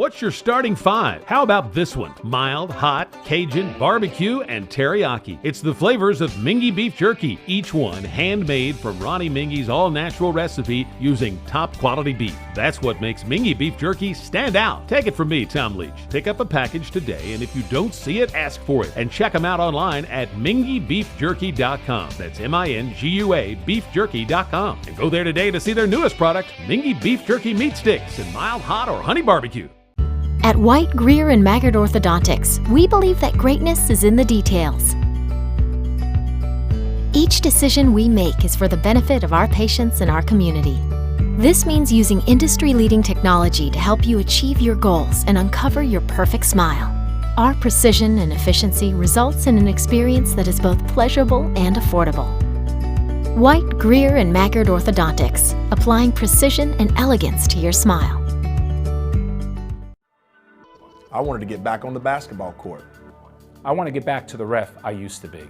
What's your starting five? How about this one? Mild, hot, Cajun, barbecue, and teriyaki. It's the flavors of Mingua beef jerky, each one handmade from Ronnie Mingy's all-natural recipe using top-quality beef. That's what makes Mingua beef jerky stand out. Take it from me, Tom Leach. Pick up a package today, and if you don't see it, ask for it. And check them out online at minguabeefjerky.com. That's M-I-N-G-U-A beefjerky.com. And go there today to see their newest product, Mingua beef jerky meat sticks in mild, hot, or honey barbecue. At White, Greer, and Maggard Orthodontics, we believe that greatness is in the details. Each decision we make is for the benefit of our patients and our community. This means using industry-leading technology to help you achieve your goals and uncover your perfect smile. Our precision and efficiency results in an experience that is both pleasurable and affordable. White, Greer, and Maggard Orthodontics, applying precision and elegance to your smile. I wanted to get back on the basketball court. I want to get back to the ref I used to be.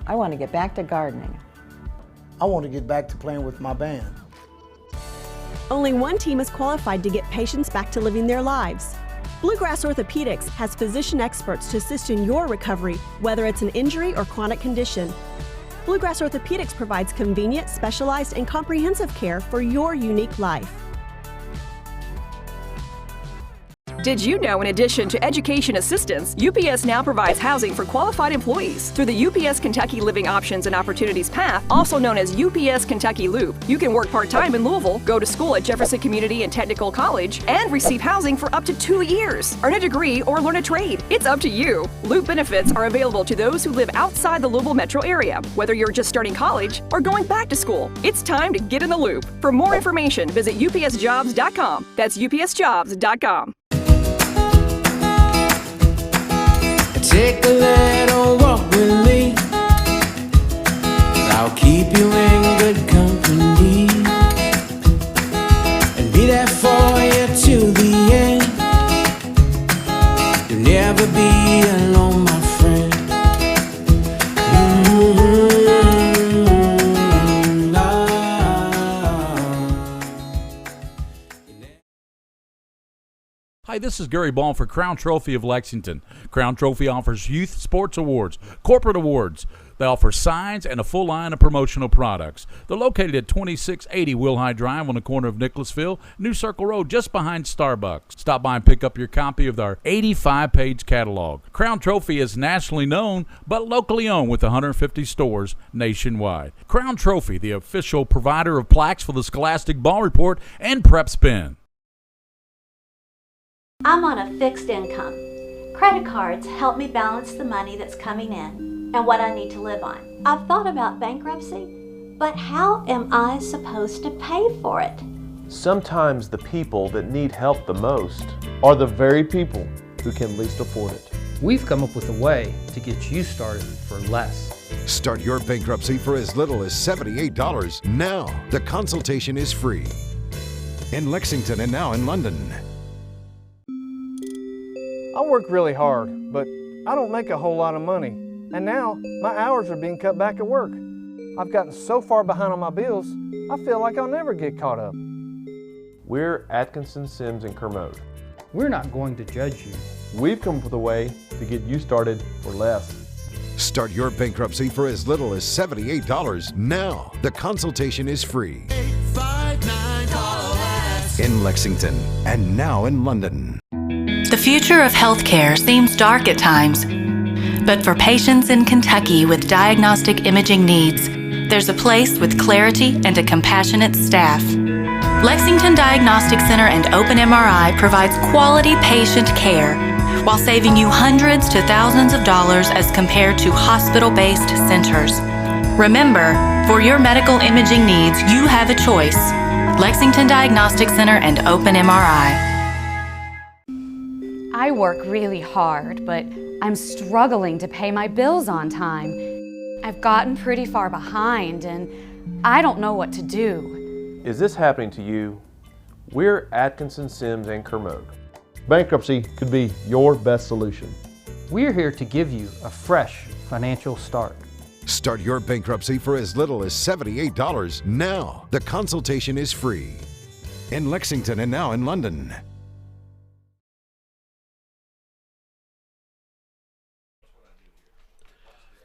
I want to get back to gardening. I want to get back to playing with my band. Only one team is qualified to get patients back to living their lives. Bluegrass Orthopedics has physician experts to assist in your recovery, whether it's an injury or chronic condition. Bluegrass Orthopedics provides convenient, specialized, and comprehensive care for your unique life. Did you know, in addition to education assistance, UPS now provides housing for qualified employees through the UPS Kentucky Living Options and Opportunities Path, also known as UPS Kentucky Loop. You can work part-time in Louisville, go to school at Jefferson Community and Technical College, and receive housing for up to 2 years. Earn a degree or learn a trade. It's up to you. Loop benefits are available to those who live outside the Louisville metro area, whether you're just starting college or going back to school. It's time to get in the loop. For more information, visit upsjobs.com. That's upsjobs.com. Take a little walk with me. I'll keep you in good company and be there for you to the end. You'll never be alone, my friend. Hi, this is Gary Ball for Crown Trophy of Lexington. Crown Trophy offers youth sports awards, corporate awards. They offer signs and a full line of promotional products. They're located at 2680 Wilhite Drive on the corner of Nicholasville, New Circle Road, just behind Starbucks. Stop by and pick up your copy of their 85-page catalog. Crown Trophy is nationally known, but locally owned with 150 stores nationwide. Crown Trophy, the official provider of plaques for the Scholastic Ball Report and PrepSpin. I'm on a fixed income. Credit cards help me balance the money that's coming in and what I need to live on. I've thought about bankruptcy, but how am I supposed to pay for it? Sometimes the people that need help the most are the very people who can least afford it. We've come up with a way to get you started for less. Start your bankruptcy for as little as $78 now. The consultation is free. In Lexington and now in London. I work really hard, but I don't make a whole lot of money. And now my hours are being cut back at work. I've gotten so far behind on my bills, I feel like I'll never get caught up. We're Atkinson, Sims, and Kermode. We're not going to judge you. We've come up with a way to get you started for less. Start your bankruptcy for as little as $78 now. The consultation is free. 859-CALL-US. In Lexington and now in London. The future of healthcare seems dark at times, but for patients in Kentucky with diagnostic imaging needs, there's a place with clarity and a compassionate staff. Lexington Diagnostic Center and Open MRI provides quality patient care while saving you hundreds to thousands of dollars as compared to hospital-based centers. Remember, for your medical imaging needs, you have a choice. Lexington Diagnostic Center and Open MRI. I work really hard, but I'm struggling to pay my bills on time. I've gotten pretty far behind and I don't know what to do. Is this happening to you? We're Atkinson, Sims, and Kermode. Bankruptcy could be your best solution. We're here to give you a fresh financial start. Start your bankruptcy for as little as $78 now. The consultation is free. In Lexington and now in London.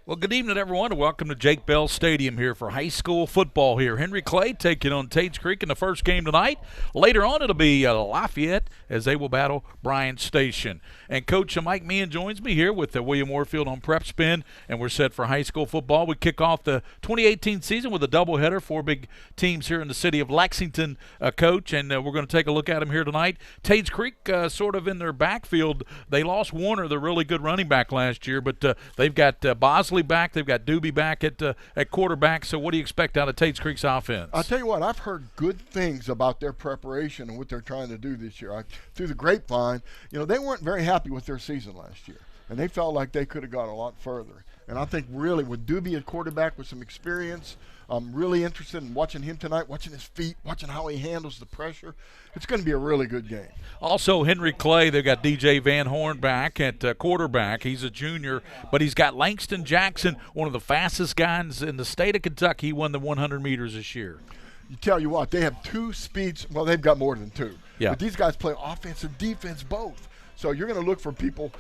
Well, good evening, everyone, and welcome to Jake Bell Stadium here for high school football here. Henry Clay taking on Tates Creek in the first game tonight. Later on, it'll be Lafayette as they will battle Bryan Station. And Coach Mike Meehan joins me here with William Warfield on PrepSpin, and we're set for high school football. We kick off the 2018 season with a doubleheader, 4 big teams here in the city of Lexington, Coach, and we're going to take a look at them here tonight. Tates Creek sort of in their backfield. They lost Warner, the really good running back last year, but they've got Bosley back. They've got Doobie back at quarterback. So what do you expect out of Tates Creek's offense? I'll tell you what, I've heard good things about their preparation and what they're trying to do this year. Through the grapevine, they weren't very happy with their season last year, and they felt like they could have gone a lot further. And I think really with Doobie at quarterback with some experience, I'm really interested in watching him tonight, watching his feet, watching how he handles the pressure. It's going to be a really good game. Also, Henry Clay, they've got DJ Van Horn back at quarterback. He's a junior, but he's got Langston Jackson, one of the fastest guys in the state of Kentucky. He won the 100 meters this year. You tell you what, they have 2 speeds. Well, they've got more than 2. Yeah. But these guys play offense and defense both. So you're going to look for people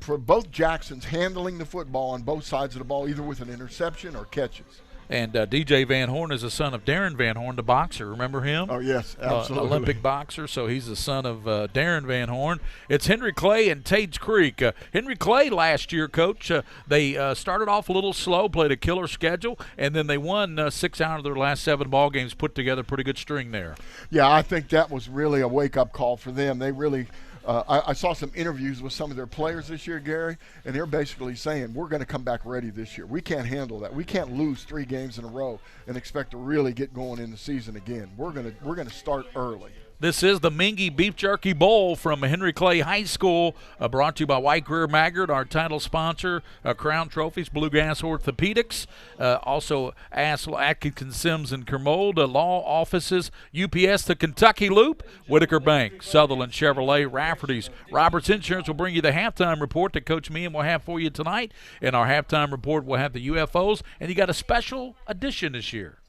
for both Jacksons handling the football on both sides of the ball, either with an interception or catches. And DJ Van Horn is the son of Darren Van Horn, the boxer. Remember him? Oh, yes, absolutely. Olympic boxer, so he's the son of Darren Van Horn. It's Henry Clay and Tates Creek. Henry Clay last year, Coach, they started off a little slow, played a killer schedule, and then they won 6 out of their last 7 ball games, put together a pretty good string there. Yeah, I think that was really a wake-up call for them. They really I saw some interviews with some of their players this year, Gary, and they're basically saying, we're going to come back ready this year. We can't handle that. We can't lose 3 games in a row and expect to really get going in the season again. We're going to start early. This is the Mingua Beef Jerky Bowl from Henry Clay High School, brought to you by White Greer Maggard, our title sponsor, Crown Trophies, Bluegrass Orthopedics, also Asle, Atkinson, Sims, and Kermold, Law Offices, UPS, the Kentucky Loop, Whitaker Bank, Sutherland Chevrolet, Rafferty's. Roberts Insurance will bring you the halftime report that Coach Meehan will have for you tonight. In our halftime report, we'll have the UFOs, and you got a special edition this year.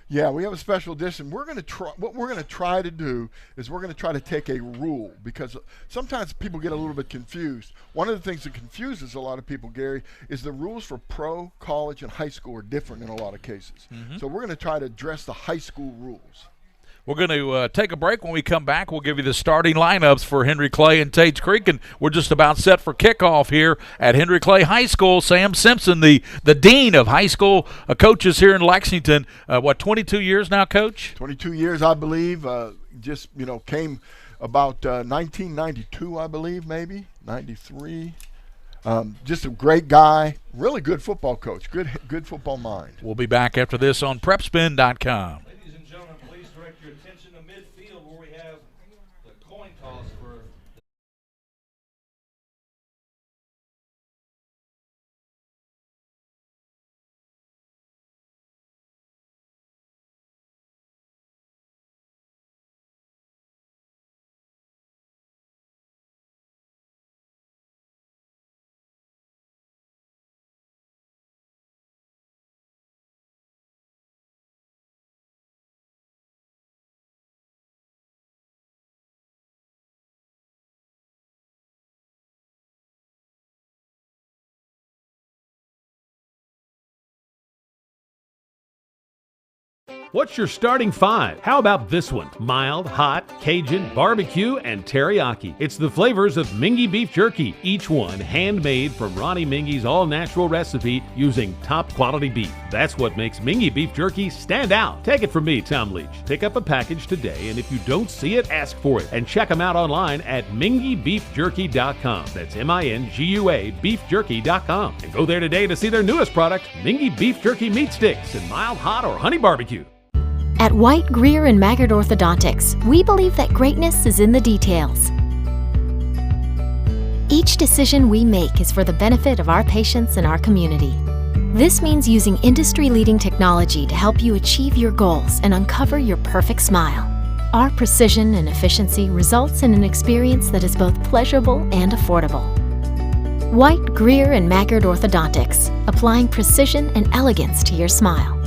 Yeah, we have a special edition. What we're going to try to do is we're going to try to take a rule, because sometimes people get a little bit confused. One of the things that confuses a lot of people, Gary, is the rules for pro, college, and high school are different in a lot of cases. Mm-hmm. So we're going to try to address the high school rules. We're going to take a break. When we come back, we'll give you the starting lineups for Henry Clay and Tates Creek, and we're just about set for kickoff here at Henry Clay High School. Sam Simpson, the dean of high school coaches here in Lexington. 22 years now, Coach? 22 years, I believe. Came about 1992, I believe, maybe 93. Just a great guy, really good football coach, good football mind. We'll be back after this on PrepSpin.com. What's your starting 5? How about this one? Mild, hot, Cajun, barbecue, and teriyaki. It's the flavors of Mingua Beef Jerky, each one handmade from Ronnie Mingy's all-natural recipe using top-quality beef. That's what makes Mingua Beef Jerky stand out. Take it from me, Tom Leach. Pick up a package today, and if you don't see it, ask for it. And check them out online at MinguaBeefJerky.com. That's M-I-N-G-U-A beefjerky.com. And go there today to see their newest product, Mingua Beef Jerky Meat Sticks in mild, hot, or honey barbecue. At White, Greer, and Maggard Orthodontics, we believe that greatness is in the details. Each decision we make is for the benefit of our patients and our community. This means using industry-leading technology to help you achieve your goals and uncover your perfect smile. Our precision and efficiency results in an experience that is both pleasurable and affordable. White, Greer, and Maggard Orthodontics, applying precision and elegance to your smile.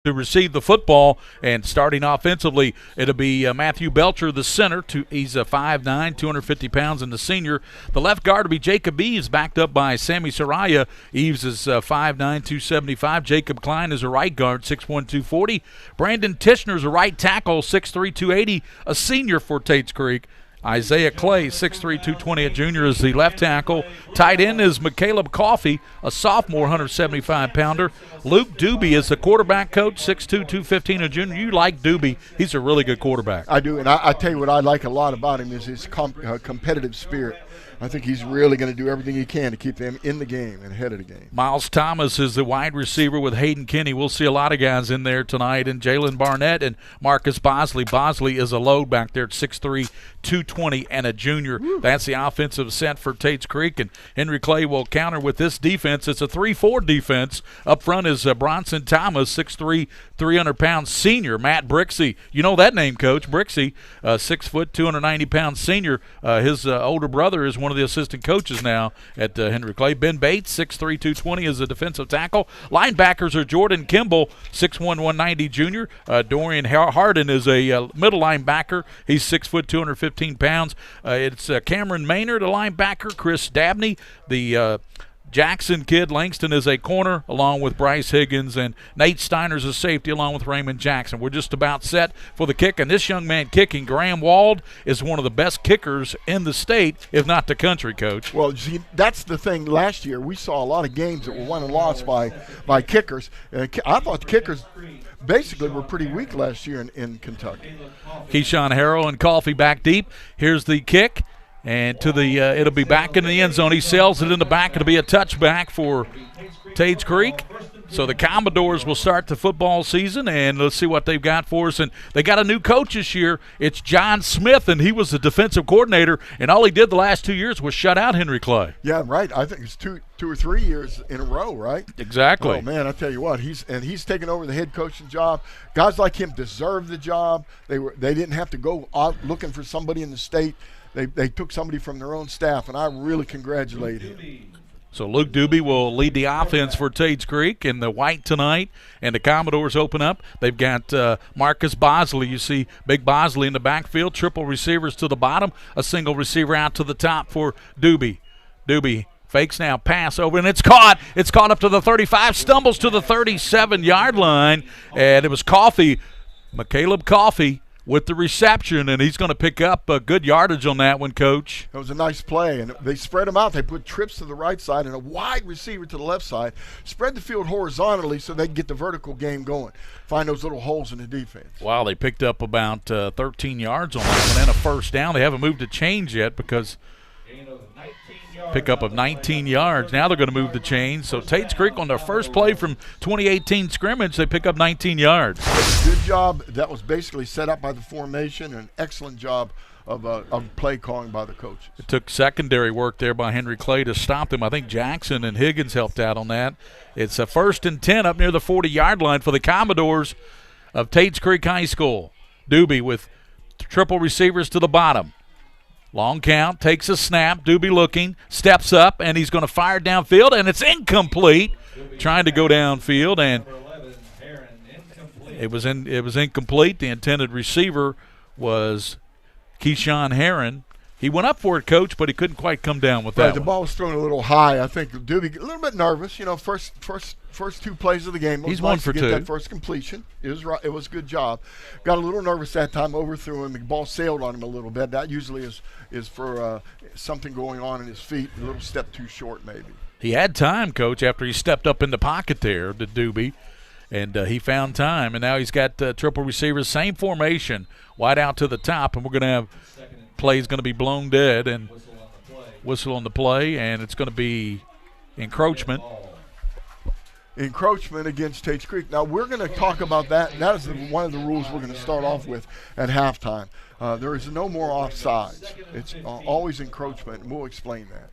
to receive the football, and starting offensively, it'll be Matthew Belcher, the center. He's 5'9", 250 pounds, and the senior. The left guard will be Jacob Eves, backed up by Sammy Saraya. Eves is 5'9", 275. Jacob Klein is a right guard, 6'1", 240. Brandon Tishner's a right tackle, 6'3", 280, a senior for Tates Creek. Isaiah Clay, 6'3", 220, a junior, is the left tackle. Tight end is McCaleb Coffey, a sophomore, 175-pounder. Luke Doobie is the quarterback coach, 6'2", 215, a junior. You like Doobie. He's a really good quarterback. I do, and I tell you what I like a lot about him is his competitive spirit. I think he's really going to do everything he can to keep them in the game and ahead of the game. Miles Thomas is the wide receiver with Hayden Kinney. We'll see a lot of guys in there tonight, and Jalen Barnett and Marcus Bosley. Bosley is a load back there at 6'3", 220, and a junior. Woo. That's the offensive set for Tates Creek, and Henry Clay will counter with this defense. It's a 3-4 defense. Up front is Bronson Thomas, 6'3", 300-pound senior. Matt Brixey, you know that name, Coach. Brixey, 6 foot, 290-pound senior. His older brother is one of the assistant coaches now at Henry Clay. Ben Bates, 6'3", 220, is a defensive tackle. Linebackers are Jordan Kimball, 6'1", 190 junior. Dorian Harden is a middle linebacker. He's 6 foot, 215 pounds. It's Cameron Maynard, a linebacker. Chris Dabney, the Jackson kid. Langston is a corner, along with Bryce Higgins, and Nate Steiner's a safety, along with Raymond Jackson. We're just about set for the kick, and this young man kicking, Graham Wald, is one of the best kickers in the state, if not the country, Coach. Well, see, that's the thing. Last year, we saw a lot of games that were won and lost by kickers. I thought the kickers basically were pretty weak last year in Kentucky. Keyshawn Harrell and Coffey back deep. Here's the kick. And to the it'll be back in the end zone. He sails it in the back. It'll be a touchback for Tates Creek. So the Commodores will start the football season, and let's see what they've got for us. And they got a new coach this year. It's John Smith, and he was the defensive coordinator, and all he did the last 2 years was shut out Henry Clay. Yeah, right. I think it's two or 3 years in a row, right? Exactly. Oh, man, I tell you what, he's taken over the head coaching job. Guys like him deserve the job. They didn't have to go out looking for somebody in the state. They took somebody from their own staff, and I really congratulate him. So Luke Doobie will lead the offense for Tates Creek in the white tonight, and the Commodores open up. They've got Marcus Bosley. You see Big Bosley in the backfield, triple receivers to the bottom, a single receiver out to the top for Doobie. Doobie fakes now, pass over, and it's caught. It's caught up to the 35, stumbles to the 37-yard line, and it was Coffey, McCaleb Coffey, with the reception, and he's going to pick up a good yardage on that one, Coach. It was a nice play, and they spread them out. They put trips to the right side and a wide receiver to the left side, spread the field horizontally so they can get the vertical game going, find those little holes in the defense. Wow, they picked up about 13 yards on that one and a first down. They haven't moved the chains yet because pickup of 19 yards. Now they're going to move the chains. So Tates Creek on their first play from 2018 scrimmage, they pick up 19 yards. Good job. That was basically set up by the formation. An excellent job of play calling by the coaches. It took secondary work there by Henry Clay to stop them. I think Jackson and Higgins helped out on that. It's a 1st and 10 up near the 40-yard line for the Commodores of Tates Creek High School. Doobie with triple receivers to the bottom. Long count, takes a snap, Doobie looking, steps up, and he's going to fire downfield, and it's incomplete. Trying to go downfield, and it was incomplete. The intended receiver was Keyshawn Herron. He went up for it, Coach, but he couldn't quite come down with that. The ball was thrown a little high. I think Doobie a little bit nervous. You know, first 2 plays of the game. He's 1 for 2. That first completion. It was a good job. Got a little nervous that time. Overthrew him. The ball sailed on him a little bit. That usually is for something going on in his feet. A little step too short, maybe. He had time, Coach, after he stepped up in the pocket there to Doobie, and he found time. And now he's got triple receivers, same formation, wide out to the top, and we're going to have play's going to be blown dead and whistle on the play, and it's going to be encroachment. Encroachment against Tates Creek. Now, we're going to talk about that. That is one of the rules we're going to start off with at halftime. There is no more offsides. It's always encroachment, and we'll explain that.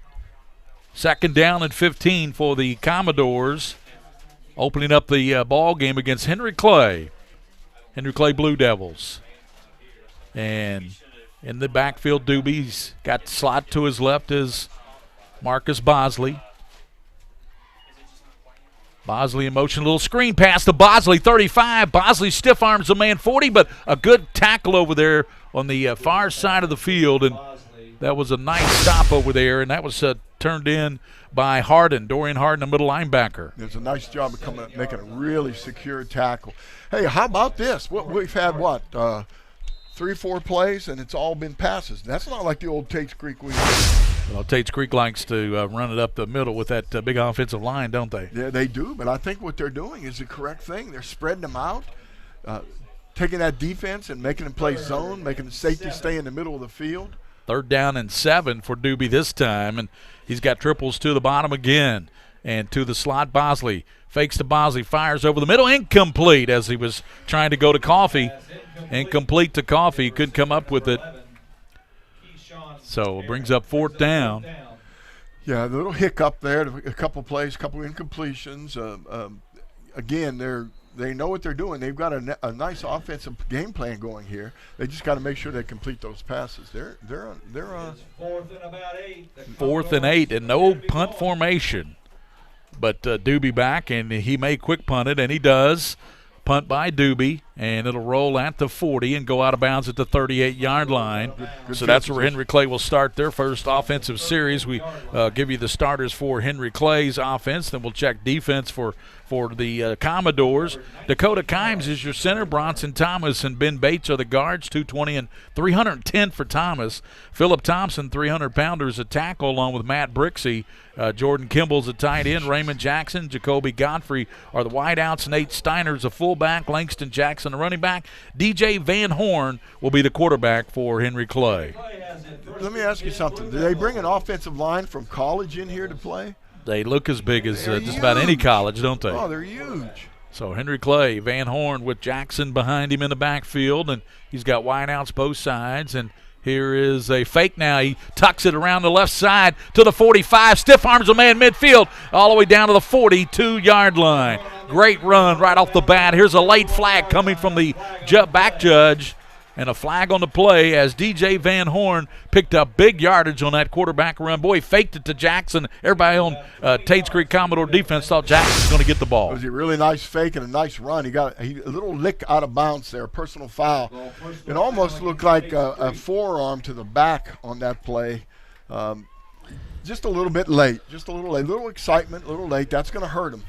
2nd down and 15 for the Commodores, opening up the ball game against Henry Clay Blue Devils. And in the backfield, Doobie's got slot to his left is Marcus Bosley. Bosley in motion, a little screen pass to Bosley, 35. Bosley stiff arms a man, 40, but a good tackle over there on the far side of the field, and that was a nice stop over there, and that was turned in by Harden, Dorian Harden, the middle linebacker. It's a nice job of coming up, making a really secure tackle. Hey, how about this? We've had 3-4 plays, and it's all been passes. That's not like the old Tates Creek we Well, Tates Creek likes to run it up the middle with that big offensive line, don't they? Yeah, they do, but I think what they're doing is the correct thing. They're spreading them out, taking that defense and making them play zone, making the safety stay in the middle of the field. 3rd down and 7 for Doobie this time, and he's got triples to the bottom again. And to the slot, Bosley. Fakes to Bosley, fires over the middle, incomplete as he was trying to go to Coffee. Incomplete to Coffee, couldn't come up with it. So it brings up 4th down. Yeah, a little hiccup there, a couple plays, a couple incompletions. Again, they know what they're doing. They've got a nice offensive game plan going here. They just got to make sure they complete those passes. They're 4th and 8 and no punt formation. But Doobie back, and he may quick punt it, and he does. Punt by Doobie, and it'll roll at the 40 and go out of bounds at the 38-yard line. So that's where Henry Clay will start their first offensive series. We give you the starters for Henry Clay's offense, then we'll check defense for the Commodores. Dakota Kimes is your center. Bronson Thomas and Ben Bates are the guards, 220 and 310 for Thomas. Philip Thompson, 300-pounder, is a tackle, along with Matt Brixey. Jordan Kimball's a tight end. Raymond Jackson, Jacoby Godfrey are the wideouts. Nate Steiner's a fullback. Langston Jackson, a running back. DJ Van Horn will be the quarterback for Henry Clay. Let me ask you something. Do they bring an offensive line from college in here to play? They look as big as just about any college, don't they? Oh, they're huge. So Henry Clay, Van Horn with Jackson behind him in the backfield, and he's got wideouts both sides. And here is a fake now. He tucks it around the left side to the 45. Stiff arms a man midfield all the way down to the 42-yard line. Great run right off the bat. Here's a late flag coming from the back judge, and a flag on the play as DJ Van Horn picked up big yardage on that quarterback run. Boy, he faked it to Jackson. Everybody on Tates Creek Commodore defense thought Jackson was going to get the ball. It was a really nice fake and a nice run. He got a little lick out of bounds there, personal foul. It almost looked like a forearm to the back on that play. Just a little bit late. Just a little late. A little excitement, a little late. That's going to hurt him.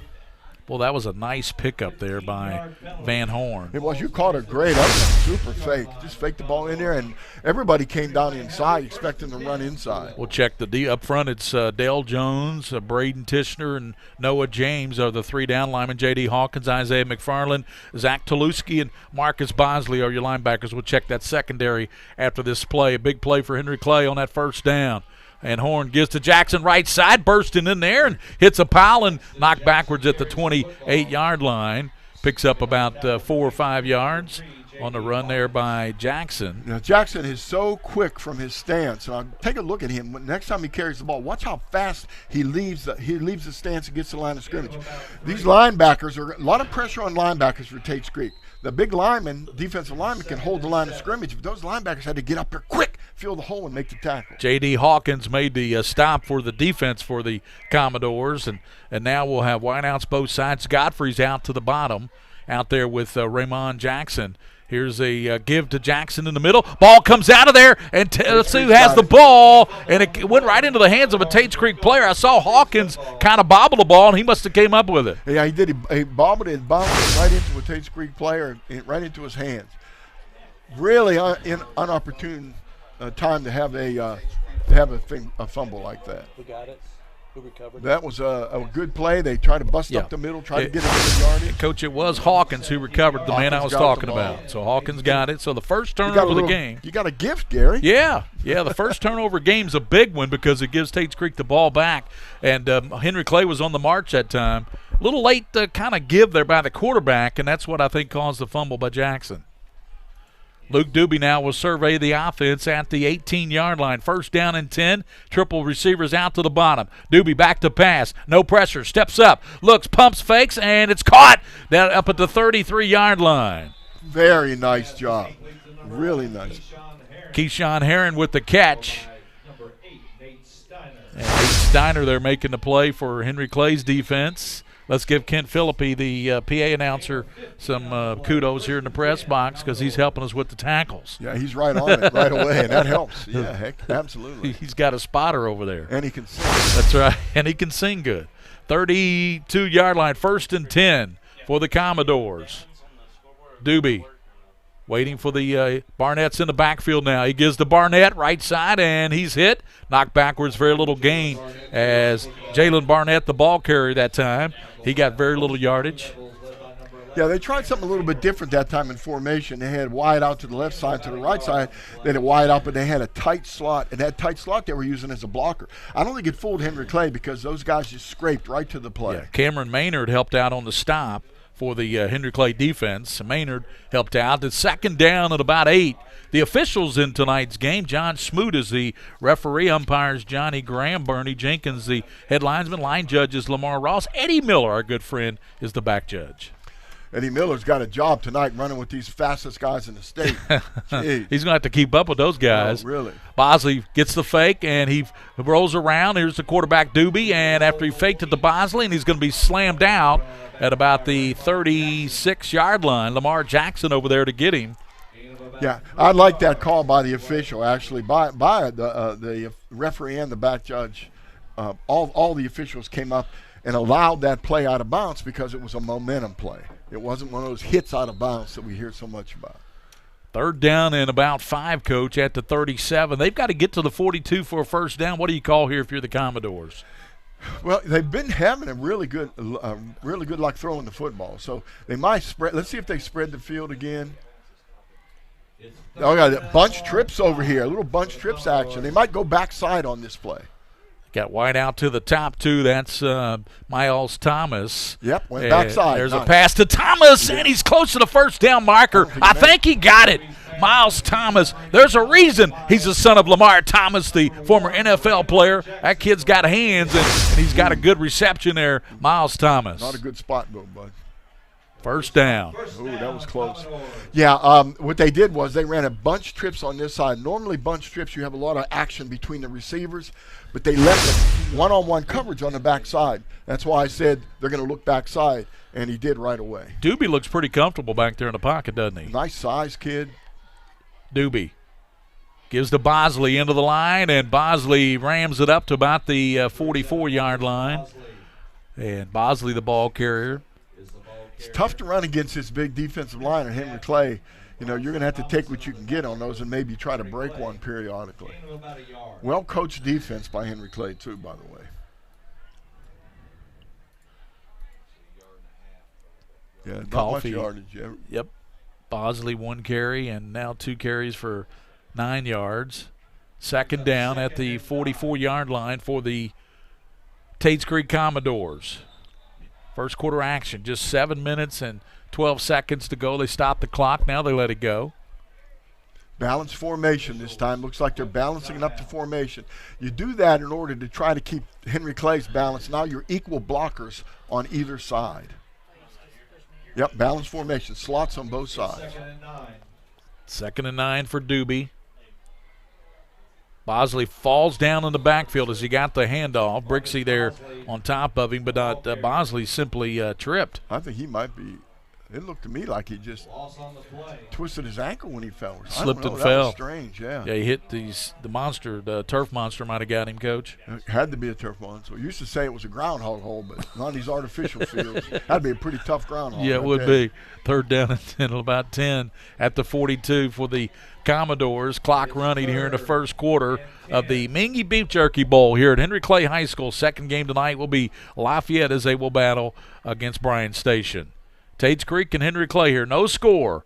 Well, that was a nice pickup there by Van Horn. It was. You caught it great. That was a super fake. Just faked the ball in there, and everybody came down inside expecting to run inside. We'll check the D up front. It's Dale Jones, Braden Tishner, and Noah James are the 3 down linemen. J.D. Hawkins, Isaiah McFarland, Zach Toulouski, and Marcus Bosley are your linebackers. We'll check that secondary after this play. A big play for Henry Clay on that 1st down. And Horn gives to Jackson right side, bursting in there and hits a pile and knocked backwards at the 28-yard line. Picks up about 4 or 5 yards on the run there by Jackson. Now, Jackson is so quick from his stance. Take a look at him. Next time he carries the ball, watch how fast he leaves the stance and gets to the line of scrimmage. These linebackers are a lot of pressure on linebackers for Tates Creek. The big lineman, defensive lineman, can hold the line of scrimmage, but those linebackers had to get up there quick, fill the hole, and make the tackle. J.D. Hawkins made the stop for the defense for the Commodores, and now we'll have wideouts both sides. Godfrey's out to the bottom, out there with Raymond Jackson. Here's a give to Jackson in the middle. Ball comes out of there, and let's see who has the ball. And it went right into the hands of a Tates Creek player. I saw Hawkins kind of bobble the ball, and he must have came up with it. Yeah, he did. He bobbled it and bounced it right into a Tates Creek player, right into his hands. Really unopportune time to have a fumble like that. We got it. Who recovered? That was a good play. They tried to bust up the middle, try to get it in the yardage. Coach, it was Hawkins who recovered, the man I was talking about. So Hawkins got it. So the first turnover of the game. You got a gift, Gary. Yeah, the first turnover game's a big one because it gives Tates Creek the ball back. And Henry Clay was on the march that time. A little late to kind of give there by the quarterback, and that's what I think caused the fumble by Jackson. Luke Doobie now will survey the offense at the 18-yard line. 1st down and 10. Triple receivers out to the bottom. Doobie back to pass. No pressure. Steps up. Looks, pumps, fakes, and it's caught down up at the 33-yard line. Very nice job. Really nice. Keyshawn Herron with the catch. And Nate Steiner there making the play for Henry Clay's defense. Let's give Kent Philippi, the PA announcer, some kudos here in the press box because he's helping us with the tackles. Yeah, he's right on it right away, and that helps. Yeah, heck, absolutely. He's got a spotter over there. And he can sing. That's right, and he can sing good. 32-yard line, 1st and 10 for the Commodores. Doobie waiting for the Barnett's in the backfield now. He gives to Barnett, right side, and he's hit. Knocked backwards, very little gain as Jalen Barnett, the ball carrier that time. He got very little yardage. Yeah, they tried something a little bit different that time in formation. They had wide out to the left side, to the right side. They had it wide out, but they had a tight slot, and that tight slot they were using as a blocker. I don't think it fooled Henry Clay because those guys just scraped right to the play. Yeah, Cameron Maynard helped out on the stop for the Henry Clay defense. Maynard helped out. It's 2nd down at about 8. The officials in tonight's game, John Smoot is the referee, umpires Johnny Graham, Bernie Jenkins, the head linesman, line judges Lamar Ross. Eddie Miller, our good friend, is the back judge. Eddie Miller's got a job tonight running with these fastest guys in the state. He's going to have to keep up with those guys. Oh, really? Bosley gets the fake, and he rolls around. Here's the quarterback, Doobie, and after he faked it to Bosley, and he's going to be slammed out at about the 36-yard line. Lamar Jackson over there to get him. Yeah, I like that call by the official, actually, by the referee and the back judge. All the officials came up and allowed that play out of bounds because it was a momentum play. It wasn't one of those hits out of bounds that we hear so much about. 3rd down and about 5, Coach, at the 37. They've got to get to the 42 for a 1st down. What do you call here if you're the Commodores? Well, they've been having a really good luck throwing the football. So they might spread. Let's see if they spread the field again. Oh, yeah, bunch trips over here, a little bunch trips action. They might go backside on this play. Got wide out to the top 2. That's Miles Thomas. Yep, went backside. There's a pass to Thomas, and he's close to the 1st down marker. I think he got it. Miles Thomas. There's a reason he's the son of Lamar Thomas, the former NFL player. That kid's got hands, and he's got a good reception there, Miles Thomas. Not a good spot, though, bud. 1st down. Ooh, that was close. Yeah, what they did was they ran a bunch trips on this side. Normally bunch trips, you have a lot of action between the receivers, but they left the one-on-one coverage on the backside. That's why I said they're going to look backside, and he did right away. Doobie looks pretty comfortable back there in the pocket, doesn't he? Nice size, kid. Doobie gives to Bosley into the line, and Bosley rams it up to about the 44-yard line. And Bosley, the ball carrier. It's tough to run against this big defensive line and Henry Clay. You know, you're going to have to take what you can get on those and maybe try to break one periodically. Well-coached defense by Henry Clay, too, by the way. Yeah, not much yardage. Yep. Bosley 1 carry and now 2 carries for 9 yards. 2nd down at the 44-yard line for the Tates Creek Commodores. 1st quarter action, just 7 minutes and 12 seconds to go. They stopped the clock. Now they let it go. Balanced formation this time. Looks like they're balancing it up to formation. You do that in order to try to keep Henry Clay's balance. Now you're equal blockers on either side. Yep, balanced formation. Slots on both sides. 2nd and 9 for Doobie. Bosley falls down in the backfield as he got the handoff. Brixey there on top of him, but not Bosley simply tripped. I think he might be. It looked to me like he just twisted his ankle when he fell. Slipped and that fell. Was strange, yeah. Yeah, he hit the monster. The turf monster might have got him, Coach. It had to be a turf monster. We used to say it was a groundhog hole, but not these artificial fields. That'd be a pretty tough groundhog. Yeah, it would be. 3rd down and 10, about 10 at the 42 for the Commodores. Clock running here in the 1st quarter of the Mingua Beef Jerky Bowl here at Henry Clay High School. 2nd game tonight will be Lafayette as they will battle against Bryan Station. Tates Creek and Henry Clay here. No score.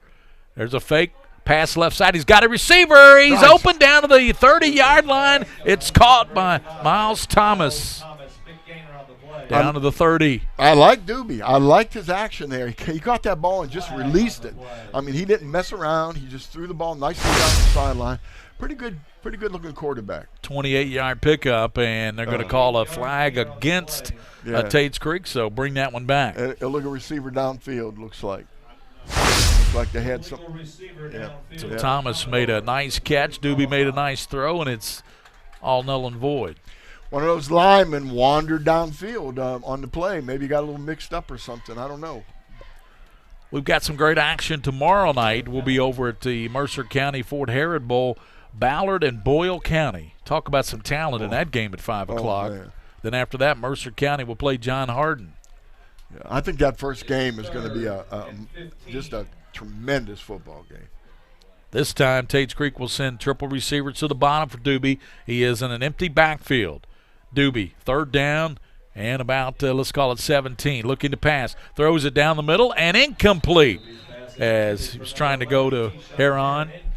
There's a fake pass left side. He's got a receiver. He's open down to the 30-yard line. It's caught by Miles Thomas. Down to the 30. I like Doobie. I liked his action there. He got that ball and just released it. I mean, he didn't mess around. He just threw the ball nicely down the sideline. Pretty good looking quarterback. 28-yard pickup, and they're going to call a flag against Tates Creek, so bring that one back. It'll look a receiver downfield, looks like. Looks like they had some. Yeah. So Thomas made a nice catch. Doobie made a nice throw, and it's all null and void. one of those linemen wandered downfield on the play. Maybe got a little mixed up or something. I don't know. We've got some great action tomorrow night. We'll be over at the Mercer County Fort Herod Bowl, Ballard and Boyle County. Talk about some talent in that game at 5 o'clock. Man. Then after that, Mercer County will play John Hardin. Yeah, I think that first game is going to be just a tremendous football game. This time, Tates Creek will send triple receivers to the bottom for Doobie. He is in an empty backfield. Doobie, third down and about, let's call it 17. Looking to pass. Throws it down the middle and incomplete as he was trying to go to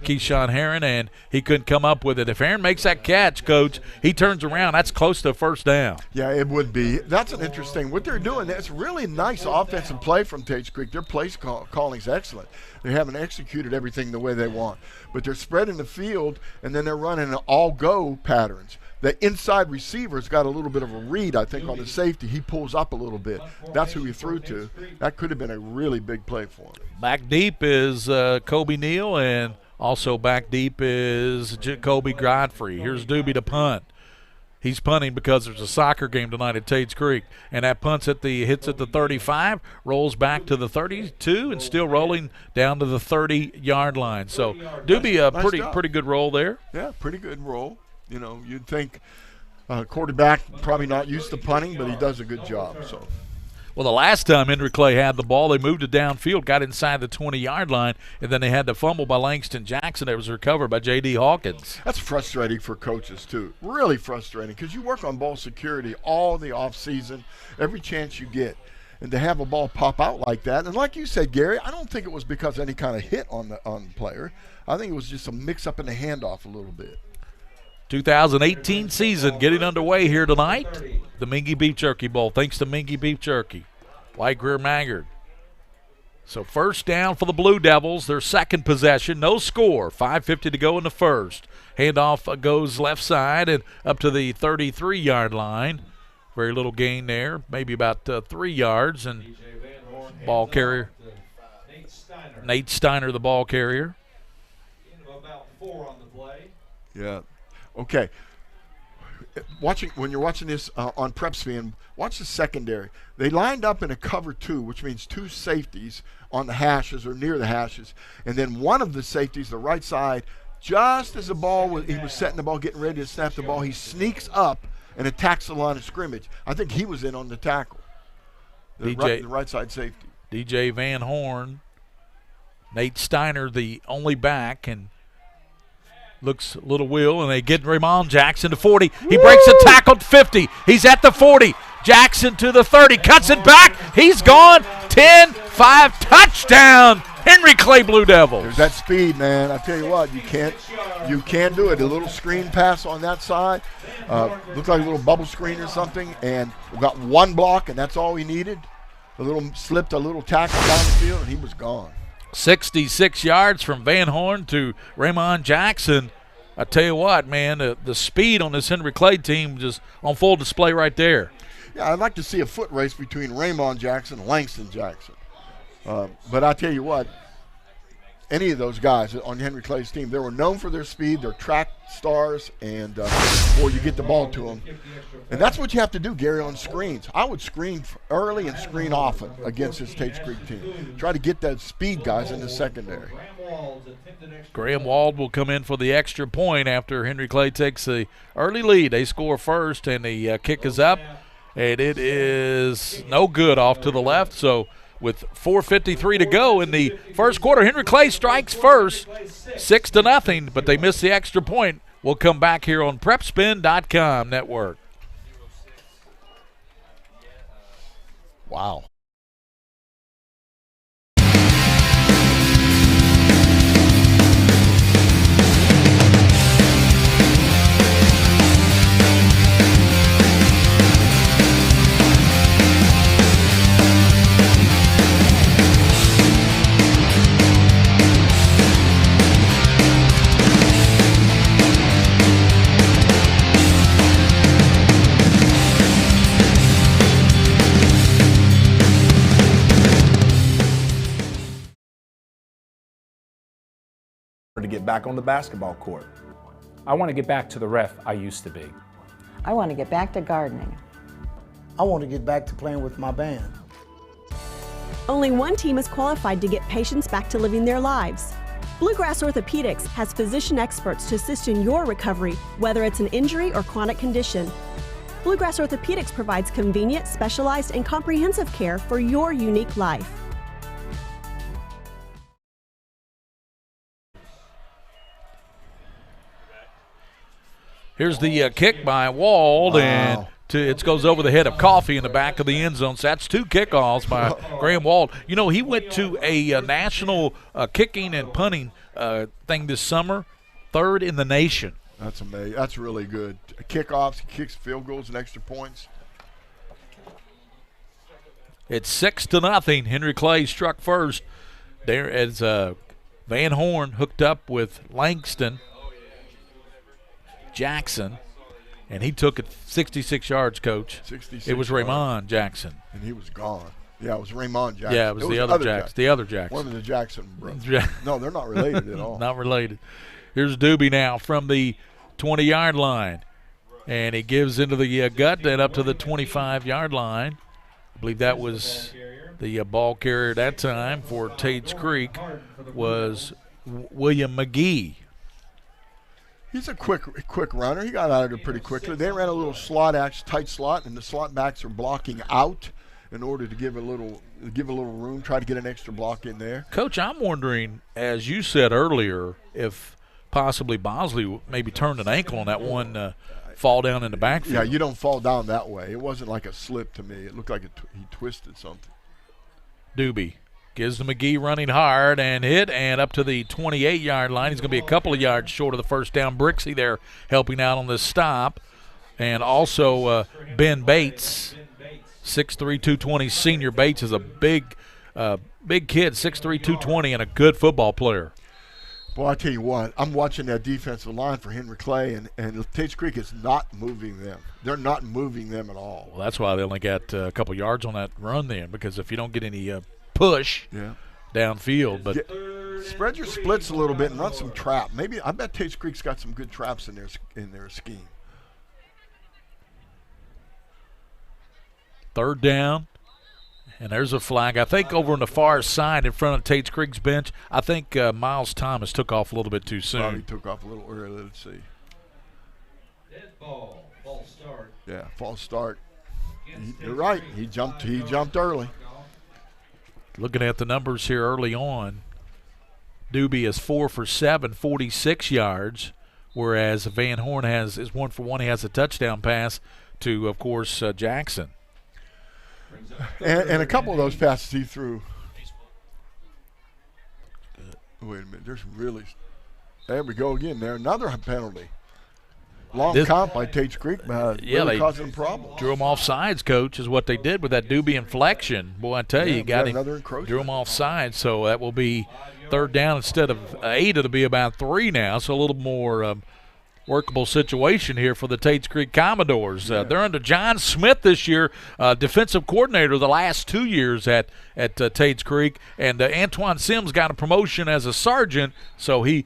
Keyshawn Heron, and he couldn't come up with it. If Heron makes that catch, Coach, he turns around. That's close to a first down. Yeah, it would be. That's an interesting. What they're doing, it's really nice offensive play from Tates Creek. Their play calling is excellent. They haven't executed everything the way they want. But they're spreading the field, and then they're running all-go patterns. The inside receiver's got a little bit of a read, I think, on the safety. He pulls up a little bit. That's who he threw to. That could have been a really big play for him. Back deep is Kobe Neal, and also back deep is Jacoby Godfrey. Here's Doobie to punt. He's punting because there's a soccer game tonight at Tates Creek. And that hits at the 35, rolls back to the 32, and still rolling down to the 30-yard line. So Doobie, a pretty good roll there. Yeah, pretty good roll. You know, you'd think quarterback probably not used to punting, but he does a good job. So, well, the last time Henry Clay had the ball, they moved it downfield, got inside the 20-yard line, and then they had the fumble by Langston Jackson that was recovered by J.D. Hawkins. That's frustrating for coaches, too. Really frustrating, because you work on ball security all the offseason, every chance you get. And to have a ball pop out like that, and like you said, Gary, I don't think it was because of any kind of hit on the player. I think it was just a mix-up in the handoff a little bit. 2018 season getting underway here tonight. The Mingua Beef Jerky Bowl, thanks to Mingua Beef Jerky. White Greer Maggard. So first down for the Blue Devils, their second possession, no score, 5:50 to go in the first. Handoff goes left side and up to the 33-yard line. Very little gain there, maybe about 3 yards, and ball carrier. Nate Steiner, the ball carrier. Yeah. Okay. When you're watching this on PrepSpin, watch the secondary. They lined up in a cover 2, which means 2 safeties on the hashes or near the hashes, and then one of the safeties, the right side, just as he was setting the ball, getting ready to snap the ball, he sneaks up and attacks the line of scrimmage. I think he was in on the tackle. The right side safety. DJ Van Horn, Nate Steiner, the only back, and looks a little wheel, and they get Raymond Jackson to 40. He breaks a tackle to 50. He's at the 40. Jackson to the 30. Cuts it back. He's gone. 10-5 touchdown. Henry Clay Blue Devils. There's that speed, man. I tell you what, you can't do it. A little screen pass on that side. Looked like a little bubble screen or something, and we got one block, and that's all he needed. Slipped a little tackle down the field, and he was gone. 66 yards from Van Horn to Raymond Jackson. I tell you what, man, the speed on this Henry Clay team just on full display right there. Yeah, I'd like to see a foot race between Raymond Jackson and Langston Jackson. But I tell you what, any of those guys on Henry Clay's team, they were known for their speed, their track stars, and before you get the ball to them. And that's what you have to do, Gary, on screens. I would screen early and screen often against this Tates Creek team. Try to get those speed guys in the secondary. Graham Wald will come in for the extra point after Henry Clay takes the early lead. They score first, and the kick is up, and it is no good off to the left. So with 4:53 to go in the first quarter, Henry Clay strikes first, 6-0, but they miss the extra point. We'll come back here on PrepSpin.com network. Wow. To get back on the basketball court. I want to get back to the ref I used to be. I want to get back to gardening. I want to get back to playing with my band. Only one team is qualified to get patients back to living their lives. Bluegrass Orthopedics has physician experts to assist in your recovery, whether it's an injury or chronic condition. Bluegrass Orthopedics provides convenient, specialized, and comprehensive care for your unique life. Here's the kick by Wald, and it goes over the head of Coffee in the back of the end zone. So that's 2 kickoffs by Graham Wald. You know, he went to a national kicking and punting thing this summer, 3rd in the nation. That's amazing. That's really good. Kickoffs, kicks, field goals, and extra points. It's 6-0. Henry Clay struck first there as Van Horn hooked up with Langston Jackson, and he took it 66 yards, Coach. 66 it was Raymond Jackson. And he was gone. Yeah, it was Raymond Jackson. Yeah, it was the other Jackson. The other Jackson. One of the Jackson brothers. No, they're not related at all. Not related. Here's Doobie now from the 20-yard line, and he gives into the gut and up to the 25-yard line. I believe that was the ball carrier that time for Tates Creek was William McGee. He's a quick runner. He got out of there pretty quickly. They ran a little slot action, tight slot, and the slot backs are blocking out in order to give a little room, try to get an extra block in there. Coach, I'm wondering, as you said earlier, if possibly Bosley maybe turned an ankle on that one fall down in the backfield. Yeah, you don't fall down that way. It wasn't like a slip to me. It looked like he twisted something. Doobie gives the McGee running hard and hit, and up to the 28-yard line. He's going to be a couple of yards short of the first down. Brixey there helping out on this stop. And also Ben Bates, 6'3", 220 senior. Bates is a big kid, 6'3", 220, and a good football player. Well, I tell you what, I'm watching that defensive line for Henry Clay, and Tates Creek is not moving them. They're not moving them at all. Well, that's why they only got a couple yards on that run then, because if you don't get any push downfield. But spread your splits a little bit and run some trap. Maybe I bet Tates Creek's got some good traps in their scheme. 3rd down, and there's a flag. I think over on the far side in front of Tates Creek's bench, I think Miles Thomas took off a little bit too soon. Probably took off a little early. Let's see. Dead ball, false start. Yeah, false start. You're right. He jumped early. Looking at the numbers here early on, Doobie is 4 for 7, 46 yards, whereas Van Horn is 1 for 1. He has a touchdown pass to, of course, Jackson. And a couple of those passes he threw. Wait a minute. There we go again. There, another penalty. Long comp by Tates Creek, really causing them problems. Drew him off sides, Coach, is what they did with that Doobie inflection. Boy, I tell you, you got him. Drew him off sides, so that will be 3rd down instead of 8. It'll be about 3 now, so a little more workable situation here for the Tates Creek Commodores. They're under John Smith this year, defensive coordinator the last 2 years at Tates Creek, and Antoine Sims got a promotion as a sergeant, so he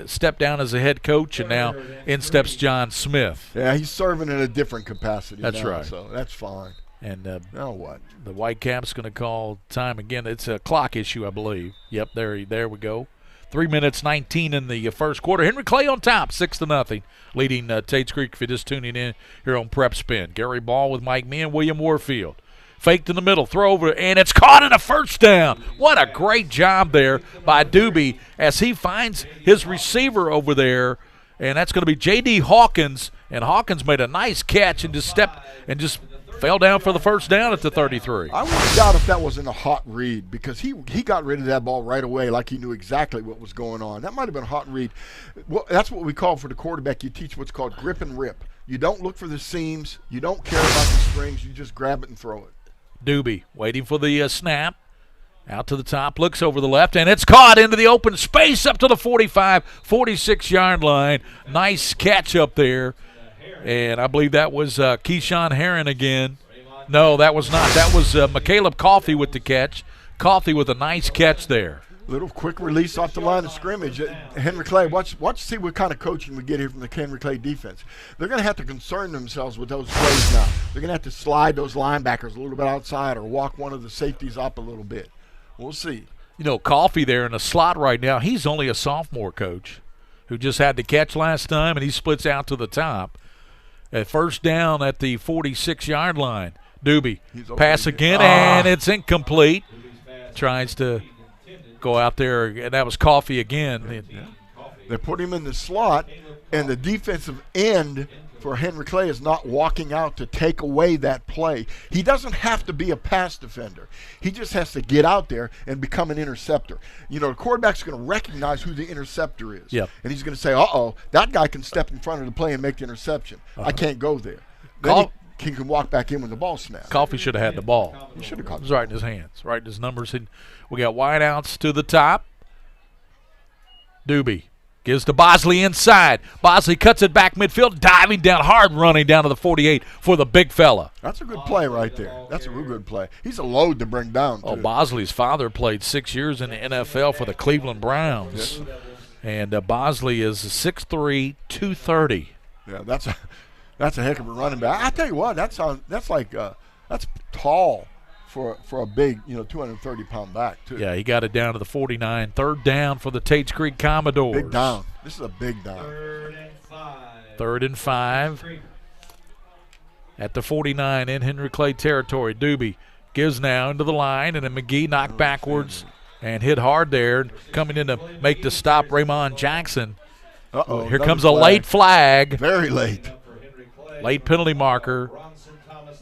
stepped down as a head coach, and now in steps John Smith. Yeah, he's serving in a different capacity. That's now, right. So that's fine. And now what? The Whitecaps going to call time again. It's a clock issue, I believe. Yep, there we go. 3 minutes 19 in the first quarter. Henry Clay on top, 6-0, leading Tates Creek. If you're just tuning in here on PrepSpin, Gary Ball with Mike Mee and William Warfield. Faked in the middle, throw over, and it's caught in a first down. What a great job there by Doobie as he finds his receiver over there, and that's going to be J.D. Hawkins. And Hawkins made a nice catch and just stepped and just fell down for the first down at the 33. I would doubt if that wasn't a hot read because he got rid of that ball right away like he knew exactly what was going on. That might have been a hot read. Well, that's what we call for the quarterback. You teach what's called grip and rip. You don't look for the seams. You don't care about the strings. You just grab it and throw it. Doobie waiting for the snap. Out to the top, looks over the left, and it's caught into the open space up to the 45, 46-yard line. Nice catch up there. And I believe that was Keyshawn Herron again. No, that was not. That was McCaleb Coffey with the catch. Coffey with a nice catch there. Little quick release off the line of scrimmage. Henry Clay, watch see what kind of coaching we get here from the Henry Clay defense. They're going to have to concern themselves with those plays now. They're going to have to slide those linebackers a little bit outside or walk one of the safeties up a little bit. We'll see. You know, Coffee there in the slot right now, he's only a sophomore, Coach, who just had to catch last time, and he splits out to the top. At first down at the 46-yard line. Doobie, pass again, and it's incomplete. Tries to go out there, and that was Coffee again. They put him in the slot, and the defensive end for Henry Clay is not walking out to take away that play. He doesn't have to be a pass defender. He just has to get out there and become an interceptor. You know, the quarterback's going to recognize who the interceptor is. Yep. And he's going to say, uh-oh, that guy can step in front of the play and make the interception. I can't go there. Then he can walk back in when the ball snaps. Coffee should have had the ball. He should have caught it. It was right in his hands, right in his numbers. And we got wideouts to the top. Doobie gives to Bosley inside. Bosley cuts it back midfield, diving down, hard running down to the 48 for the big fella. That's a good play right there. That's a real good play. He's a load to bring down, too. Oh, Bosley's father played 6 years in the NFL for the Cleveland Browns. Yes. And Bosley is 6'3", 230. Yeah, that's a heck of a running back. I tell you what, that's tall for a big, 230-pound back, too. Yeah, he got it down to the 49. Third down for the Tates Creek Commodores. Big down. This is a big down. 3rd and 5. At the 49 in Henry Clay territory. Doobie gives now into the line, and then McGee knocked backwards and hit hard there. Coming in to make the stop, Raymond Jackson. Uh-oh. Here comes a late flag. Very late. Late penalty marker.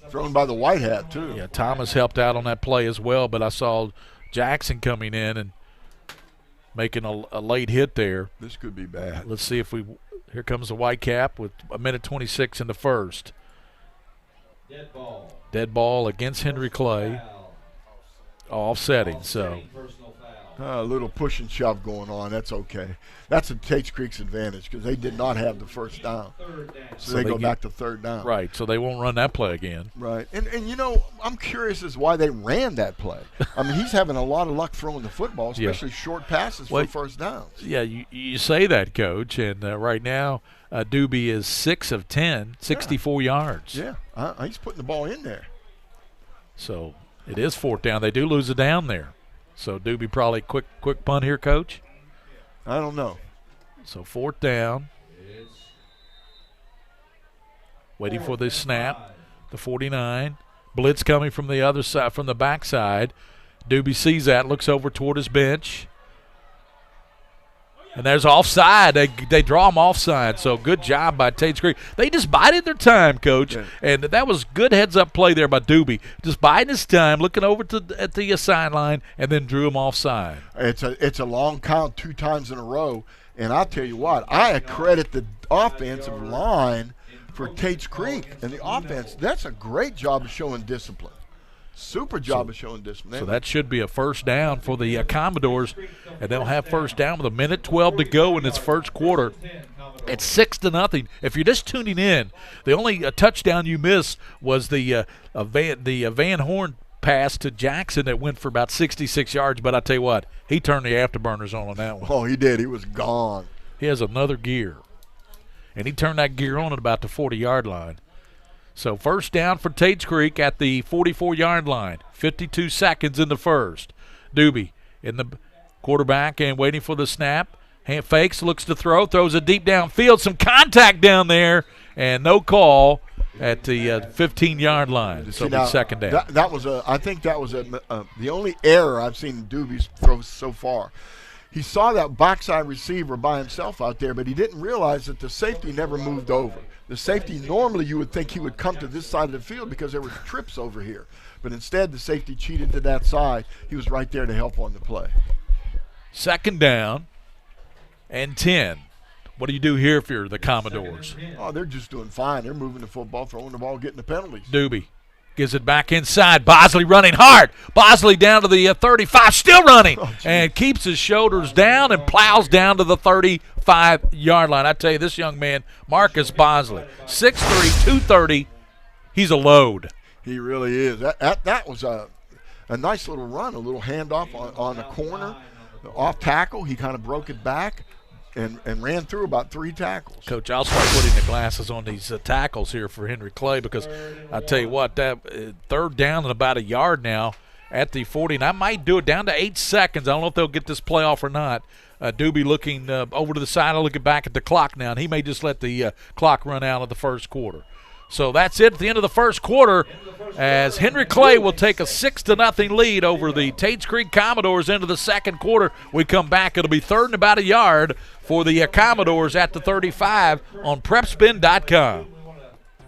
Thrown by the white hat, too. Yeah, Thomas helped out on that play as well, but I saw Jackson coming in and making a late hit there. This could be bad. Let's see if here comes the white cap with 1:26 in the first. Dead ball against Henry Clay. Offsetting, so. A little push and shove going on. That's okay. That's a Tates Creek's advantage because they did not have the first down. So they go back to 3rd down. Right, so they won't run that play again. Right. And I'm curious as why they ran that play. I mean, he's having a lot of luck throwing the football, especially short passes for first downs. Yeah, you say that, Coach, and right now Doobie is 6 of 10, 64 yards. Yeah, he's putting the ball in there. So it is 4th down. They do lose a down there. So Doobie probably quick punt here, Coach? I don't know. So 4th down. Waiting for this snap. The 49. Blitz coming from the other side, from the backside. Doobie sees that, looks over toward his bench. And there's offside. They draw him offside. So good job by Tates Creek. They just bided their time, Coach. Yeah. And that was good heads-up play there by Doobie. Just biding his time, looking over at the sideline, and then drew him offside. It's a long count 2 times in a row. And I'll tell you what, I credit the offensive line for Tates Creek. And the offense, that's a great job of showing discipline. Super job of showing discipline. So that should be a first down for the Commodores, and they'll have first down with 1:12 to go in this first quarter. It's 6-0. If you're just tuning in, the only touchdown you missed was the Van Horn pass to Jackson that went for about 66 yards. But I tell you what, he turned the afterburners on that one. Oh, he did. He was gone. He has another gear, and he turned that gear on at about the 40-yard line. So first down for Tates Creek at the 44-yard line. 52 seconds in the first. Doobie in the quarterback and waiting for the snap. Hand fakes, looks to throw, throws it deep downfield. Some contact down there, and no call at the 15-yard line. So it'll be second down. I think that was the only error I've seen Doobie's throw so far. He saw that backside receiver by himself out there, but he didn't realize that the safety never moved over. The safety, normally you would think he would come to this side of the field because there were trips over here. But instead, the safety cheated to that side. He was right there to help on the play. Second down and 10. What do you do here if you're the Commodores? Oh, they're just doing fine. They're moving the football, throwing the ball, getting the penalties. Doobie gives it back inside. Bosley running hard. Bosley down to the 35, still running, and keeps his shoulders down and plows down to the 35-yard line. I tell you, this young man, Marcus Bosley, 6'3", 230, he's a load. He really is. That was a nice little run, a little handoff on the corner. off tackle. He kind of broke it back and ran through about 3 tackles. Coach, I'll start putting the glasses on these tackles here for Henry Clay, because I tell you what, that third down and about a yard now at the 40, and I might do it down to 8 seconds. I don't know if they'll get this play off or not. Doobie looking over to the side, looking back at the clock now, and he may just let the clock run out of the first quarter. So that's it at the end of the first quarter, as Henry Clay will take a 6-0 lead over the Tates Creek Commodores into the second quarter. We come back, it'll be third and about a yard for the Commodores at the 35 on PrepSpin.com.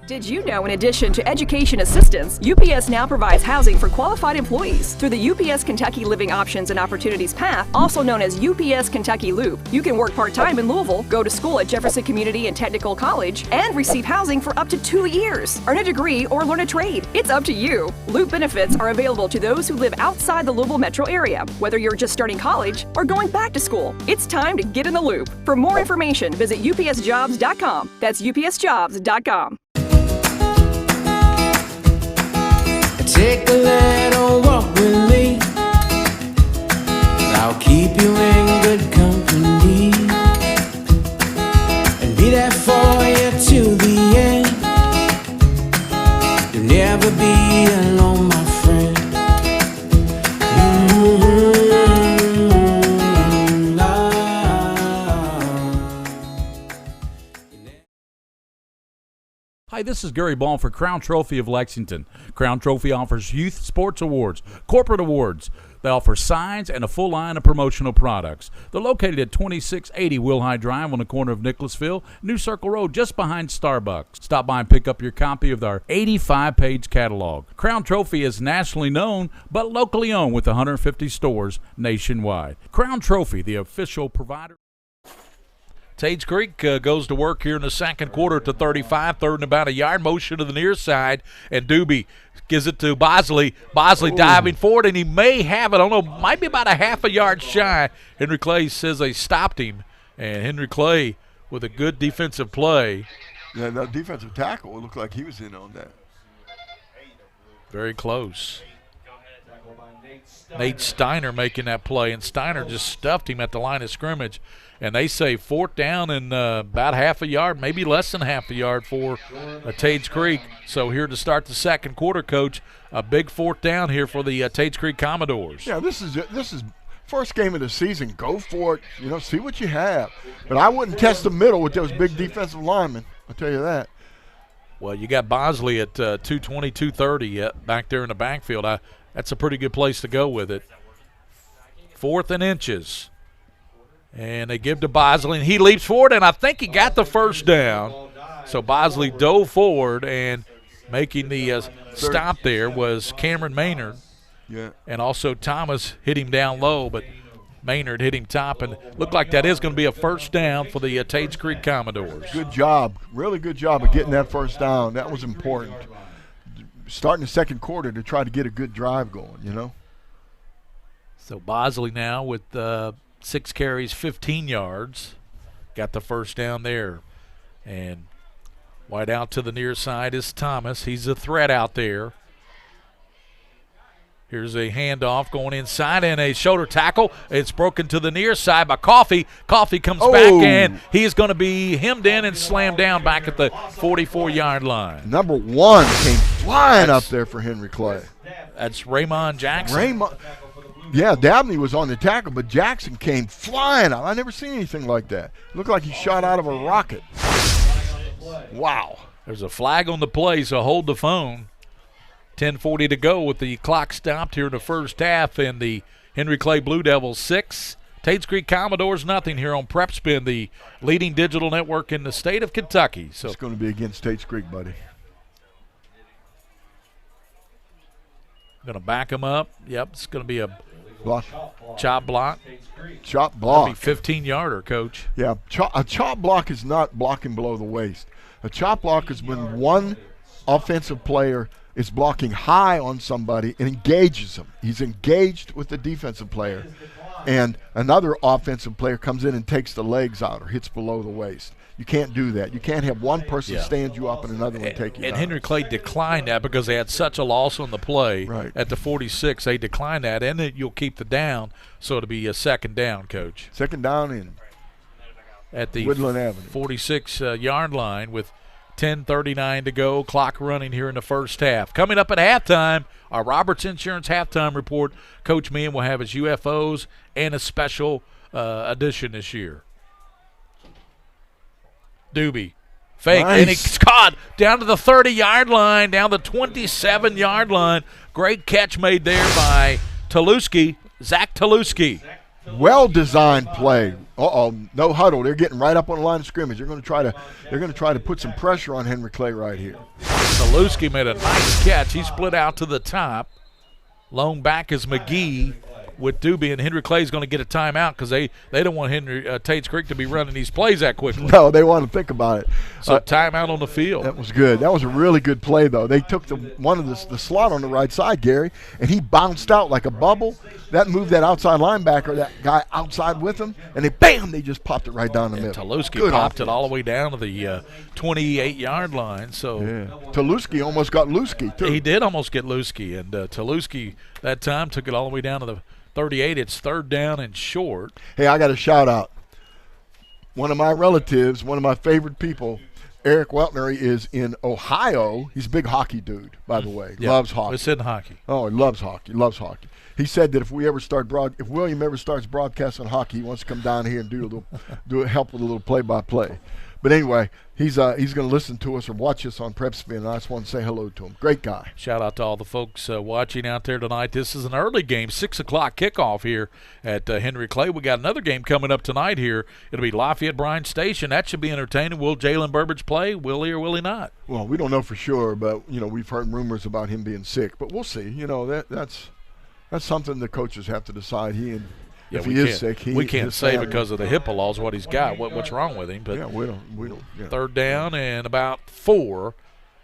Did you know, in addition to education assistance, UPS now provides housing for qualified employees through the UPS Kentucky Living Options and Opportunities Path, also known as UPS Kentucky Loop. You can work part-time in Louisville, go to school at Jefferson Community and Technical College, and receive housing for up to 2 years. Earn a degree or learn a trade. It's up to you. Loop benefits are available to those who live outside the Louisville metro area, whether you're just starting college or going back to school. It's time to get in the loop. For more information, visit upsjobs.com. That's upsjobs.com. Take a little walk with me. I'll keep you in good company and be there for you to the end. You'll never be alone, my friend. Hi, this is Gary Ball for Crown Trophy of Lexington. Crown Trophy offers youth sports awards, corporate awards. They offer signs and a full line of promotional products. They're located at 2680 Wilhite Drive on the corner of Nicholasville, New Circle Road, just behind Starbucks. Stop by and pick up your copy of our 85-page catalog. Crown Trophy is nationally known, but locally owned with 150 stores nationwide. Crown Trophy, the official provider. Tates Creek goes to work here in the second quarter at the 35, third and about a yard. Motion to the near side, and Doobie gives it to Bosley. Bosley diving forward, and he may have it. I don't know, might be about a half a yard shy. Henry Clay says they stopped him, and Henry Clay with a good defensive play. Yeah, that defensive tackle, it looked like he was in on that. Very close. Nate Steiner making that play, and Steiner just stuffed him at the line of scrimmage. And they say fourth down and about half a yard, maybe less than half a yard for Tates Creek. So here to start the second quarter, Coach, a big fourth down here for the Tates Creek Commodores. Yeah, this is first game of the season. Go for it. You know, see what you have. But I wouldn't test the middle with those big defensive linemen. I'll tell you that. Well, you got Bosley at 220, 230 back there in the backfield. That's a pretty good place to go with it. Fourth and inches. And they give to Bosley, and he leaps forward, and I think he got the first down. So Bosley dove forward, and making the stop there was Cameron Maynard. Yeah. And also Thomas hit him down low, but Maynard hit him top, and looked like that is going to be a first down for the Tates Creek Commodores. Good job. Really good job of getting that first down. That was important. Starting the second quarter to try to get a good drive going, you know. So Bosley now with 6 carries, 15 yards. Got the first down there. And wide out to the near side is Thomas. He's a threat out there. Here's a handoff going inside and a shoulder tackle. It's broken to the near side by Coffee. Coffee comes back, and he's going to be hemmed in and slammed down back at the 44-yard line. Number 1 came flying up there for Henry Clay. That's Raymond Jackson. Yeah, Dabney was on the tackle, but Jackson came flying out. I never seen anything like that. Looked like he shot out of a rocket. Wow. There's a flag on the play, so hold the phone. 10:40 to go with the clock stopped here in the first half, and the Henry Clay Blue Devils 6, Tates Creek Commodores nothing here on PrepSpin, the leading digital network in the state of Kentucky. So it's going to be against Tates Creek, buddy. Going to back him up. Yep, it's going to be a block. Chop block. Chop block. 15-yarder, Coach. Yeah, a chop block is not blocking below the waist. A chop block is when one offensive player is blocking high on somebody and engages him. He's engaged with the defensive player, and another offensive player comes in and takes the legs out or hits below the waist. You can't do that. You can't have one person stand you up and another one take you down. And Henry Clay declined that because they had such a loss on the play at the 46. They declined that, and then you'll keep the down, so it'll be a second down, Coach. Second down in at the Woodland Avenue 46-yard line with 10:39 to go, clock running here in the first half. Coming up at halftime, our Roberts Insurance halftime report. Coach Meehan will have his UFOs and a special edition this year. Doobie, fake, and it's caught down to the 30-yard line, down the 27-yard line. Great catch made there by Zach Taluski. Well-designed play. No huddle. They're getting right up on the line of scrimmage. They're going to try to put some pressure on Henry Clay right here. Taluski made a nice catch. He split out to the top. Lone back is McGee with Doobie, and Henry Clay's going to get a timeout because they don't want Tates Creek to be running these plays that quickly. No, they want to think about it. So timeout on the field. That was good. That was a really good play, though. They took one of the slot on the right side, Gary, and he bounced out like a bubble. That moved that outside linebacker, that guy outside with him, and they just popped it right down the middle. Taluski popped it all the way down to the 28-yard line. So Taluski almost got Lusky, too. He did almost get Lusky, and Taluski that time took it all the way down to the 38. It's third down and short. Hey, I got a shout out. One of my relatives, one of my favorite people, Eric Weltner, is in Ohio. He's a big hockey dude, by the way. Loves hockey. It's in hockey. Oh, he loves hockey. He said that if William ever starts broadcasting hockey, he wants to come down here and help with a little play-by-play. But anyway, he's going to listen to us or watch us on PrepSpin, and I just want to say hello to him. Great guy. Shout out to all the folks watching out there tonight. This is an early game, 6 o'clock kickoff here at Henry Clay. We got another game coming up tonight here. It'll be Lafayette-Bryan Station. That should be entertaining. Will Jalen Burbridge play? Will he or will he not? Well, we don't know for sure, but we've heard rumors about him being sick. But we'll see. That's something the coaches have to decide. If he is sick, we can't say because of the HIPAA laws what he's got, what's wrong with him. But we don't. Third down and about 4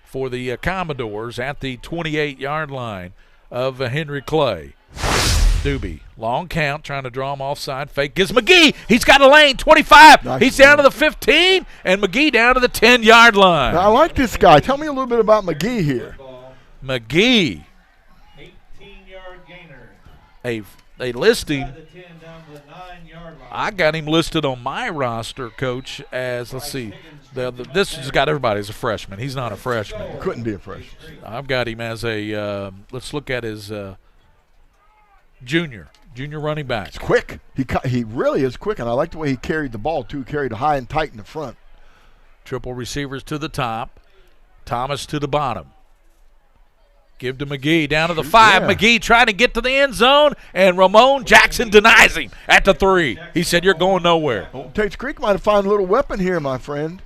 for the Commodores at the 28-yard line of Henry Clay. Doobie, long count, trying to draw him offside. Fake gives McGee. He's got a lane, 25. Nice. He's down to the 15, and McGee down to the 10-yard line. Now, I like this guy. Tell me a little bit about McGee here. McGee. 18-yard gainer. A listing. I got him listed on my roster, Coach, as, let's see, this has got everybody as a freshman. He's not a freshman. Couldn't be a freshman. I've got him as a, let's look at his junior running back. It's quick. He really is quick, and I like the way he carried the ball, too. Carried high and tight in the front. Triple receivers to the top. Thomas to the bottom. Give to McGee down to the 5. Yeah. McGee trying to get to the end zone, and Ramon Jackson denies him at the 3. He said, "You're going nowhere." Well, Tates Creek might have found a little weapon here, my friend.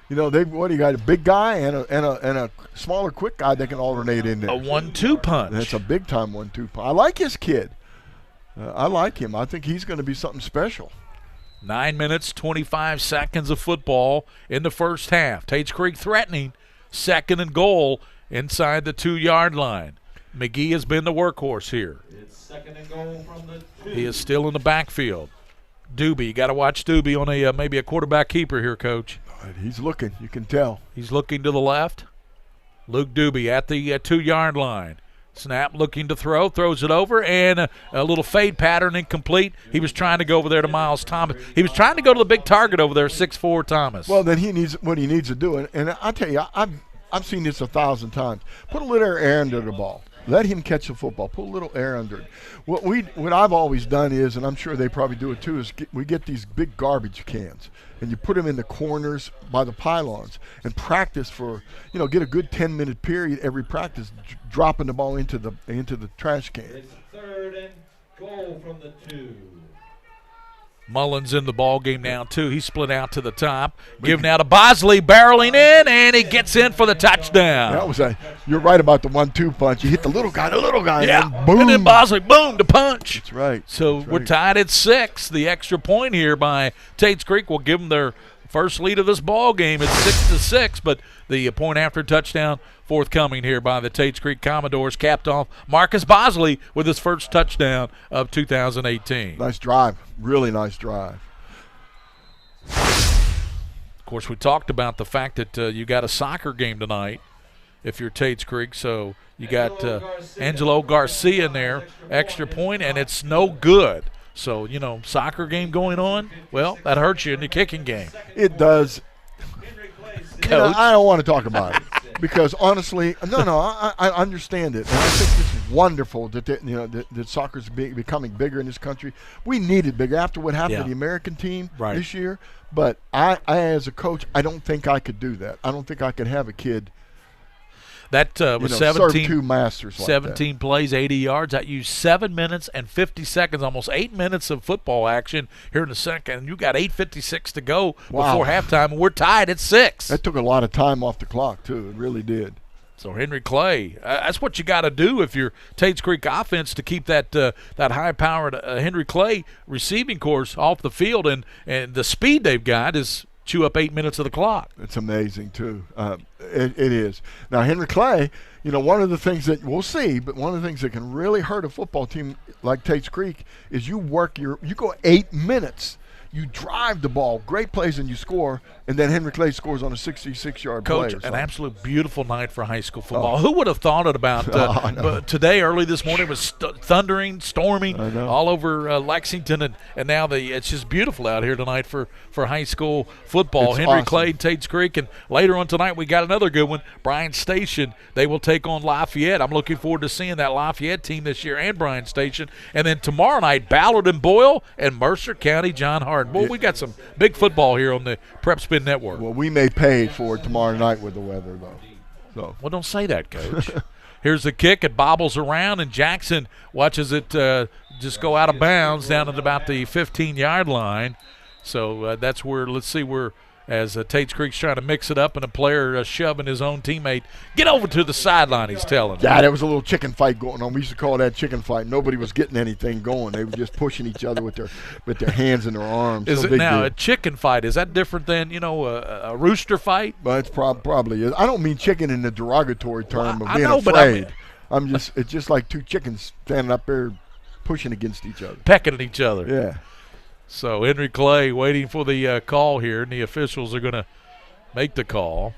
You got a big guy and a smaller, quick guy that can alternate in there. A 1-2 punch. That's a big time 1-2 punch. I like his kid. I like him. I think he's going to be something special. 9 minutes, 25 seconds of football in the first half. Tates Creek threatening, 2nd and goal inside the 2-yard line. McGee has been the workhorse here. It's 2nd and goal from the 2. He is still in the backfield. Doobie, you got to watch Doobie on maybe a quarterback keeper here, Coach. He's looking. You can tell. He's looking to the left. Luke Doobie at the 2-yard line. Snap, looking to throw, throws it over, and a little fade pattern incomplete. He was trying to go over there to Miles Thomas. He was trying to go to the big target over there, 6'4" Thomas. Well, then he needs what he needs to do. And I tell you, I've seen this 1,000 times. Put a little air under the ball. Let him catch the football. Put a little air under it. What I've always done is, and I'm sure they probably do it too, is we get these big garbage cans, and you put them in the corners by the pylons and practice for, get a good 10-minute period every practice, dropping the ball into the trash can. It's 3rd and goal from the 2. Mullins in the ball game now, too. He split out to the top. Giving out to Bosley, barreling in, and he gets in for the touchdown. You're right about the 1-2 punch. You hit the little guy, yeah. And boom. And then Bosley, boom, to punch. That's right. So we're tied at 6. The extra point here by Tates Creek will give them their first lead of this ball game. It's 6-6, but the point after touchdown forthcoming here by the Tates Creek Commodores, capped off Marcus Bosley with his first touchdown of 2018. Nice drive, really nice drive. Of course, we talked about the fact that you got a soccer game tonight if you're Tates Creek, so you got Angelo Garcia in there, extra point, and it's no good. So, soccer game going on, well, that hurts you in the kicking game. It does. Coach. I don't want to talk about it because, honestly, I understand it. And I think this is wonderful that, that soccer's becoming bigger in this country. We need it bigger after what happened to the American team this year. But I, as a coach, I don't think I could do that. I don't think I could have a kid that was serve two masters like 17 plays, 80 yards. That used 7 minutes and 50 seconds, almost 8 minutes of football action here in the second. And you got 8:56 to go before halftime, and we're tied at 6. That took a lot of time off the clock, too. It really did. So Henry Clay, that's what you got to do if you're Tates Creek offense, to keep that high-powered Henry Clay receiving course off the field, and the speed they've got is chew up 8 minutes of the clock. It's amazing, too. It is. Now, Henry Clay, one of the things that we'll see, but one of the things that can really hurt a football team like Tates Creek is you go 8 minutes. You drive the ball, great plays, and you score, and then Henry Clay scores on a 66-yard play. Coach, an absolute beautiful night for high school football. Who would have thought it about today, early this morning, it was thundering, storming all over Lexington, and now it's just beautiful out here tonight for high school football. It's Henry awesome. Clay, Tates Creek, and later on tonight we got another good one, Bryan Station. They will take on Lafayette. I'm looking forward to seeing that Lafayette team this year and Bryan Station. And then tomorrow night, Ballard and Boyle and Mercer County John Hart. Boy, we got some big football here on the PrepSpin Network. Well, we may pay for it tomorrow night with the weather, though. So. Well, don't say that, Coach. Here's the kick. It bobbles around, and Jackson watches it just go out of bounds down at about the 15-yard line. So that's where, let's see where, as Tates Creek's trying to mix it up, and a player shoving his own teammate. Get over to the sideline, he's telling him. Yeah, there was a little chicken fight going on. We used to call that chicken fight. Nobody was getting anything going. They were just pushing each other with their hands and their arms. Is it now a chicken fight? Is that different than, a rooster fight? Well, it's probably is. I don't mean chicken in the derogatory term of being afraid. But I mean, it's just like two chickens standing up there pushing against each other. Pecking at each other. Yeah. So Henry Clay waiting for the call here, and the officials are going to make the call.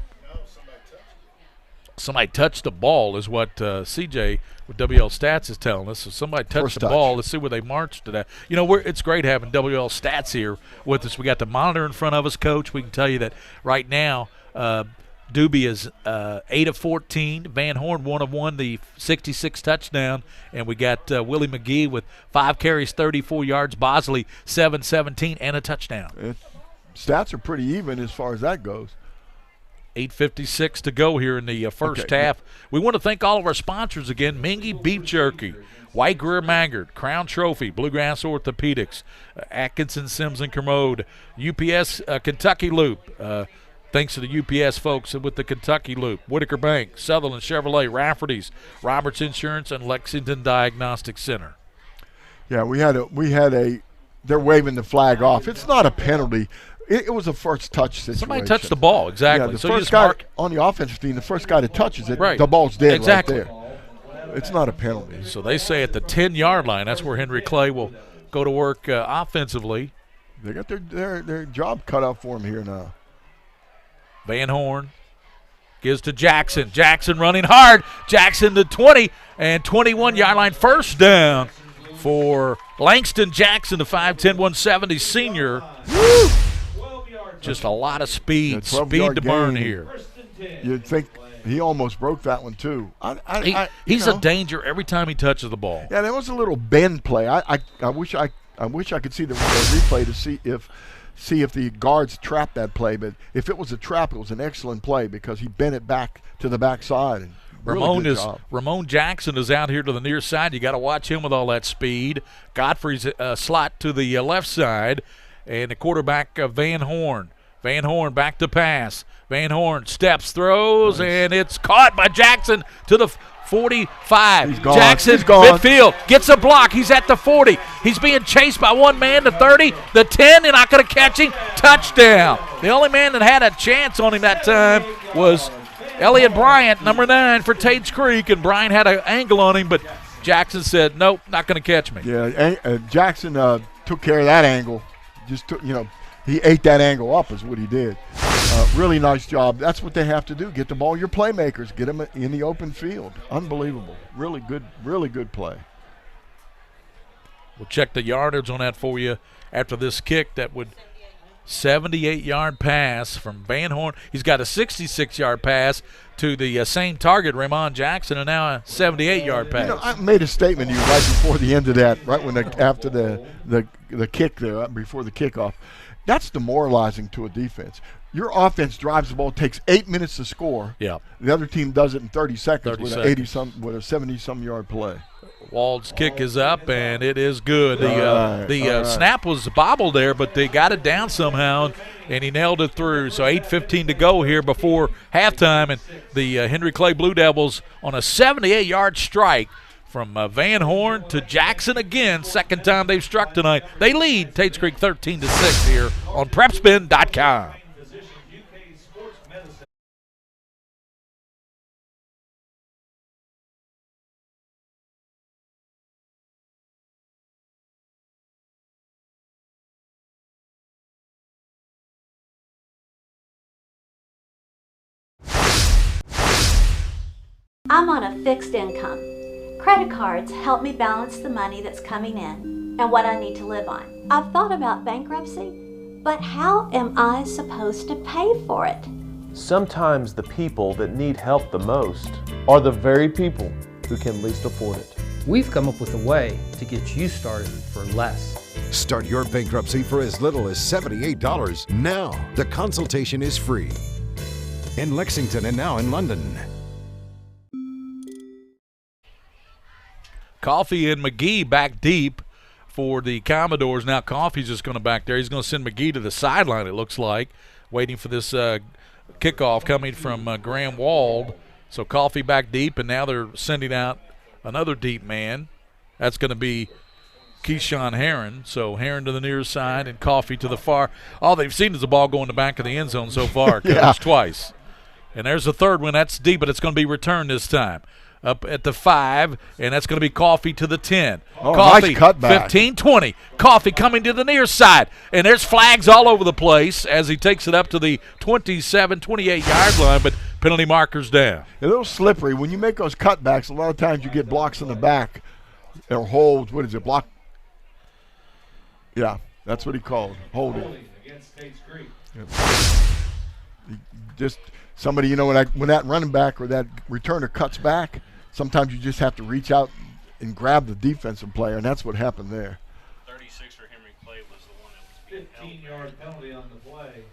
Somebody touched the ball is what CJ with WL Stats is telling us. So somebody touched the ball. Let's see where they marched to that. It's great having WL Stats here with us. We got the monitor in front of us, Coach. We can tell you that right now Doobie is 8 of 14. Van Horn 1 of 1, the 66 touchdown, and we got Willie McGee with 5 carries, 34 yards. Bosley 7-17 and a touchdown. Stats are pretty even as far as that goes. 8:56 to go here in the first half. We want to thank all of our sponsors again: Mingua Beef Jerky, White Greer Maggard, Crown Trophy, Bluegrass Orthopedics, Atkinson Sims and Kermode, UPS Kentucky Loop. Thanks to the UPS folks with the Kentucky Loop, Whitaker Bank, Sutherland Chevrolet, Rafferty's, Roberts Insurance, and Lexington Diagnostic Center. Yeah, they're waving the flag off. It's not a penalty. It was a first touch situation. Somebody touched the ball, exactly. Yeah, the so first guy on the offensive team, the first guy that touches it, the ball's dead right there. It's not a penalty. So they say at the 10-yard line, that's where Henry Clay will go to work offensively. They got their job cut out for him here now. Van Horn gives to Jackson. Jackson running hard. Jackson to 20 and 21-yard line. First down for Langston Jackson, the 5'10", 170 senior. Woo! Just a lot of speed. Speed to burn here. You'd think he almost broke that one, too. He's a danger every time he touches the ball. Yeah, there was a little bend play. I wish I could see the replay to see if the guards trapped that play, but if it was a trap, it was an excellent play because he bent it back to the backside. And Ramon Jackson is out here to the near side. You got to watch him with all that speed. Godfrey's slot to the left side, and the quarterback Van Horn. Van Horn back to pass. Van Horn steps, throws, and it's caught by Jackson to the 45. He's gone. Jackson, He's gone. midfield, gets a block. He's at the 40. He's being chased by one man, the 30, the 10. They're not going to catch him. Touchdown. The only man that had a chance on him that time was Elliott Bryant, number 9 for Tates Creek, and Bryant had an angle on him, but Jackson said, nope, not going to catch me. Yeah, Jackson took care of that angle. Just took, he ate that angle up is what he did. Really nice job. That's what they have to do. Get the ball. Your playmakers, get them in the open field. Unbelievable. Really good play. We'll check the yardage on that for you after this kick. That would 78-yard pass from Van Horn. He's got a 66-yard pass to the same target, Raymond Jackson, and now a 78-yard pass. I made a statement to you right before the end of that, right when after the kick there, before the kickoff. That's demoralizing to a defense. Your offense drives the ball, takes 8 minutes to score. Yeah. The other team does it in 30 seconds with seconds. with a 70-some yard play. Wald's kick is up, and it is good. The snap was bobbled there, but they got it down somehow, and he nailed it through. So 8:15 to go here before halftime, and the Henry Clay Blue Devils on a 78-yard strike from Van Horn to Jackson again. Second time they've struck tonight. They lead Tates Creek 13-6 here on PrepSpin.com. I'm on a fixed income. Credit cards help me balance the money that's coming in and what I need to live on. I've thought about bankruptcy, but how am I supposed to pay for it? Sometimes the people that need help the most are the very people who can least afford it. We've come up with a way to get you started for less. Start your bankruptcy for as little as $78 now. The consultation is free. In Lexington and now in London. Coffee and McGee back deep for the Commodores. Now Coffee's just going to back there. He's going to send McGee to the sideline, it looks like, waiting for this kickoff coming from Graham Wald. So Coffee back deep, and now they're sending out another deep man. That's going to be Keyshawn Herron. So Herron to the near side and Coffee to the far. All they've seen is the ball go in the back of the end zone so far. Coach, twice. And there's the third one. That's deep, but it's going to be returned this time. Up at the 5, and that's going to be Coffee to the 10. Oh, Coffee, nice cutback. 15-20. Coffee coming to the near side, and there's flags all over the place as he takes it up to the 27, 28-yard line, but penalty markers down. A little slippery. When you make those cutbacks, a lot of times you get blocks in the back or holds. What is it, block? Yeah, that's what he called, holding. Against Tates Creek. Just somebody, when that running back or that returner cuts back, sometimes you just have to reach out and grab the defensive player, and that's what happened there. 36 for Henry Clay was the one that was being 15-yard penalty on the play.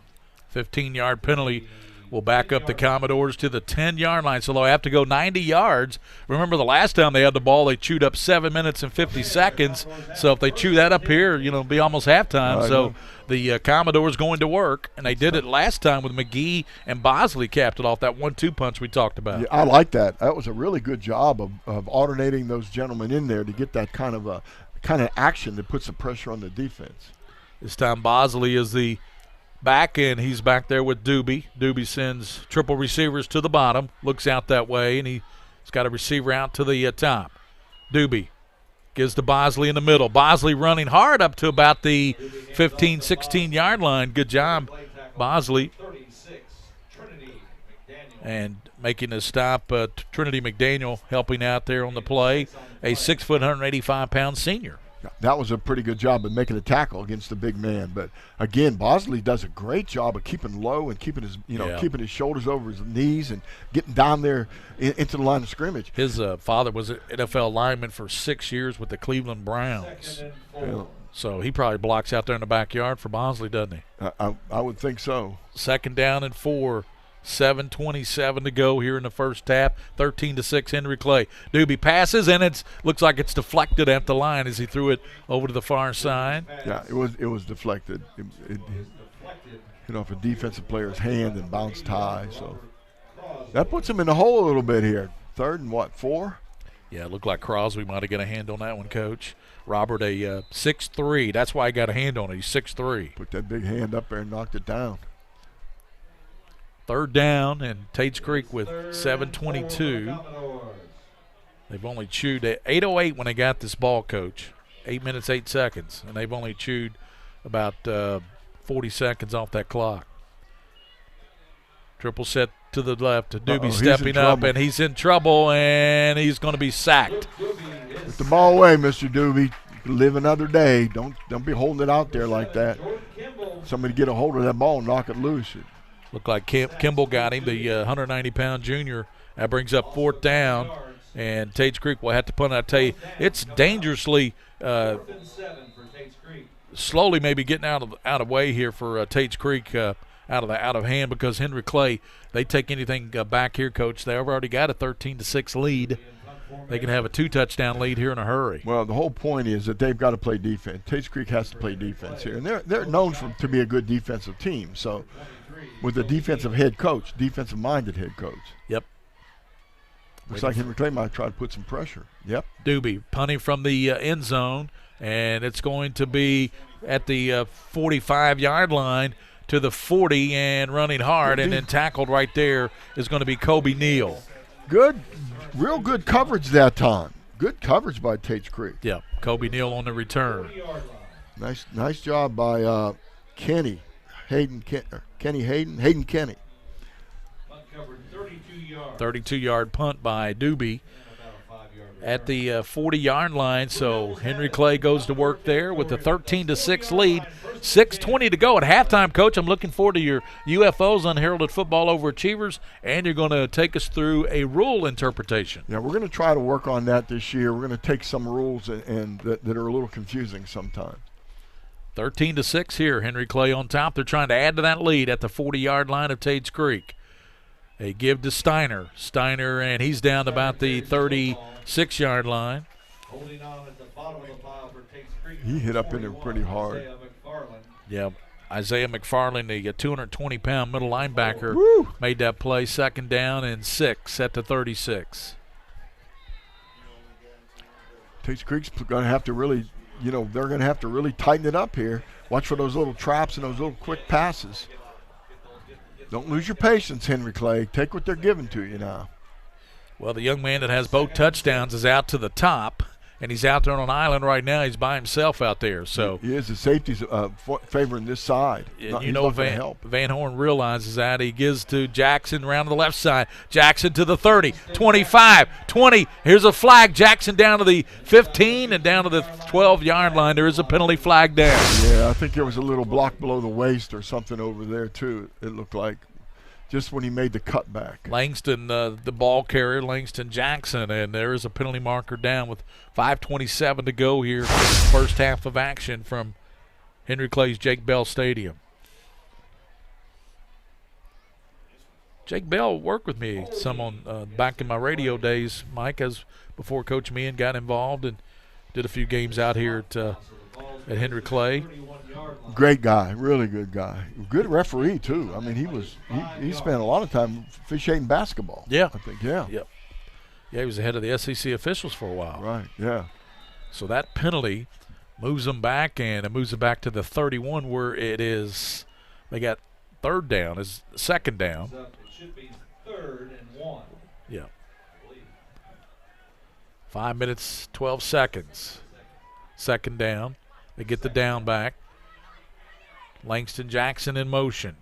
15-yard penalty will back up the Commodores to the 10-yard line. So they'll have to go 90 yards. Remember the last time they had the ball, they chewed up 7 minutes and 50 seconds. So if they chew that up here, it'll be almost halftime. So the Commodores going to work, and they did it last time with McGee and Bosley capped it off, that 1-2 punch we talked about. Yeah, I like that. That was a really good job of alternating those gentlemen in there to get that kind of action that puts the pressure on the defense. This time Bosley is the back, and he's back there with Doobie. Doobie sends triple receivers to the bottom, looks out that way, and he's got a receiver out to the top. Doobie gives to Bosley in the middle. Bosley running hard up to about the 15, 16-yard line. Good job, Bosley. And making a stop, Trinity McDaniel helping out there on the play, a 6 foot, 185-pound senior. That was a pretty good job of making a tackle against the big man. But again, Bosley does a great job of keeping low and keeping his, keeping his shoulders over his knees and getting down there into the line of scrimmage. His father was an NFL lineman for 6 years with the Cleveland Browns. Yeah. So he probably blocks out there in the backyard for Bosley, doesn't he? I would think so. 2nd down and 4. 7:27 to go here in the first half. 13-6 Henry Clay. Doobie passes, and it looks like it's deflected at the line as he threw it over to the far side. Yeah, it was deflected. hit off a defensive player's hand and bounced high. So that puts him in the hole a little bit here. 3rd and what, 4? Yeah, it looked like Crosby might have got a hand on that one, Coach. Robert, a 6'3". That's why he got a hand on it. He's 6'3". Put that big hand up there and knocked it down. 3rd down, and Tates Creek with 7:22. They've only chewed at 8:08 when they got this ball, Coach. 8 minutes, 8 seconds, and they've only chewed about 40 seconds off that clock. Triple set to the left. Doobie stepping up, and he's in trouble, and he's going to be sacked. Put the ball away, Mr. Doobie. Live another day. Don't be holding it out there like that. Somebody get a hold of that ball and knock it loose. Looked like Kimball got him, the 190-pound junior. That brings up 4th down, and Tates Creek will have to punt. I tell you, it's dangerously slowly maybe getting out of way here for Tates Creek out of hand, because Henry Clay, they take anything back here, Coach. They've already got a 13-6 lead. They can have a 2-touchdown lead here in a hurry. Well, the whole point is that they've got to play defense. Tates Creek has to play defense here, and they're known to be a good defensive team. So, with a defensive defensive-minded head coach. Yep. Looks like Henry Clay might try to put some pressure. Yep. Doobie punting from the end zone, and it's going to be at the 45-yard line to the 40 and running hard, and then tackled right there is going to be Kobe Neal. Real good coverage that time. Good coverage by Tates Creek. Yeah, Kobe Neal on the return. Nice job by Hayden Kenny. 32-yard punt by Doobie at the 40-yard line. So Henry Clay goes to work there with the 13-6 lead. 6:20 to go at halftime, Coach. I'm looking forward to your UFOs, Unheralded Football Overachievers, and you're going to take us through a rule interpretation. Yeah, we're going to try to work on that this year. We're going to take some rules and that are a little confusing sometimes. 13-6 here. Henry Clay on top. They're trying to add to that lead at the 40-yard line of Tates Creek. They give to Steiner. And he's down about the 36-yard line. Holding on at the bottom of the pile for Tates Creek. He hit up in there pretty hard. Yeah, Isaiah McFarland, the 220-pound middle linebacker, made that play. 2nd down and 6 at the 36. Tates Creek's going to have to really, they're going to have to really tighten it up here. Watch for those little traps and those little quick passes. Don't lose your patience, Henry Clay. Take what they're giving to you now. Well, the young man that has both touchdowns is out to the top, and he's out there on an island right now. He's by himself out there. So he is. The safety's favoring this side. Van Horn realizes that. He gives to Jackson around to the left side. Jackson to the 30, 25, 20. Here's a flag. Jackson down to the 15 and down to the 12-yard line. There is a penalty flag down. Yeah, I think there was a little block below the waist or something over there, too, it looked like. Just when he made the cutback. Langston, the ball carrier, Langston Jackson, and there is a penalty marker down with 5:27 to go here. First half of action from Henry Clay's Jake Bell Stadium. Jake Bell worked with me some on back in my radio days, Mike, as before Coach Meehan got involved and did a few games out here at Henry Clay. Great guy, really good guy. Good referee too. I mean, he spent a lot of time officiating basketball. Yeah, I think. Yeah. Yep. Yeah, he was the head of the SEC officials for a while. Right. Yeah. So that penalty moves them back, and it moves them back to the 31, where it is. They got 3rd down, is 2nd down. It should be 3rd and 1. Yeah. 5 minutes, 12 seconds. 2nd down. They get the down back. Langston Jackson in motion.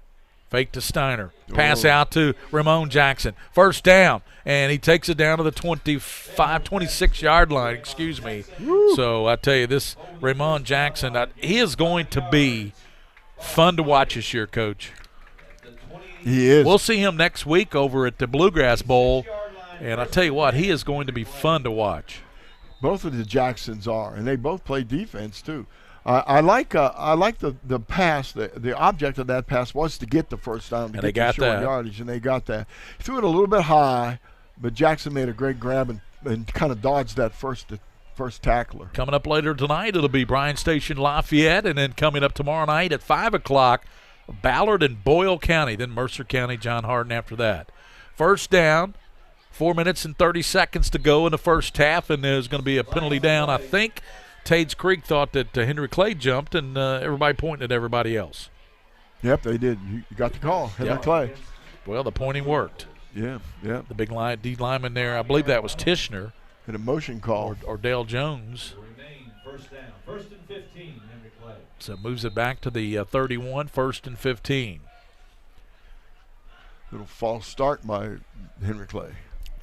Fake to Steiner. Pass out to Ramon Jackson. 1st down. And he takes it down to the 26-yard line. Excuse me. Woo. So I tell you, this Ramon Jackson, he is going to be fun to watch this year, Coach. He is. We'll see him next week over at the Bluegrass Bowl. And I tell you what, he is going to be fun to watch. Both of the Jacksons are, and they both play defense too. I like the pass. The object of that pass was to get the 1st down, to get the short yardage, and they got that. Threw it a little bit high, but Jackson made a great grab and kind of dodged that first tackler. Coming up later tonight, it'll be Bryan Station Lafayette, and then coming up tomorrow night at 5 o'clock Ballard and Boyle County, then Mercer County, John Hardin after that. First down, 4 minutes and 30 seconds to go in the first half, and there's going to be a penalty down. I think Tates Creek thought that Henry Clay jumped, and everybody pointing at everybody else. Yep, they did. You got the call, Henry Clay. Well, the pointing worked. Yeah. The big D lineman there, I believe that was Tishner. And a motion call. Or Dale Jones. First down, 1st and 15, Henry Clay. So moves it back to the 31, 1st and 15. Little false start by Henry Clay.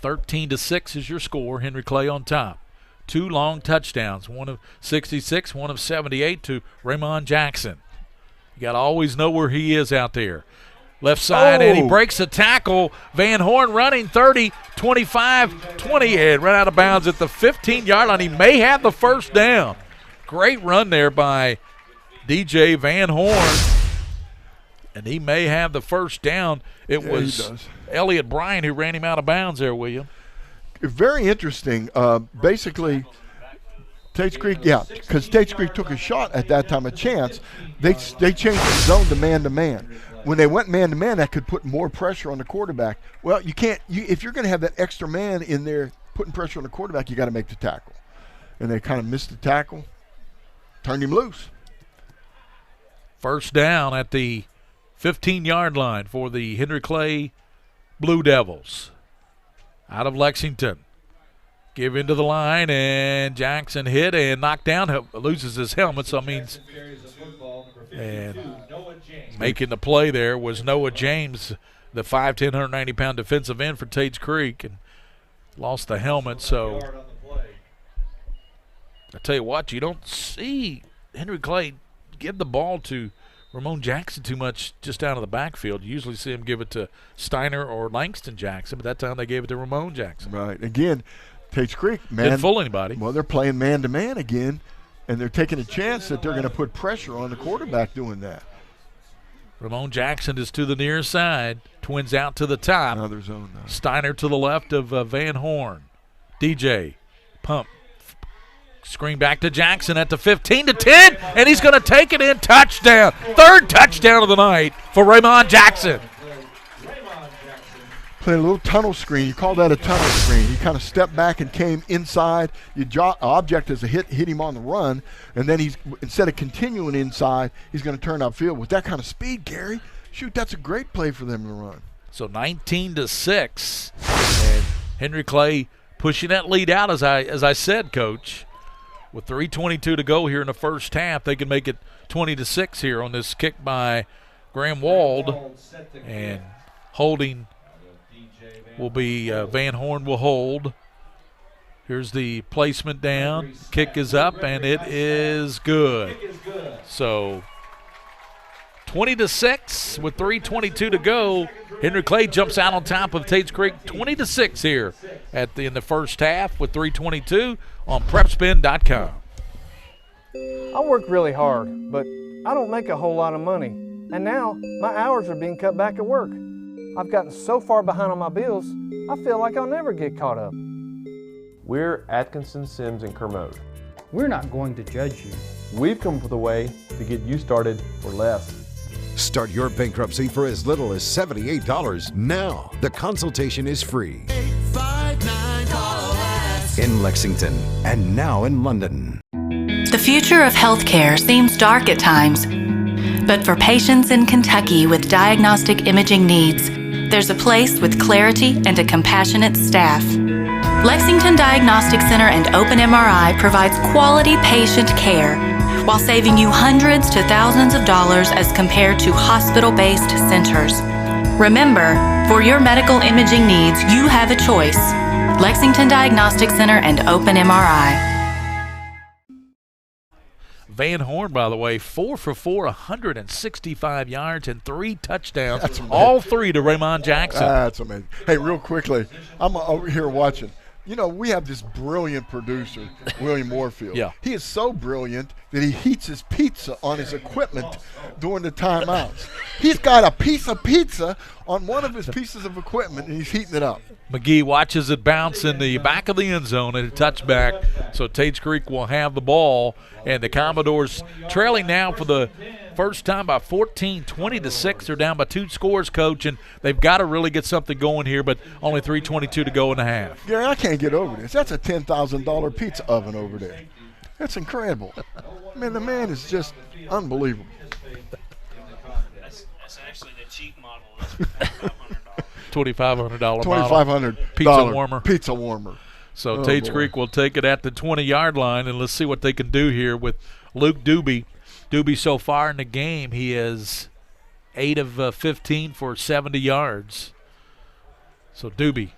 13-6 is your score. Henry Clay on top. 2 long touchdowns, one of 66, one of 78 to Raymond Jackson. You got to always know where he is out there. Left side, and he breaks a tackle. Van Horn running 30, 25, 20, and run out of bounds at the 15-yard line. He may have the first down. Great run there by DJ Van Horn, and he may have the first down. It was Elliott Bryan who ran him out of bounds there, William. Very interesting. Basically, Tates Creek, because Tates Creek took a shot at that time, a chance. They changed the zone to man-to-man. When they went man-to-man, that could put more pressure on the quarterback. Well, you can't. If you're going to have that extra man in there putting pressure on the quarterback, you got to make the tackle. And they kind of missed the tackle, turned him loose. First down at the 15-yard line for the Henry Clay Blue Devils. Out of Lexington. Give into the line, and Jackson hit and knocked down, loses his helmet, so it means. And making the play there was Noah James, the 5'10", 190-pound defensive end for Tates Creek, and lost the helmet. So I tell you what, you don't see Henry Clay give the ball to Ramon Jackson too much just out of the backfield. You usually see him give it to Steiner or Langston Jackson, but that time they gave it to Ramon Jackson. Right. Again, Tates Creek, man. Didn't fool anybody. Well, they're playing man-to-man again, and they're taking a chance that they're going to put pressure on the quarterback doing that. Ramon Jackson is to the near side. Twins out to the top. Another zone now. Steiner to the left of Van Horn. DJ, pump. Screen back to Jackson at the 15-10, and he's going to take it in. Touchdown. Third touchdown of the night for Raymond Jackson. Playing a little tunnel screen. You call that a tunnel screen. He kind of stepped back and came inside. Object as a hit him on the run, and then instead of continuing inside, he's going to turn upfield. With that kind of speed, Gary, shoot, that's a great play for them to run. So 19-6, and Henry Clay pushing that lead out, as I said, Coach. With 3:22 to go here in the first half, they can make it 20-6 here on this kick by Graham Wald, and holding will be Van Horn will hold. Here's the placement down. Kick is up, and it is good. So 20-6 with 3:22 to go. Henry Clay jumps out on top of Tates Creek, 20-6 here in the first half with 3:22 on PrepSpin.com. I work really hard, but I don't make a whole lot of money. And now my hours are being cut back at work. I've gotten so far behind on my bills, I feel like I'll never get caught up. We're Atkinson, Sims, and Kermode. We're not going to judge you. We've come up with a way to get you started for less. Start your bankruptcy for as little as $78 now. The consultation is free. 859 in Lexington and now in London. The future of healthcare seems dark at times, but for patients in Kentucky with diagnostic imaging needs, there's a place with clarity and a compassionate staff. Lexington Diagnostic Center and Open MRI provides quality patient care while saving you hundreds to thousands of dollars as compared to hospital-based centers. Remember, for your medical imaging needs, you have a choice. Lexington Diagnostic Center and Open MRI. Van Horn, by the way, 4 for 4, 165 yards and 3 touchdowns. That's amazing. All 3 to Raymond Jackson. That's amazing. Hey, real quickly, I'm over here watching. You know, we have this brilliant producer, William Warfield. Yeah. He is so brilliant that he heats his pizza on his equipment during the timeouts. He's got a piece of pizza on one of his pieces of equipment, and he's heating it up. McGee watches it bounce in the back of the end zone and a touchback. So Tates Creek will have the ball, and the Commodores trailing now for the first time by 14, 20-6. They're down by 2 scores, Coach, and they've got to really get something going here, but only 3:22 to go in the half. Gary, I can't get over this. That's a $10,000 pizza oven over there. That's incredible. I mean, the man is just unbelievable. That's actually the cheap model. That's $2,500 $2,500 pizza warmer. So Tates Creek will take it at the 20-yard line, and let's see what they can do here with Luke Doobie. Doobie so far in the game, he is 8 of 15 for 70 yards. So Doobie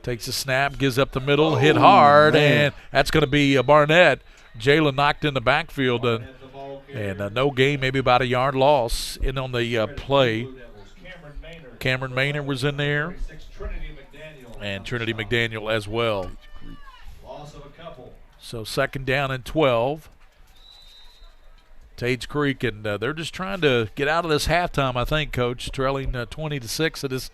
takes a snap, gives up the middle, hit hard, and that's going to be Barnett. Jalen knocked in the backfield, and no gain, maybe about a yard loss in on the play. Cameron Maynard was in there, and Trinity McDaniel as well. So 2nd down and 12. Tates Creek, and they're just trying to get out of this halftime, I think, Coach, trailing 20-6 at this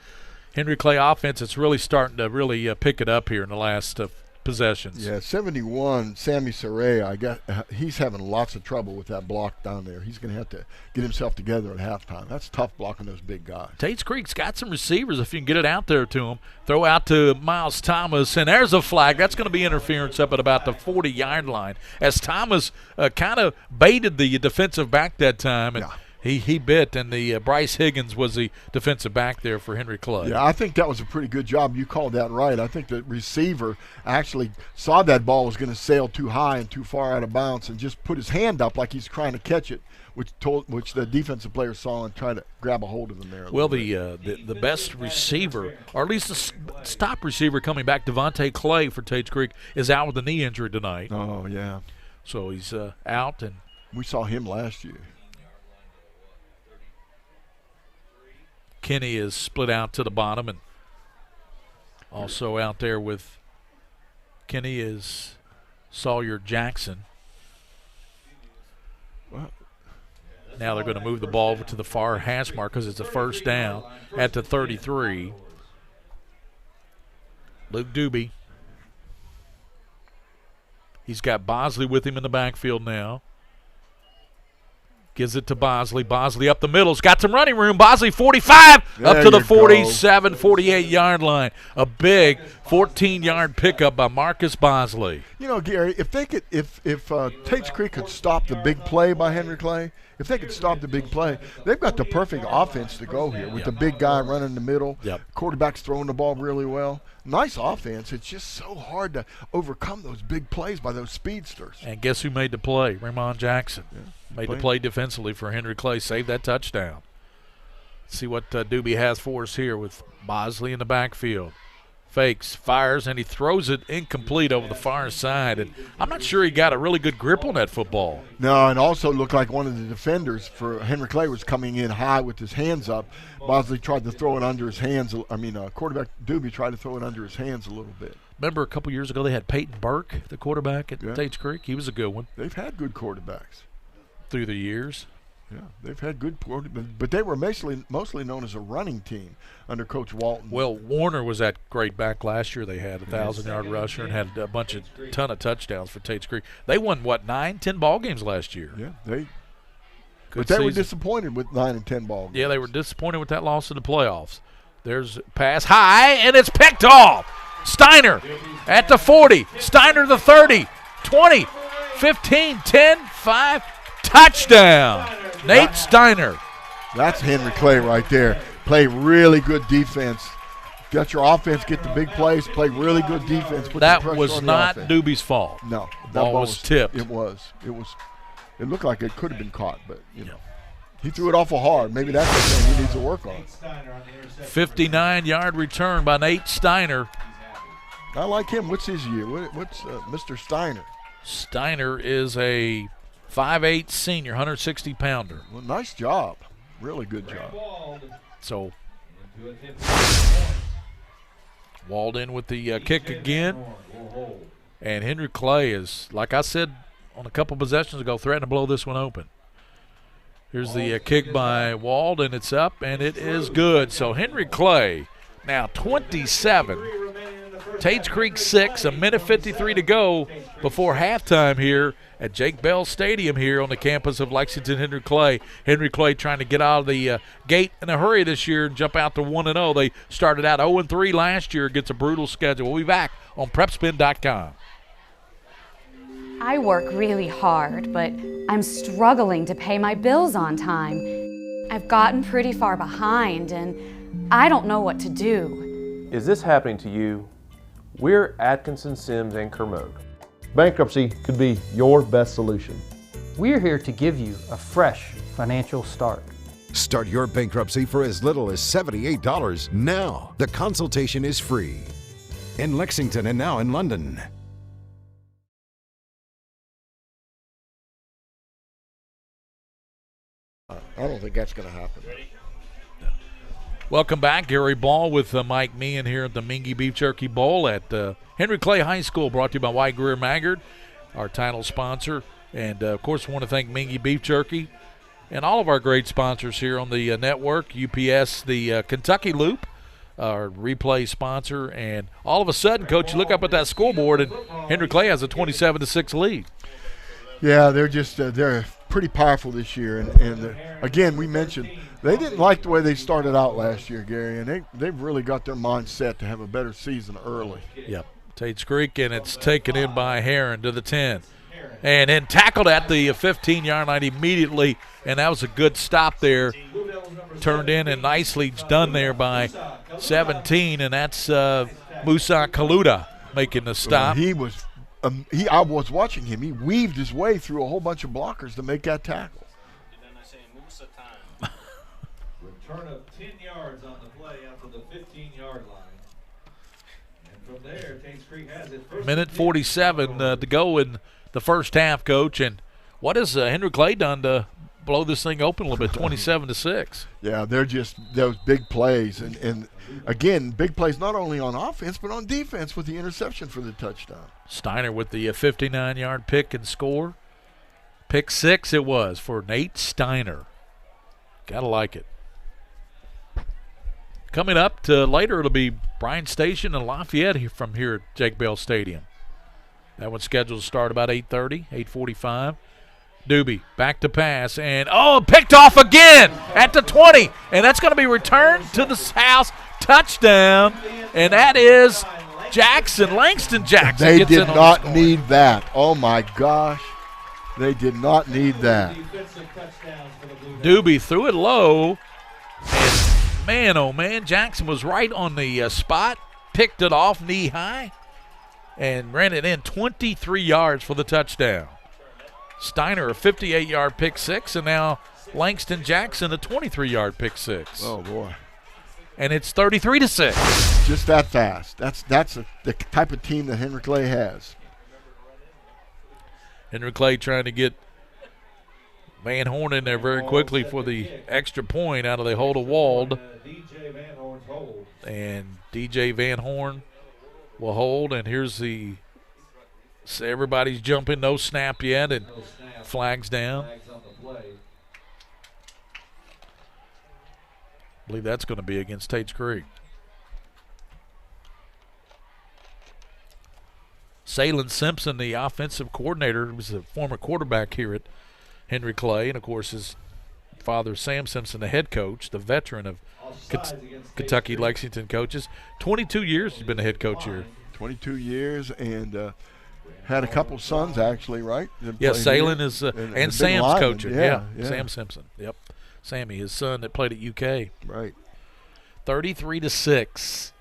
Henry Clay offense. It's really starting to really pick it up here in the last possessions. Yeah, 71, Sammy Saray, he's having lots of trouble with that block down there. He's going to have to get himself together at halftime. That's tough blocking those big guys. Tates Creek's got some receivers if you can get it out there to him. Throw out to Miles Thomas, and there's a flag. That's going to be interference up at about the 40-yard line as Thomas kind of baited the defensive back that time, and he bit, and the Bryce Higgins was the defensive back there for Henry Clay. Yeah, I think that was a pretty good job. You called that right. I think the receiver actually saw that ball was going to sail too high and too far out of bounds and just put his hand up like he's trying to catch it, which the defensive player saw and tried to grab a hold of him there. Well, the best receiver, or at least the top receiver coming back, Devontae Clay for Tates Creek, is out with a knee injury tonight. Oh, yeah. So he's out. And we saw him last year. Kenny is split out to the bottom, and also out there with Kenny is Sawyer Jackson. Now they're going to move the ball over to the far hash mark because it's a 1st down at the 33. Luke Doobie. He's got Bosley with him in the backfield now. Gives it to Bosley. Bosley up the middle. He's got some running room. Bosley 45 up to the 47, 48-yard line. A big 14-yard pickup by Marcus Bosley. You know, Gary, if Tates Creek could stop the big play by Henry Clay, if they could stop the big play, they've got the perfect offense to go here with the big guy running the middle. Quarterback's throwing the ball really well. Nice offense. It's just so hard to overcome those big plays by those speedsters. And guess who made the play? Ramon Jackson. Made the play defensively for Henry Clay. Saved that touchdown. See what Doobie has for us here with Bosley in the backfield. Fakes, fires, and he throws it incomplete over the far side. And I'm not sure he got a really good grip on that football. No, and also looked like one of the defenders for Henry Clay was coming in high with his hands up. Bosley tried to throw it under his hands. Quarterback Doobie tried to throw it under his hands a little bit. Remember a couple years ago they had Peyton Burke, the quarterback at Tates Creek? He was a good one. They've had good quarterbacks through the years. Yeah, they've had good quarterbacks, but they were mostly known as a running team under Coach Walton. Well, Warner was that great back last year. They had a 1,000-yard rusher and had a ton of touchdowns for Tates Creek. They won, 9-10 ball games last year? Yeah, but they were disappointed with 9 and 10 ball games. Yeah, they were disappointed with that loss in the playoffs. There's a pass high, and it's picked off. Steiner at the 40. Steiner the 30, 20, 15, 10, 5. Touchdown, Nate Steiner. That's Henry Clay right there. Play really good defense. Got your offense, get the big plays, play really good defense. That was not Doobie's fault. No. The ball was tipped. It was. It looked like it could have been caught, but, he threw it awful hard. Maybe that's the thing he needs to work on. 59-yard return by Nate Steiner. I like him. What's his year? What's Mr. Steiner? Steiner is a 5'8" senior, 160-pounder. Well, nice job. Really good job. So, Walled in with the kick again. And Henry Clay is, like I said on a couple possessions ago, threatening to blow this one open. Here's the kick by Wald, and it's up, and it is good. So Henry Clay now 27 Tates Creek 6, a minute 53 to go before halftime here at Jake Bell Stadium here on the campus of Lexington Henry Clay. Henry Clay trying to get out of the gate in a hurry this year and jump out to 1-0. They started out 0-3 last year against a brutal schedule. We'll be back on PrepSpin.com. I work really hard, but I'm struggling to pay my bills on time. I've gotten pretty far behind, and I don't know what to do. Is this happening to you? We're Atkinson, Sims, and Kermode. Bankruptcy could be your best solution. We're here to give you a fresh financial start. Start your bankruptcy for as little as $78 now. The consultation is free. In Lexington and now in London. I don't think that's going to happen. Welcome back. Gary Ball with Mike Meehan here at the Mingua Beef Jerky Bowl at Henry Clay High School, brought to you by White Greer Maggard, our title sponsor. And, of course, we want to thank Mingua Beef Jerky and all of our great sponsors here on the network. UPS, the Kentucky Loop, our replay sponsor. And all of a sudden, Coach, you look up at that scoreboard, and Henry Clay has a 27-6 lead. Yeah, they're just they're pretty powerful this year. And again, we mentioned they didn't like the way they started out last year, Gary, and they've really got their mind set to have a better season early. Yep. Tates Creek, and it's taken in by Heron to the 10. And then tackled at the 15-yard line immediately, and that was a good stop there. Turned in and nicely done there by 17, and that's Musa Kaluta making the stop. He was I was watching him. He weaved his way through a whole bunch of blockers to make that tackle. Return of 10 yards on the play after the 15-yard line. And from there, Tates Creek has it. Minute 47 to go in the first half, Coach. And what has Henry Clay done to blow this thing open a little bit, 27-6? Yeah, they're just those big plays. And again, big plays not only on offense but on defense with the interception for the touchdown. Steiner with the 59-yard pick and score. Pick 6 it was for Nate Steiner. Gotta like it. Coming up to later, it'll be Bryan Station and Lafayette from here at Jake Bell Stadium. That one's scheduled to start about 8:30, 8:45. Doobie back to pass, and picked off again at the 20, and that's going to be returned to the house. Touchdown, and that is Jackson, Langston Jackson. They did not need that. Oh my gosh, they did not need that. Doobie threw it low, and man, oh man, Jackson was right on the spot, picked it off knee high, and ran it in 23 yards for the touchdown. Steiner a 58-yard pick 6, and now Langston Jackson a 23-yard pick 6. Oh boy! And it's 33-6. Just that fast. That's the type of team that Henry Clay has. Henry Clay trying to get Van Horn in there very quickly for the extra point out of the hold of Wald. And DJ Van Horn will hold, and here's the everybody's jumping, no snap yet, and flags down. I believe that's going to be against Tates Creek. Salen Simpson, the offensive coordinator, was a former quarterback here at Henry Clay, and of course his father Sam Simpson, the head coach, the veteran of Kentucky Lexington coaches. 22 years he's been the head coach here. 22 years, and had a couple sons actually, right? Yeah, Salen is and Sam's coaching. Yeah, yeah, Sam Simpson. Yep, Sammy, his son that played at UK. Right. 33-6.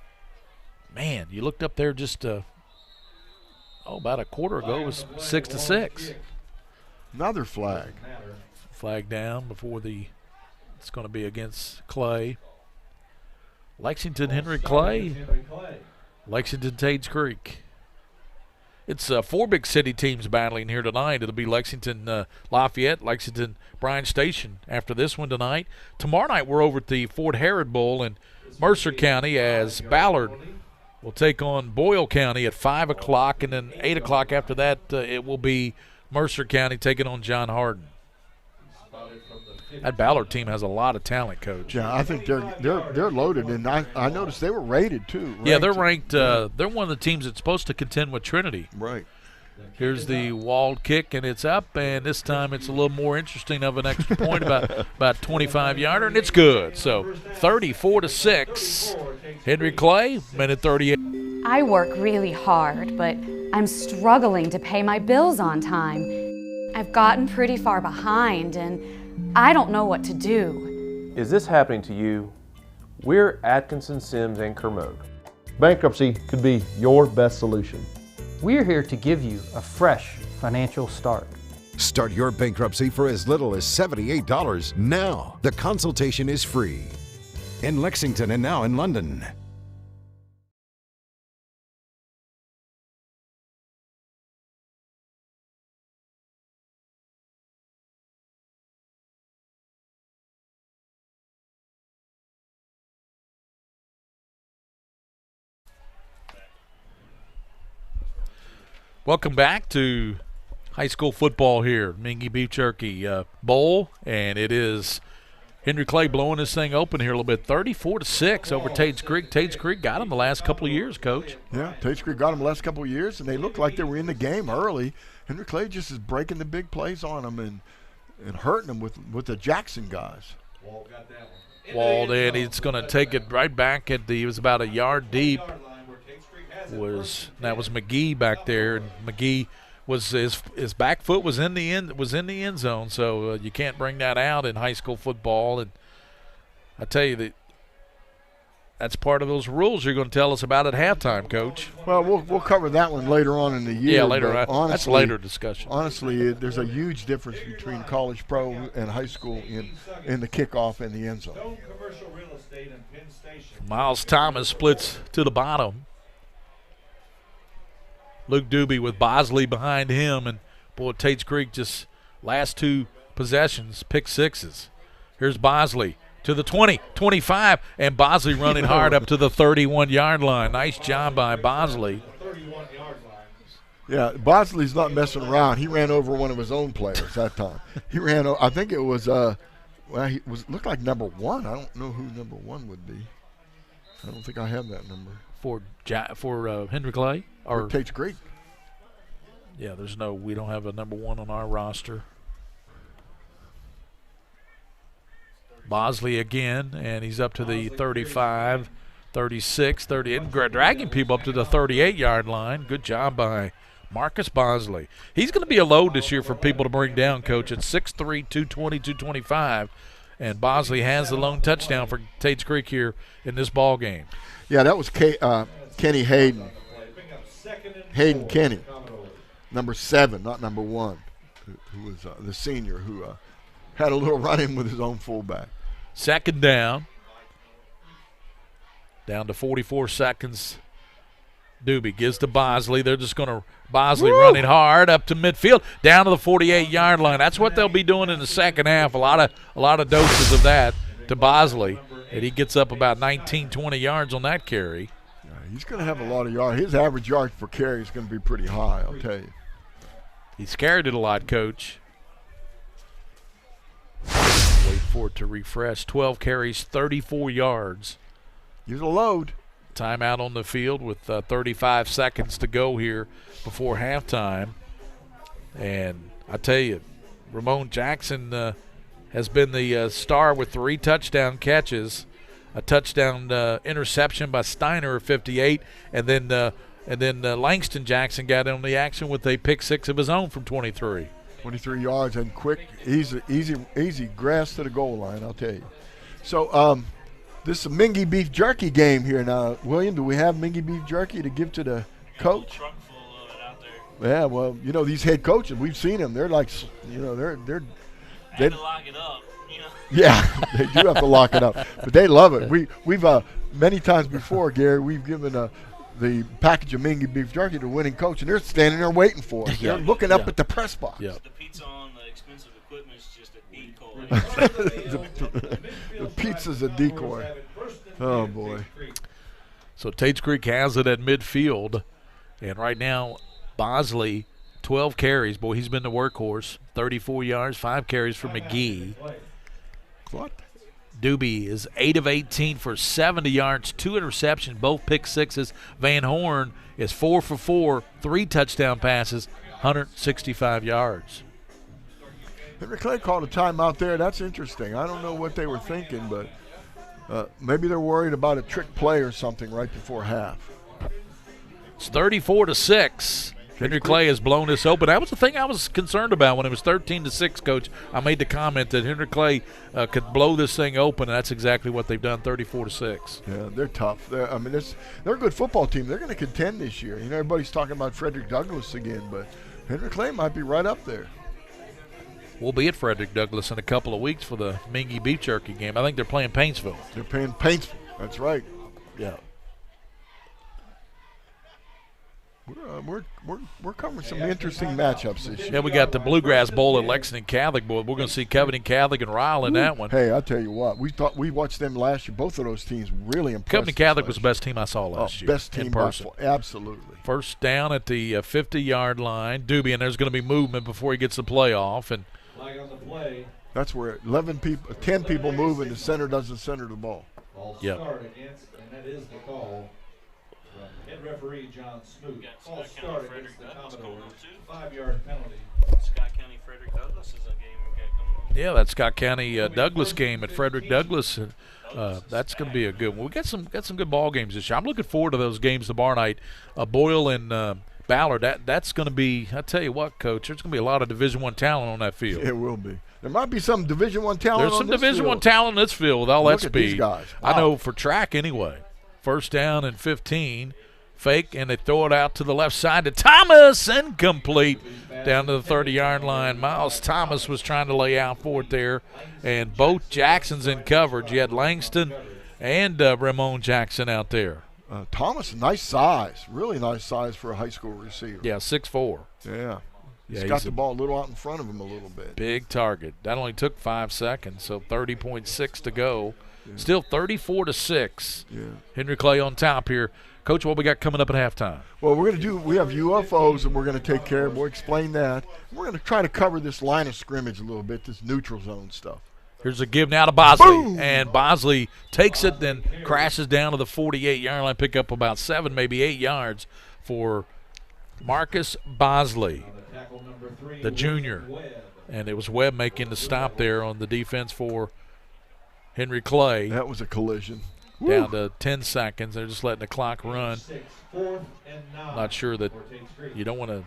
Man, you looked up there just about a quarter ago. It was 6-6. Another flag. Flag down before it's going to be against Clay. Lexington Henry Clay. Lexington Tates Creek. It's 4 big city teams battling here tonight. It'll be Lexington Lafayette, Lexington Bryan Station after this one tonight. Tomorrow night we're over at the Fort Herod Bowl in Mercer County as Ballard will take on Boyle County at 5 o'clock, and then 8 o'clock after that it will be Mercer County taking on John Hardin. That Ballard team has a lot of talent, Coach. Yeah, I think they're loaded, and I noticed they were rated too. Yeah, they're ranked. They're one of the teams that's supposed to contend with Trinity. Right. Here's the walled kick, and it's up, and this time it's a little more interesting of an extra point, about 25-yarder, and it's good. So 34-6. Henry Clay, minute 38. I work really hard, but I'm struggling to pay my bills on time. I've gotten pretty far behind, and I don't know what to do. Is this happening to you? We're Atkinson, Sims, and Kermode. Bankruptcy could be your best solution. We're here to give you a fresh financial start. Start your bankruptcy for as little as $78 now. The consultation is free. In Lexington and now in London. Welcome back to high school football here, Mingua Beef Jerky Bowl, and it is Henry Clay blowing this thing open here a little bit, 34-6 over Tates Creek. Tates Creek got him the last couple of years, Coach. Yeah, Tates Creek got him the last couple of years, and they looked like they were in the game early. Henry Clay just is breaking the big plays on them and hurting them with the Jackson guys. Walled in, he's going to take it right back at he was about a yard deep. That was McGee back there, and McGee was his back foot was in the end zone, so you can't bring that out in high school football. And I tell you that's part of those rules you're going to tell us about at halftime, Coach. Well, we'll cover that one later on in the year. Yeah, later on. Honestly, that's later discussion. Honestly, there's a huge difference between college pro and high school in the kickoff and the end zone. Miles Thomas splits to the bottom. Luke Doobie with Bosley behind him, and boy, Tates Creek just last two possessions, pick sixes. Here's Bosley to the 20, 25, and Bosley running hard up to the 31-yard line. Nice job by Bosley. Yeah, Bosley's not messing around. He ran over one of his own players that time. He ran. I think it was. He looked like number one. I don't know who number one would be. I don't think I have that number. For Henry Clay or Tates Creek. Yeah, we don't have a number one on our roster. Bosley again, and he's up to the 35, 36, 30, and dragging people up to the 38-yard line. Good job by Marcus Bosley. He's going to be a load this year for people to bring down, Coach. At 6'3", 220, 225, and Bosley has the lone touchdown for Tates Creek here in this ball game. Yeah, that was Kenny Hayden. Hayden Kenny, number 7, not number 1, who was the senior who had a little run-in with his own fullback. Second down. Down to 44 seconds. Doobie gives to Bosley. They're just going to Bosley running hard up to midfield, down to the 48-yard line. That's what they'll be doing in the second half. A lot of doses of that to Bosley. And he gets up about 19, 20 yards on that carry. Yeah, he's going to have a lot of yards. His average yard per carry is going to be pretty high, I'll tell you. He's carried it a lot, Coach. Wait for it to refresh. 12 carries, 34 yards. He's a load. Timeout on the field with 35 seconds to go here before halftime. And I tell you, Ramon Jackson has been the star with 3 touchdown catches, a touchdown interception by Steiner of 58, and then Langston Jackson got on the action with a pick 6 of his own from 23. 23 yards and quick, easy grass to the goal line, I'll tell you. So this is a Mingua Beef Jerky game here now. William, do we have Mingua Beef Jerky to give to the coach? Yeah, well, these head coaches, we've seen them. They're like, they're They have to lock it up, Yeah, they do have to lock it up, but they love it. We've many times before, Gary, we've given the package of Mingua Beef Jerky to the winning coach, and they're standing there waiting for it. They're looking up at the press box. The pizza on the expensive equipment is just a decoy. The pizza's a decoy. Oh, boy. So Tates Creek has it at midfield, and right now Bosley 12 carries. Boy, he's been the workhorse. 34 yards, 5 carries for McGee. What? Doobie is 8 of 18 for 70 yards, 2 interceptions, both pick sixes. Van Horn is 4 for 4, 3 touchdown passes, 165 yards. Henry Clay called a timeout there. That's interesting. I don't know what they were thinking, but maybe they're worried about a trick play or something right before half. It's 34-6. Henry Clay has blown this open. That was the thing I was concerned about when it was 13-6, Coach. I made the comment that Henry Clay could blow this thing open, and that's exactly what they've done, 34-6. Yeah, they're tough. They're a good football team. They're going to contend this year. You know, everybody's talking about Frederick Douglass again, but Henry Clay might be right up there. We'll be at Frederick Douglass in a couple of weeks for the Mingua Beef Jerky game. I think they're playing Paintsville. They're playing Paintsville. That's right. Yeah. We're covering some interesting matchups this year. Yeah, we got the Bluegrass Bowl at Lexington Catholic. Boy, we're going to see Covington Catholic and Ryle in that one. Hey, I tell you what, we watched them last year. Both of those teams really impressed. Covington Catholic was the best team I saw last year. Best team in person. Absolutely. First down at the 50-yard line. Doobie, and there's going to be movement before he gets the playoff. And flag on the play. That's where 10 people move and the center doesn't center the ball. Yep. Start against, and that is the call. Head referee John Smoot. False start against the Commodores. 5-yard penalty. Scott County Frederick Douglass is a game we got coming up. Yeah, that Scott County Douglas game at Frederick Douglass. That's going to be a good one. We got some good ball games this year. I'm looking forward to those games tomorrow night. Boyle and Ballard. That's going to be. I tell you what, Coach. There's going to be a lot of Division I talent on that field. It will be. There might be some Division I talent. There's some Division I talent on this field with all that speed. These guys. Wow. I know for track anyway. First down and 15. Fake, and they throw it out to the left side to Thomas, incomplete down to the 30-yard line. Miles Thomas was trying to lay out for it there, and both Jacksons in coverage. You had Langston and Ramon Jackson out there. Thomas, nice size, really nice size for a high school receiver. Yeah, 6'4". Yeah. He's got the ball a little out in front of him a little bit. Big target. That only took 5 seconds, so 30.6 to go. Yeah. Still 34-6. Yeah. Henry Clay on top here. Coach, what we got coming up at halftime? Well, we have UFOs that we're going to take care of. We'll explain that. We're going to try to cover this line of scrimmage a little bit, this neutral zone stuff. Here's a give now to Bosley. Boom! And Bosley takes it, then crashes down to the 48-yard line, pick up about 7, maybe 8 yards for Marcus Bosley, the junior. And it was Webb making the stop there on the defense for Henry Clay. That was a collision. Down to 10 seconds. They're just letting the clock run. Not sure that you don't want to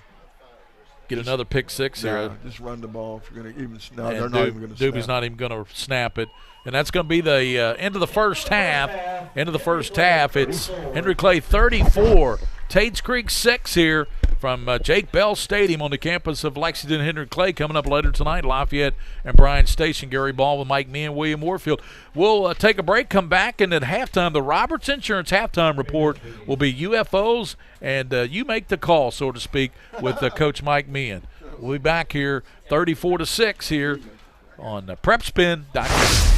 get another pick six here. Just run the ball if you're going to even snap. They're not even going to snap. Doobie's not even going to snap it. And that's going to be the end of the first half. End of the first half. It's Henry Clay 34, Tates Creek 6 here from Jake Bell Stadium on the campus of Lexington. Henry Clay coming up later tonight. Lafayette and Bryan Station. Gary Ball with Mike Mee and William Warfield. We'll take a break, come back, and at halftime, the Roberts Insurance halftime report will be UFOs, and you make the call, so to speak, with Coach Mike Meehan. We'll be back here 34-6 here on PrepSpin.com.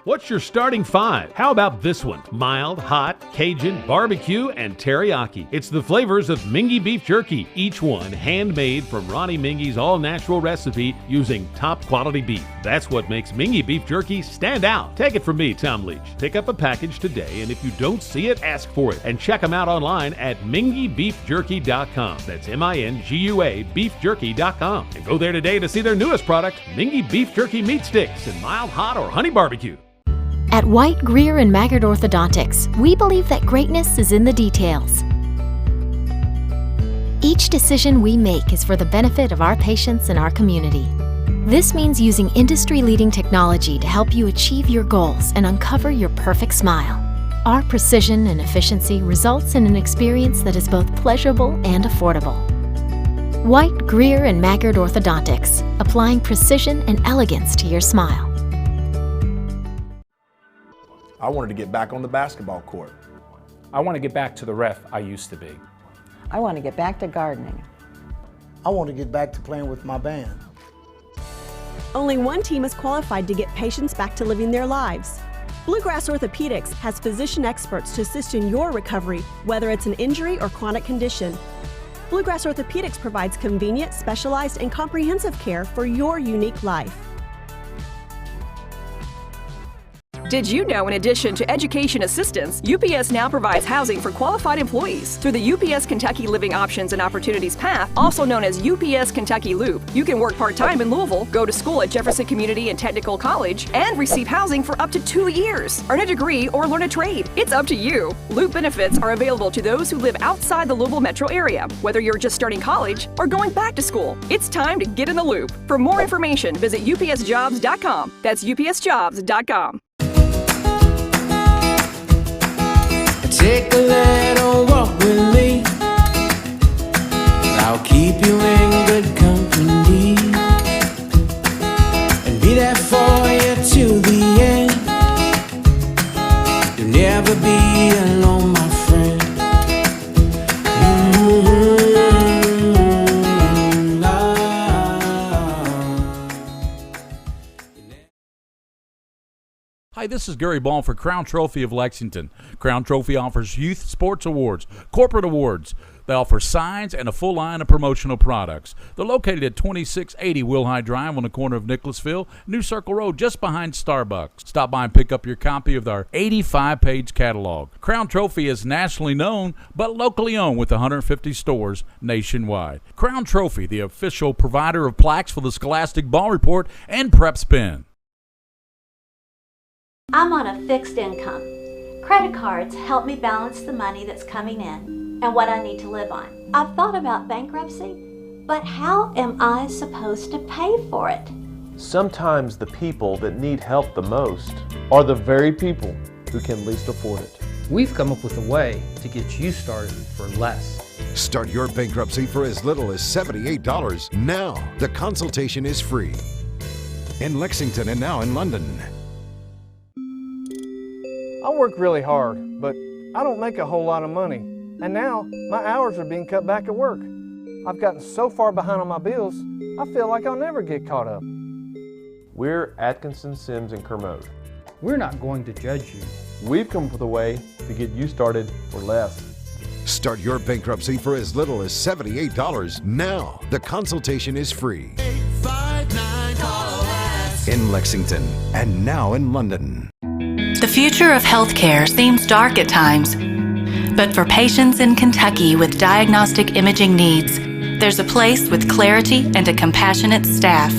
What's your starting 5? How about this one? Mild, hot, Cajun, barbecue, and teriyaki. It's the flavors of Mingua Beef Jerky, each one handmade from Ronnie Mingy's all-natural recipe using top-quality beef. That's what makes Mingua Beef Jerky stand out. Take it from me, Tom Leach. Pick up a package today, and if you don't see it, ask for it. And check them out online at MinguaBeefJerky.com. That's M-I-N-G-U-A beefjerky.com. And go there today to see their newest product, Mingua Beef Jerky Meat Sticks in mild, hot, or honey barbecue. At White, Greer, and Maggard Orthodontics, we believe that greatness is in the details. Each decision we make is for the benefit of our patients and our community. This means using industry-leading technology to help you achieve your goals and uncover your perfect smile. Our precision and efficiency results in an experience that is both pleasurable and affordable. White, Greer, and Maggard Orthodontics, applying precision and elegance to your smile. I wanted to get back on the basketball court. I want to get back to the ref I used to be. I want to get back to gardening. I want to get back to playing with my band. Only one team is qualified to get patients back to living their lives. Bluegrass Orthopedics has physician experts to assist in your recovery, whether it's an injury or chronic condition. Bluegrass Orthopedics provides convenient, specialized, and comprehensive care for your unique life. Did you know in addition to education assistance, UPS now provides housing for qualified employees through the UPS Kentucky Living Options and Opportunities Path, also known as UPS Kentucky Loop. You can work part-time in Louisville, go to school at Jefferson Community and Technical College, and receive housing for up to 2 years. Earn a degree or learn a trade. It's up to you. Loop benefits are available to those who live outside the Louisville metro area, whether you're just starting college or going back to school. It's time to get in the loop. For more information, visit upsjobs.com. That's upsjobs.com. Take a little walk with me. I'll keep you in good company and be there for you till the end. You'll never be alone, my friend. Hi, this is Gary Ball for Crown Trophy of Lexington. Crown Trophy offers youth sports awards, corporate awards. They offer signs and a full line of promotional products. They're located at 2680 Wilhite Drive on the corner of Nicholasville, New Circle Road, just behind Starbucks. Stop by and pick up your copy of our 85-page catalog. Crown Trophy is nationally known, but locally owned with 150 stores nationwide. Crown Trophy, the official provider of plaques for the Scholastic Ball Report and PrepSpin. I'm on a fixed income. Credit cards help me balance the money that's coming in and what I need to live on. I've thought about bankruptcy, but how am I supposed to pay for it? Sometimes the people that need help the most are the very people who can least afford it. We've come up with a way to get you started for less. Start your bankruptcy for as little as $78 now. The consultation is free. In Lexington and now in London. I work really hard, but I don't make a whole lot of money. And now, my hours are being cut back at work. I've gotten so far behind on my bills, I feel like I'll never get caught up. We're Atkinson, Sims, and Kermode. We're not going to judge you. We've come up with a way to get you started for less. Start your bankruptcy for as little as $78 now. The consultation is free. 859 in Lexington and now in London. The future of healthcare seems dark at times, but for patients in Kentucky with diagnostic imaging needs, there's a place with clarity and a compassionate staff.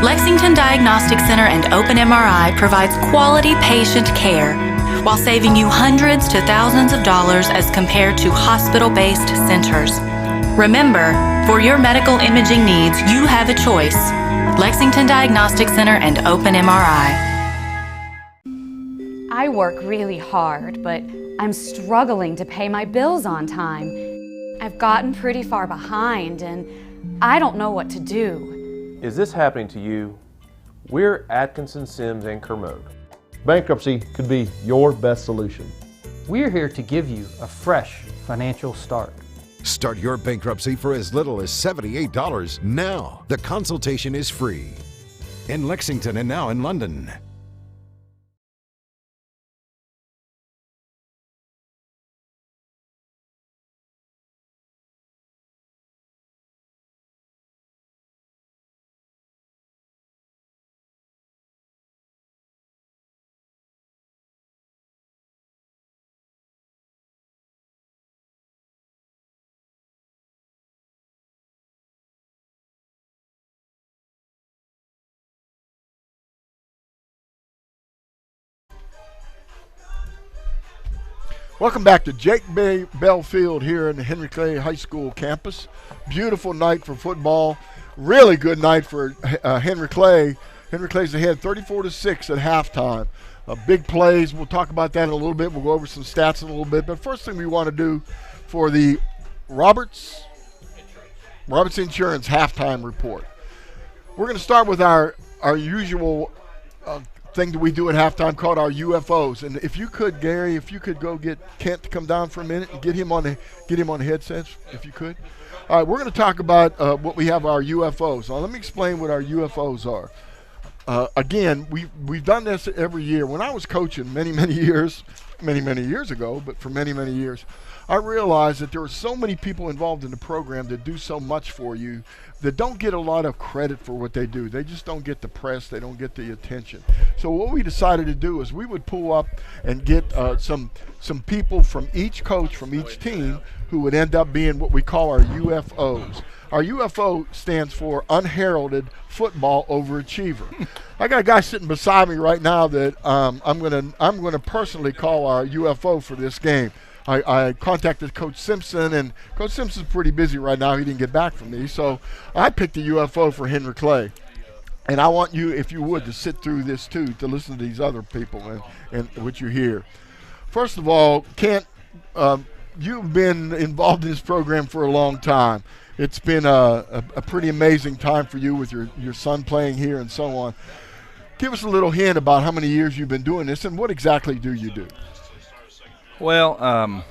Lexington Diagnostic Center and Open MRI provides quality patient care while saving you hundreds to thousands of dollars as compared to hospital-based centers. Remember, for your medical imaging needs, you have a choice. Lexington Diagnostic Center and Open MRI. I work really hard, but I'm struggling to pay my bills on time. I've gotten pretty far behind and I don't know what to do. Is this happening to you? We're Atkinson, Sims, and Kermode. Bankruptcy could be your best solution. We're here to give you a fresh financial start. Start your bankruptcy for as little as $78 now. The consultation is free. In Lexington and now in London. Welcome back to Jake Bell Field here in the Henry Clay High School campus. Beautiful night for football. Really good night for Henry Clay. Henry Clay's ahead 34-6 at halftime. Big plays. We'll talk about that in a little bit. We'll go over some stats in a little bit. But first thing we want to do for the Roberts Insurance halftime report. We're going to start with our usual thing that we do at halftime called our UFOs. And if you could, Gary, if you could go get Kent to come down for a minute and get him on the headsets, if you could. All right, we're going to talk about what we have our UFOs. Now, let me explain what our UFOs are. Again, we've done this every year. When I was coaching many years ago, but for many years, I realized that there are so many people involved in the program that do so much for you that don't get a lot of credit for what they do. They just don't get the press. They don't get the attention. So what we decided to do is we would pull up and get some people from each coach, from each team, who would end up being what we call our UFOs. Our UFO stands for Unheralded Football Overachiever. I got a guy sitting beside me right now that I'm gonna personally call our UFO for this game. I contacted Coach Simpson, and Coach Simpson's pretty busy right now. He didn't get back from me, so I picked a UFO for Henry Clay. And I want you, if you would, to sit through this too, to listen to these other people and what you hear. First of all, Kent, you've been involved in this program for a long time. It's been a pretty amazing time for you with your son playing here and so on. Give us a little hint about how many years you've been doing this and what exactly do you do? Well,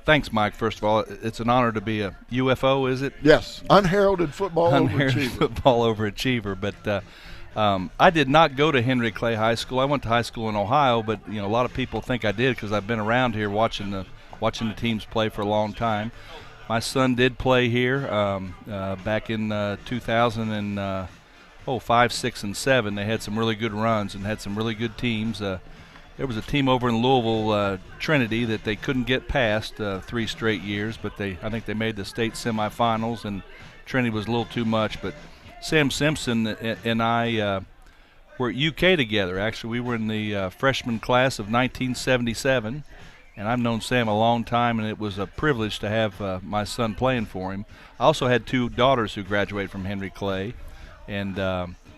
thanks, Mike, first of all. It's an honor to be a UFO, is it? Yes, Unheralded Football Unheralded Overachiever. Football Overachiever. But I did not go to Henry Clay High School. I went to high school in Ohio, but a lot of people think I did because I've been around here watching the teams play for a long time. My son did play here back in 2005, 6, and 7. They had some really good runs and had some really good teams. There was a team over in Louisville, Trinity, that they couldn't get past 3 straight years, but I think they made the state semifinals, and Trinity was a little too much. But Sam Simpson and I were at UK together. Actually, we were in the freshman class of 1977, and I've known Sam a long time, and it was a privilege to have my son playing for him. I also had 2 daughters who graduated from Henry Clay, and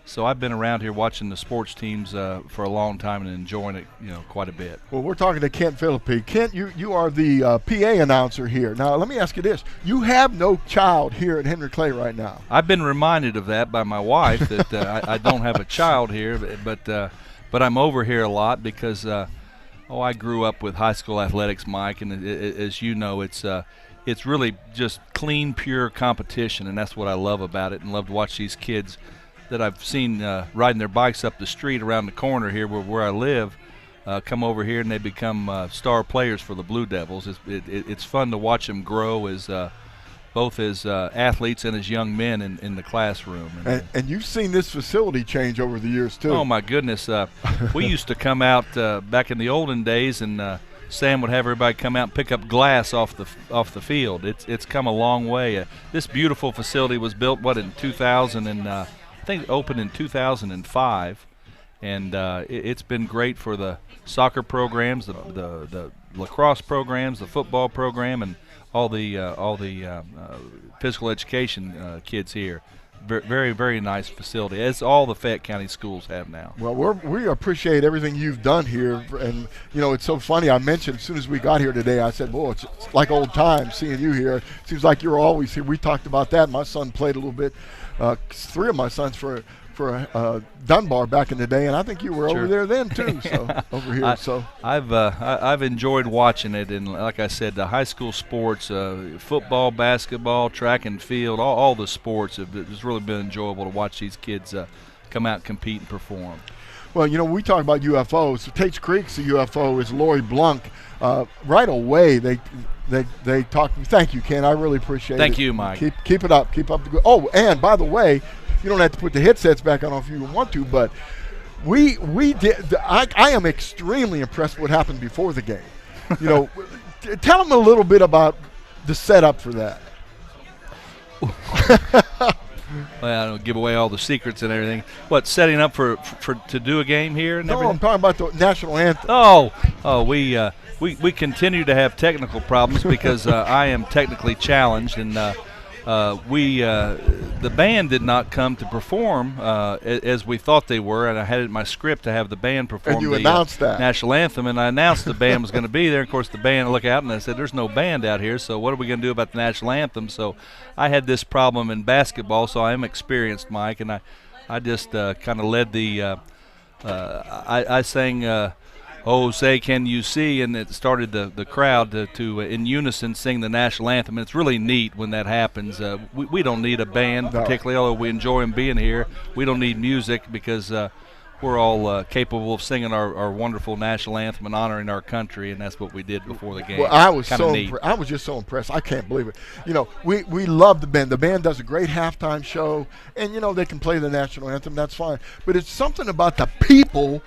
so I've been around here watching the sports teams for a long time and enjoying it, quite a bit. Well, we're talking to Kent Philippi. Kent, you are the PA announcer here. Now, let me ask you this. You have no child here at Henry Clay right now. I've been reminded of that by my wife, that I don't have a child here, but I'm over here a lot because, I grew up with high school athletics, Mike, and as you know, it's really just clean, pure competition, and that's what I love about it, and love to watch these kids that I've seen riding their bikes up the street around the corner here where I live, come over here and they become star players for the Blue Devils. It's fun to watch them grow as both as athletes and as young men in the classroom. And you've seen this facility change over the years too. Oh my goodness, we used to come out back in the olden days, and Sam would have everybody come out and pick up glass off the field. It's come a long way. This beautiful facility was built in 2000 and I think it opened in 2005, and it's been great for the soccer programs, the lacrosse programs, the football program, and all the physical education kids here. Very, very nice facility, as all the Fayette County schools have now. Well, we appreciate everything you've done here, and it's so funny. I mentioned as soon as we got here today, I said, "Boy, it's like old times seeing you here. It seems like you're always here." We talked about that. My son played a little bit. 3 of my sons for Dunbar back in the day, and I think you were over there then too. So over here, I've enjoyed watching it, and like I said, the high school sports, football, basketball, track and field, all the sports. It's really been enjoyable to watch these kids come out and compete and perform. Well, we talk about UFOs. So Tates Creek's UFO is Lori Blunk. Right away, they talk. Thank you, Ken. I really appreciate it. Thank you, Mike. Keep it up. Keep up the good. Oh, and by the way, you don't have to put the headsets back on if you want to, but we did. I am extremely impressed with what happened before the game. Tell them a little bit about the setup for that. Well, I don't give away all the secrets and everything. What, setting up for to do a game here? And no, everything? I'm talking about the national anthem. We we continue to have technical problems because I am technically challenged, and the band did not come to perform as we thought they were, and I had it in my script to have the band perform the national anthem, and I announced the band was going to be there. Of course, the band looked out and I said, "There's no band out here, so what are we going to do about the national anthem?" So I had this problem in basketball, so I am experienced, Mike, and I just kind of led the I sang "Oh, Say Can You See," and it started the crowd to in unison sing the national anthem. And it's really neat when that happens. We don't need a band, particularly, although we enjoy them being here. We don't need music because we're all capable of singing our wonderful national anthem and honoring our country, and that's what we did before the game. Well, I was I was just so impressed. I can't believe it. You know, we love the band. The band does a great halftime show, and, you know, they can play the national anthem. That's fine. But it's something about the people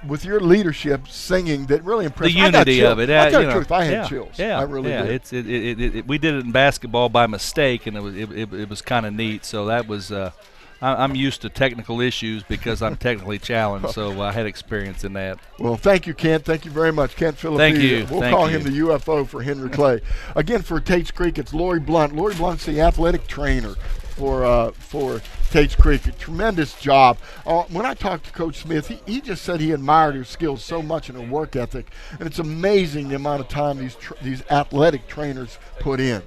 with your leadership singing that really impressed me. The unity of it. I tell you the truth, I had chills. Yeah, I really did. We did it in basketball by mistake, and it was kind of neat. So that was I'm used to technical issues because I'm technically challenged, so I had experience in that. Well, thank you, Kent. Thank you very much. Kent Phillippe. Thank you. We'll call him the UFO for Henry Clay. Again, for Tates Creek, it's Lori Blunt. Lori Blunt's the athletic trainer for Tates Creek. A tremendous job. When I talked to Coach Smith, he just said he admired her skills so much and her work ethic, and it's amazing the amount of time these athletic trainers put in.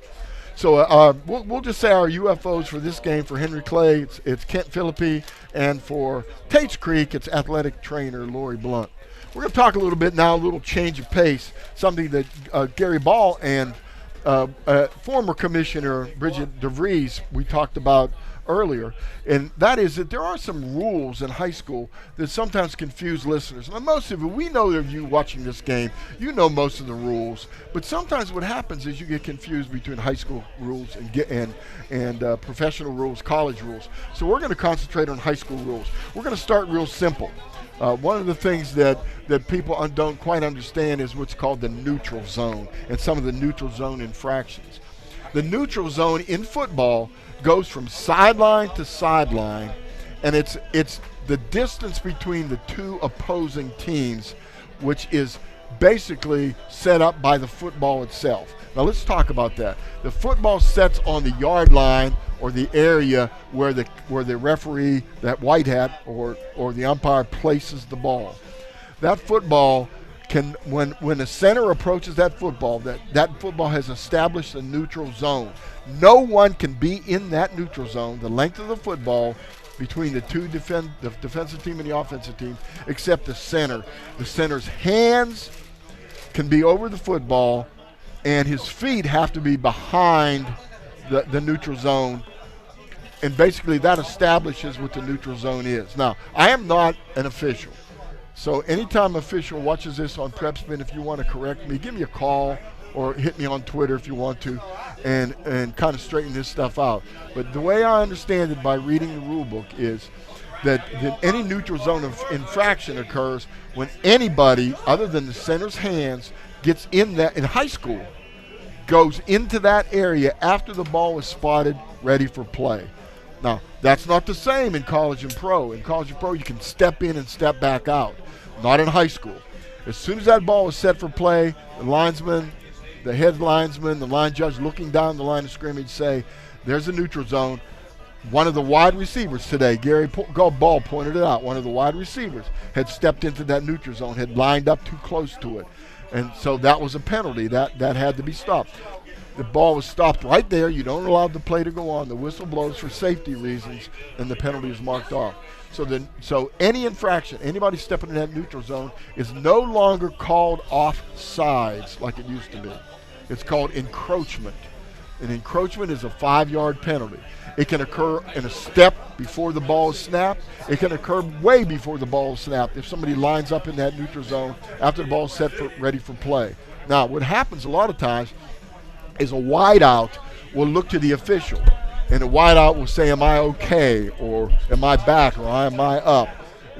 So we'll just say our UFOs for this game for Henry Clay, it's Kent Phillippe, and for Tates Creek, it's athletic trainer Lori Blunt. We're going to talk a little bit now, a little change of pace, something that Gary Ball and former Commissioner Bridget DeVries we talked about earlier, and that is that there are some rules in high school that sometimes confuse listeners. Now, most of it, we know of you watching this game, you know most of the rules, but sometimes what happens is you get confused between high school rules and professional rules, college rules. So we're going to concentrate on high school rules. We're going to start real simple. One of the things that people don't quite understand is what's called the neutral zone and some of the neutral zone infractions. The neutral zone in football goes from sideline to sideline, and it's the distance between the two opposing teams, which is basically set up by the football itself. Now let's talk about that. The football sets on the yard line or the area where the referee, that white hat or the umpire, places the ball. That football can, when a center approaches that football football has established a neutral zone. No one can be in that neutral zone, the length of the football, between the two the defensive team and the offensive team, except the center. The center's hands can be over the football, and his feet have to be behind the neutral zone. And basically that establishes what the neutral zone is. Now, I am not an official. So anytime official watches this on PrepSpin, if you want to correct me, give me a call or hit me on Twitter if you want to, and kind of straighten this stuff out. But the way I understand it by reading the rule book is that any neutral zone of infraction occurs when anybody other than the center's hands gets in that, in high school, goes into that area after the ball is spotted, ready for play. Now, that's not the same in college and pro. In college and pro, you can step in and step back out. Not in high school. As soon as that ball is set for play, the linesman, the head linesman, the line judge looking down the line of scrimmage say, there's a neutral zone. One of the wide receivers today, Gary Ball pointed it out, one of the wide receivers had stepped into that neutral zone, had lined up too close to it. And so that was a penalty. That had to be stopped. The ball was stopped right there. You don't allow the play to go on. The whistle blows for safety reasons, and the penalty is marked off. So any infraction, anybody stepping in that neutral zone, is no longer called offsides like it used to be. It's called encroachment. And encroachment is a 5-yard penalty. It can occur in a step before the ball is snapped. It can occur way before the ball is snapped if somebody lines up in that neutral zone after the ball is set ready for play. Now, what happens a lot of times is a wideout will look to the official, and the wideout will say, am I okay, or am I back, or am I up?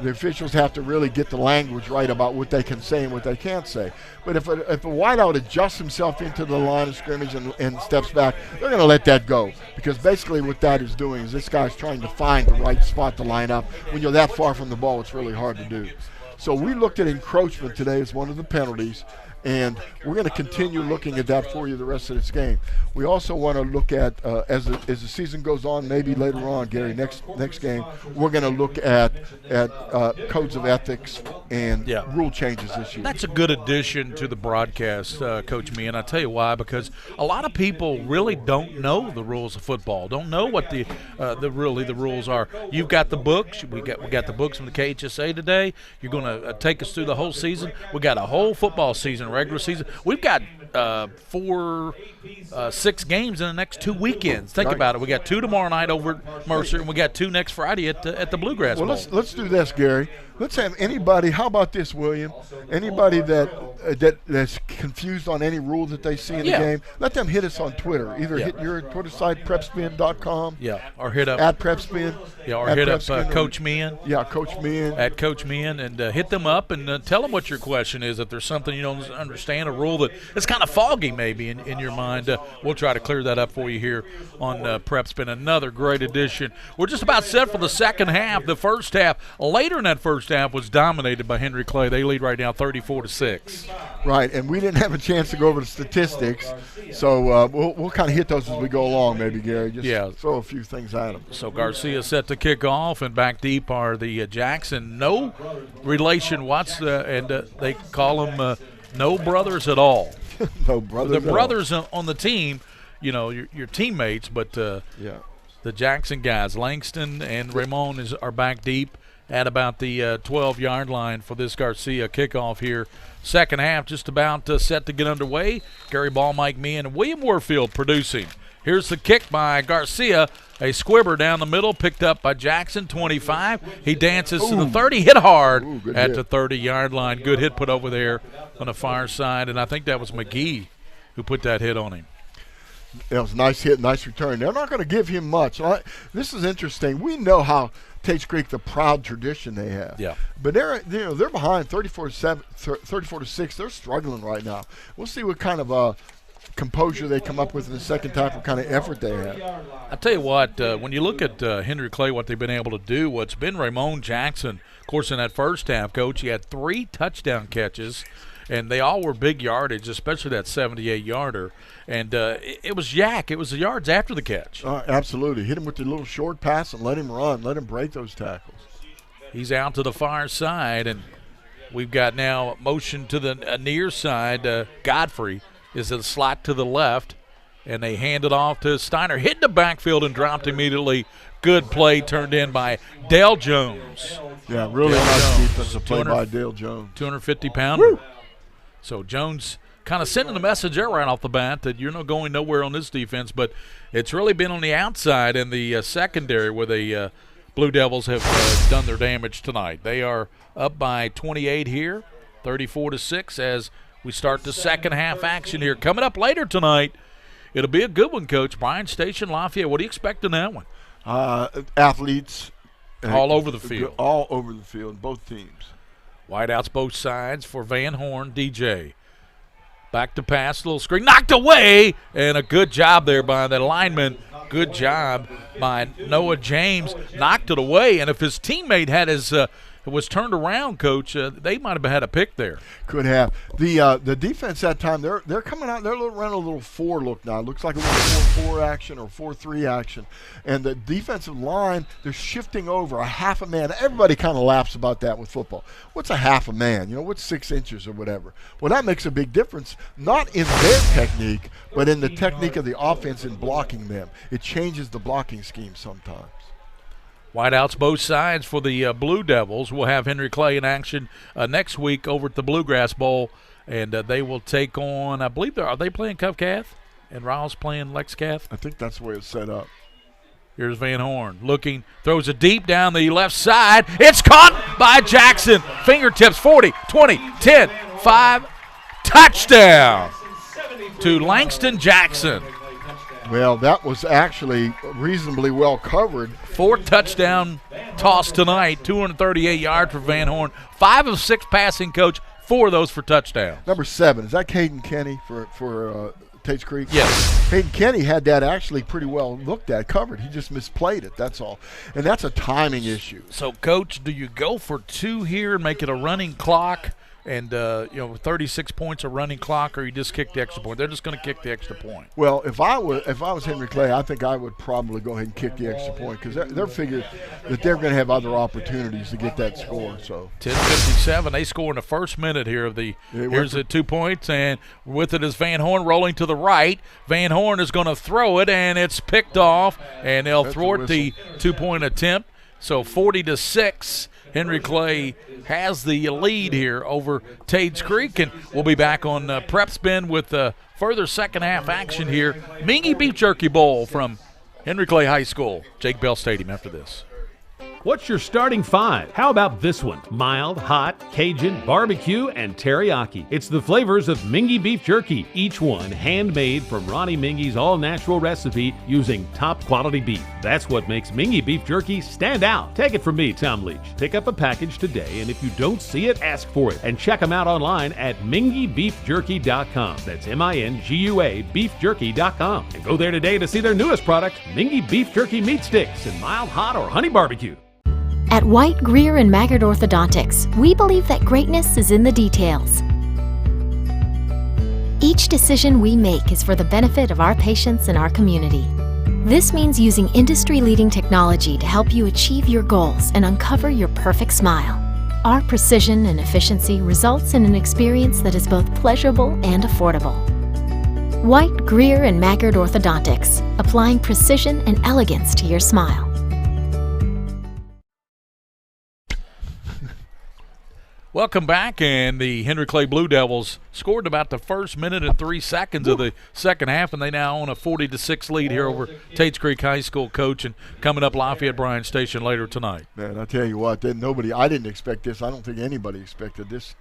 The officials have to really get the language right about what they can say and what they can't say. But if a wideout adjusts himself into the line of scrimmage and steps back, they're going to let that go, because basically what that is doing is this guy's trying to find the right spot to line up. When you're that far from the ball, it's really hard to do. So we looked at encroachment today as one of the penalties, And we're going to continue looking at that for you the rest of this game. We also want to look at, as the season goes on, maybe later on, Gary, next game, we're going to look at codes of ethics and rule changes this year. That's a good addition to the broadcast, Coach Me, and I tell you why, because a lot of people really don't know the rules of football, don't know what the rules are. You've got the books. We got the books from the KHSA today. You're going to take us through the whole season. We got a whole football season, regular season. We've got 6 games in the next 2 weekends. Think about it. We got 2 tomorrow night over at Mercer, and we got 2 next Friday at the Bluegrass Bowl. Well, let's do this, Gary. Let's have anybody. How about this, William? Anybody that's confused on any rule that they see in the game, let them hit us on Twitter. Either hit your Twitter site, PrepSpin.com. Or hit up at PrepSpin. Or hit up Coach Meehan. Coach Meehan. At Coach Meehan, and hit them up and tell them what your question is. If there's something you don't understand, a rule that it's kind of foggy maybe in your mind, we'll try to clear that up for you here on PrepSpin. Another great edition. We're just about set for the second half. The first half, later in that first half, was dominated by Henry Clay. They lead right now 34-6. Right, and we didn't have a chance to go over the statistics, so we'll kind of hit those as we go along, maybe, Gary. Just throw a few things at them. So Garcia set to kick off, and back deep are the Jackson. No relation and they call them no brothers at all. No brothers. The brothers on the team, your teammates, but the Jackson guys, Langston and Ramon are back deep at about the 12-yard line for this Garcia kickoff here. Second half just about set to get underway. Gary Ball, Mike Meehan, and William Warfield producing. Here's the kick by Garcia. A squibber down the middle, picked up by Jackson, 25. He dances to the 30, hit hard at the 30-yard line. Good hit put over there on the far side, and I think that was McGee who put that hit on him. It was a nice hit, nice return. They're not going to give him much. This is interesting. We know how Tates Creek, the proud tradition they have. Yeah. But they're behind 34-6. They're struggling right now. We'll see what kind of composure they come up with in the second half, what kind of effort they have. I tell you what, when you look at Henry Clay, what they've been able to do, what's been Ramon Jackson, of course, in that first half, Coach, he had 3 touchdown catches, and they all were big yardage, especially that 78-yarder. And it was yak. It was the yards after the catch. Absolutely. Hit him with the little short pass and let him run. Let him break those tackles. He's out to the far side, and we've got now motion to the near side. Godfrey is a slot to the left, and they hand it off to Steiner. Hit the backfield and dropped immediately. Good play turned in by Dale Jones. Yeah, really nice defensive play by Dale Jones. 250-pounder. So Jones kind of sending a message there right off the bat that you're not going nowhere on this defense, but it's really been on the outside in the secondary where the Blue Devils have done their damage tonight. They are up by 28 here, 34-6 as we start the second half action here. Coming up later tonight, it'll be a good one, Coach. Bryan Station, Lafayette. What do you expect in that one? Athletes. All over the field. All over the field, both teams. Wideouts both sides for Van Horn, DJ. Back to pass, little screen, knocked away, and a good job there by that lineman. Good job by Noah James, knocked it away. And if his teammate had was turned around, Coach, they might have had a pick there. Could have. The defense that time, they're coming out, they're running a little 4 look now. It looks like a little 4-4 action or 4-3 action. And the defensive line, they're shifting over a half a man. Everybody kind of laughs about that with football. What's a half a man? What's 6 inches or whatever? Well, that makes a big difference, not in their technique, but in the technique of the offense in blocking them. It changes the blocking scheme sometimes. Wideouts both sides for the Blue Devils. We'll have Henry Clay in action next week over at the Bluegrass Bowl, and they will take on, I believe, are they playing Cuff Cath? And Riles playing Lex Cath? I think that's the way it's set up. Here's Van Horn looking, throws it deep down the left side. It's caught by Jackson. Fingertips, 40, 20, 10, 5. Touchdown to Langston Jackson. Well, that was actually reasonably well covered. 4th touchdown toss tonight, 238 yards for Van Horn. 5 of 6 passing, Coach, 4 of those for touchdowns. Number 7, is that Caden Kenny for Tates Creek? Yes. Caden Kenny had that actually pretty well looked at, covered. He just misplayed it, that's all. And that's a timing issue. So, Coach, do you go for 2 here and make it a running clock and 36 points a running clock, or you just kick the extra point? They're just going to kick the extra point. Well, if I was Henry Clay, I think I would probably go ahead and kick the extra point because they're figured that they're going to have other opportunities to get that score. So 10:57, they score in the first minute here of the. Here's the 2 points, and with it is Van Horn rolling to the right. Van Horn is going to throw it, and it's picked off, and they'll thwart the 2-point attempt. So 40-6. Henry Clay has the lead here over Tates Creek, and we'll be back on PrepSpin with further second half action here. Mingua Beef Jerky Bowl from Henry Clay High School, Jake Bell Stadium after this. What's your starting five? How about this one? Mild, hot, Cajun, barbecue, and teriyaki. It's the flavors of Mingua Beef Jerky, each one handmade from Ronnie Mingua's all-natural recipe using top-quality beef. That's what makes Mingua Beef Jerky stand out. Take it from me, Tom Leach. Pick up a package today, and if you don't see it, ask for it. And check them out online at minguabeefjerky.com. That's MINGUA beefjerky.com. And go there today to see their newest product, Mingua Beef Jerky Meat Sticks in mild, hot, or honey barbecue. At White, Greer, and Maggard Orthodontics, we believe that greatness is in the details. Each decision we make is for the benefit of our patients and our community. This means using industry-leading technology to help you achieve your goals and uncover your perfect smile. Our precision and efficiency results in an experience that is both pleasurable and affordable. White, Greer, and Maggard Orthodontics, applying precision and elegance to your smile. Welcome back, and the Henry Clay Blue Devils scored about the first minute and 3 seconds of the second half, and they now own a 40-6 lead here over Tates Creek High School, coach, and coming up Lafayette Bryan Station later tonight. Man, I tell you what, I didn't expect this. I don't think anybody expected this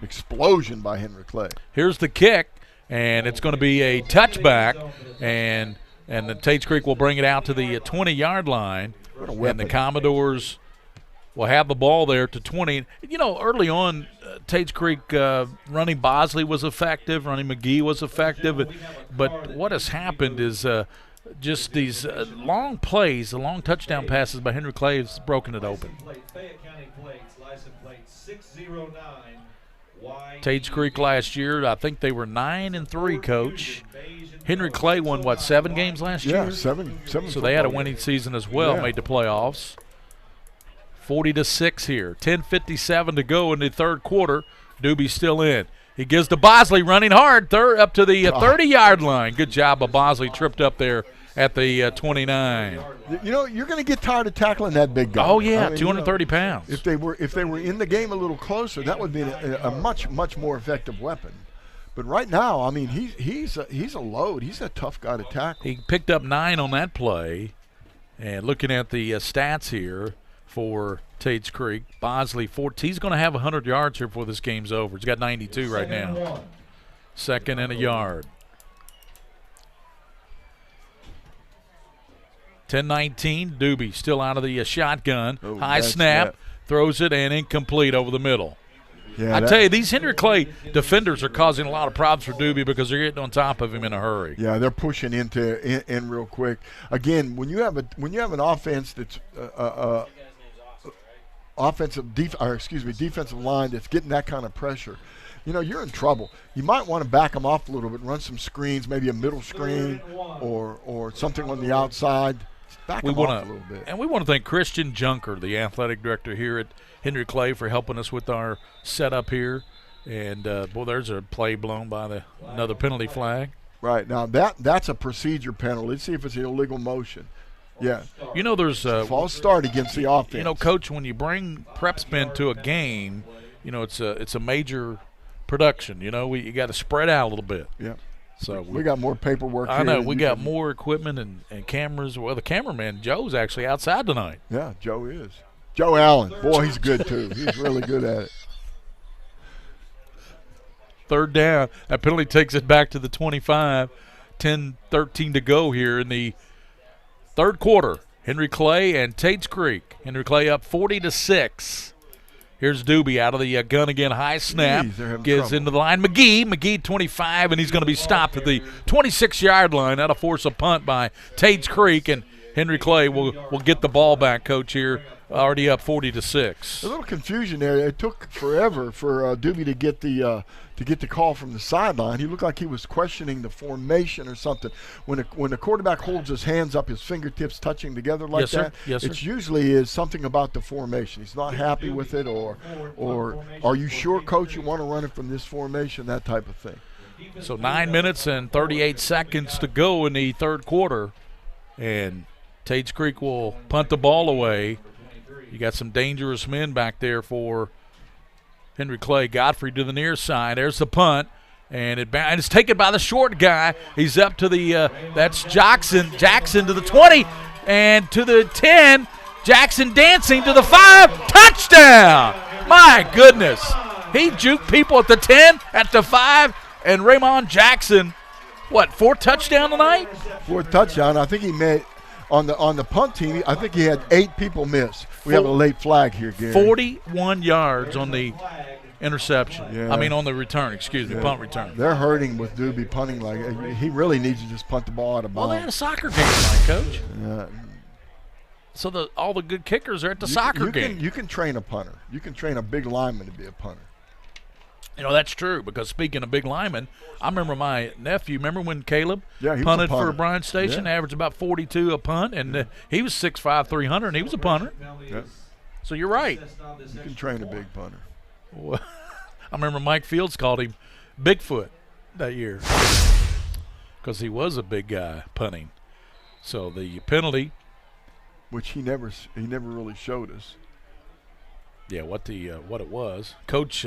explosion by Henry Clay. Here's the kick, and it's going to be a touchback, and the Tates Creek will bring it out to the 20-yard line, and the Commodores will have the ball there to 20. Early on, Tates Creek running Bosley was effective, running McGee was effective, but what has happened is just these long plays, the long touchdown passes by Henry Clay has broken it open. Tates Creek last year, I think they were 9-3, Coach. Henry Clay won, 7 games last year? Yeah, seven. So they had a winning season as well, yeah. Made the playoffs. 40-6 here. 10:57 to go in the third quarter. Doobie's still in. He gives to Bosley running hard, up to the 30-yard line. Good job of Bosley, tripped up there at the 29. You're going to get tired of tackling that big guy. Oh yeah, 230 pounds. If they were in the game a little closer, that would be a much more effective weapon. But right now, I mean, he's a load. He's a tough guy to tackle. He picked up 9 on that play. And looking at the stats here for Tates Creek, Bosley, 14. He's going to have 100 yards here before this game's over. He's got 92 right now. Second and a yard. 10-19, Doobie still out of the shotgun. High snap, throws it, and incomplete over the middle. Yeah, I tell you, these Henry Clay defenders are causing a lot of problems for Doobie because they're getting on top of him in a hurry. Yeah, they're pushing in real quick. Again, when you have an offense that's defensive line that's getting that kind of pressure, you're in trouble. You might want to back them off a little bit, run some screens, maybe a middle screen or something on the outside. Back them off a little bit. And we want to thank Christian Junker, the athletic director here at Henry Clay, for helping us with our setup here. And, there's a play blown by another penalty flag. Right. Now, that's a procedure penalty. Let's see if it's an illegal motion. Yeah. There's a false start against the offense. Coach, when you bring PrepSpin to a game, it's a major production. You got to spread out a little bit. Yeah. So we got more paperwork. I know we got more equipment and cameras. Well, the cameraman Joe's actually outside tonight. Yeah, Joe is. Joe Allen, boy, he's good too. He's really good at it. Third down. That penalty takes it back to the 25. 10-13 to go here in the third quarter. Henry Clay and Tates Creek. Henry Clay up 40-6. Here's Doobie out of the gun again. High snap. Gets into the line. McGee 25, and he's going to be stopped at the 26-yard line. That'll force a punt by Tates Creek, and Henry Clay will get the ball back, Coach, here already up 40-6. A little confusion there. It took forever for Doobie to get the call from the sideline. He looked like he was questioning the formation or something. When the quarterback holds his hands up, his fingertips touching together like Yes, sir. that, Yes, sir. it usually is something about the formation. He's not happy with it, or are you sure, coach, you want to run it from this formation, that type of thing. So 9 minutes and 38 seconds to go in the third quarter, and Tates Creek will punt the ball away. You got some dangerous men back there for Henry Clay. Godfrey to the near side. There's the punt, and it's taken by the short guy. He's up to the that's Jackson to the 20 and to the 10. Jackson dancing to the 5. Touchdown! My goodness. He juked people at the 10, at the 5, and Raymond Jackson, 4 touchdown tonight? 4 touchdown. I think he made on the punt team. I think he had 8 people miss. We have a late flag here, Gary. 41 yards on the interception. Yeah. I mean on the return, punt return. They're hurting with Doobie punting like he really needs to just punt the ball out of bounds. Well, they had a soccer game tonight, Coach. Yeah. So all the good kickers are at the soccer game. You can train a punter. You can train a big lineman to be a punter. You know, that's true, because speaking of big linemen, I remember my nephew, when Caleb he was punted a punter. for Bryan Station, averaged about 42 a punt, and he was 6'5", 300, and he was a punter. Yeah. So you're right. You can train a big punter. Well, I remember Mike Fields called him Bigfoot that year because he was a big guy punting. So the penalty, which he never really showed us. Yeah, what it was, Coach.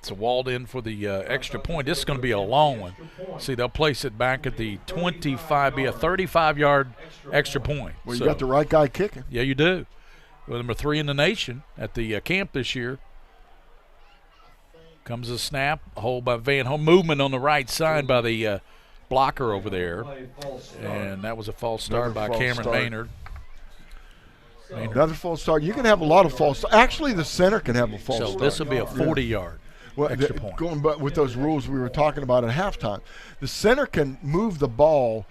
It's walled in for the extra point. This is going to be a long one. See, they'll place it back at the 25, be a 35-yard extra point. Well, you got the right guy kicking. Yeah, you do. Well, number 3 in the nation at the camp this year. Comes a snap, a hold by Van Home, movement on the right side by the blocker over there. And that was a false start by Cameron Maynard. Another false start. You can have a lot of false starts. Actually, the center can have a false start. So this will be a 40-yard. Well, extra point. Going back with those rules we were talking about at halftime, the center can move the ball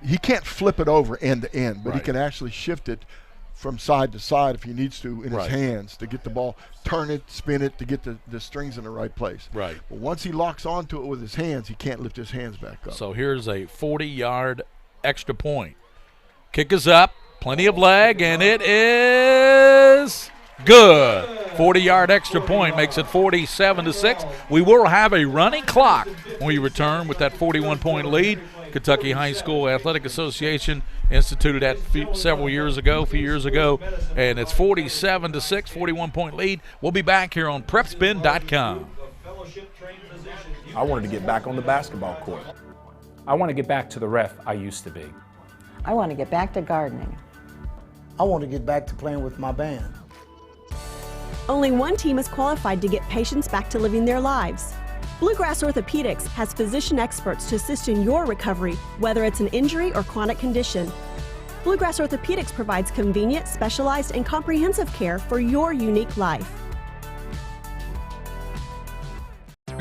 he can't flip it over end to end, but he can actually shift it from side to side if he needs to in his hands to get the ball, turn it, spin it to get the strings in the right place. Right. But once he locks onto it with his hands, he can't lift his hands back up. So here's a 40-yard extra point. Kick is up, plenty of leg, and it is good. 40-yard extra point makes it 47-6. We will have a running clock when we return with that 41-point lead. Kentucky High School Athletic Association instituted that a few years ago, and it's 47-6, 41-point lead. We'll be back here on PrepSpin.com. I wanted to get back on the basketball court. I want to get back to the ref I used to be. I want to get back to gardening. I want to get back to playing with my band. Only one team is qualified to get patients back to living their lives. Bluegrass Orthopedics has physician experts to assist in your recovery, whether it's an injury or chronic condition. Bluegrass Orthopedics provides convenient, specialized, and comprehensive care for your unique life.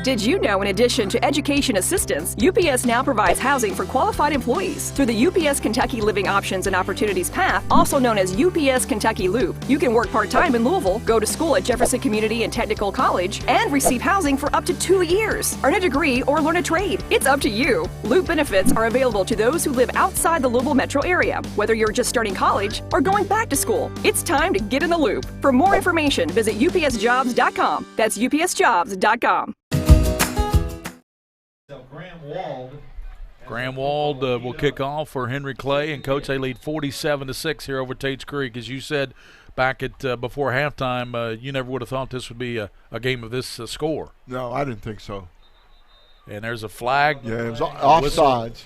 Did you know, in addition to education assistance, UPS now provides housing for qualified employees through the UPS Kentucky Living Options and Opportunities Path, also known as UPS Kentucky Loop. You can work part-time in Louisville, go to school at Jefferson Community and Technical College, and receive housing for up to 2 years. Earn a degree or learn a trade. It's up to you. Loop benefits are available to those who live outside the Louisville metro area, whether you're just starting college or going back to school. It's time to get in the loop. For more information, visit upsjobs.com. That's upsjobs.com. Graham Wald will kick off for Henry Clay, and Coach, they lead 47-6 here over Tates Creek. As you said back at before halftime, you never would have thought this would be a game of this score. No, I didn't think so. And there's a flag. Yeah, it was offsides.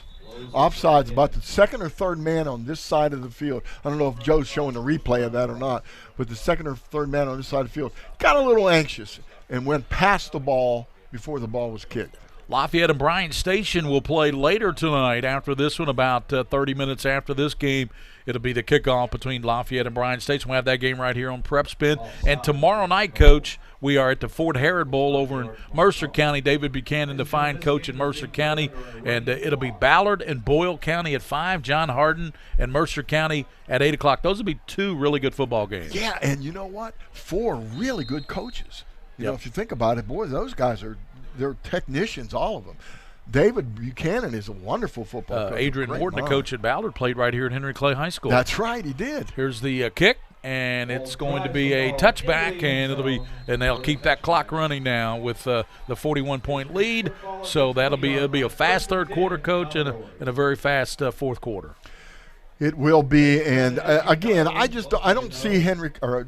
Offsides, about the second or third man on this side of the field. I don't know if Joe's showing the replay of that or not, but the second or third man on this side of the field got a little anxious and went past the ball before the ball was kicked. Lafayette and Bryan Station will play later tonight after this one, about 30 minutes after this game. It'll be the kickoff between Lafayette and Bryan Station. We'll have that game right here on PrepSpin. And tomorrow night, Coach, we are at the Fort Herod Bowl over in Mercer County. David Buchanan, the fine coach in Mercer County. And it'll be Ballard and Boyle County at 5, John Hardin and Mercer County at 8 o'clock. Those will be 2 really good football games. Yeah, and you know what? 4 really good coaches. You Yep. know, if you think about it, boy, those guys they're technicians, all of them. David Buchanan is a wonderful football coach. Adrian Morton, the coach at Ballard, played right here at Henry Clay High School. That's right, he did. Here's the kick, and it's going to be a touchback, and they'll keep that clock running now with the 41-point lead. So it'll be a fast third quarter, Coach, and a very fast fourth quarter. It will be, and again, I don't see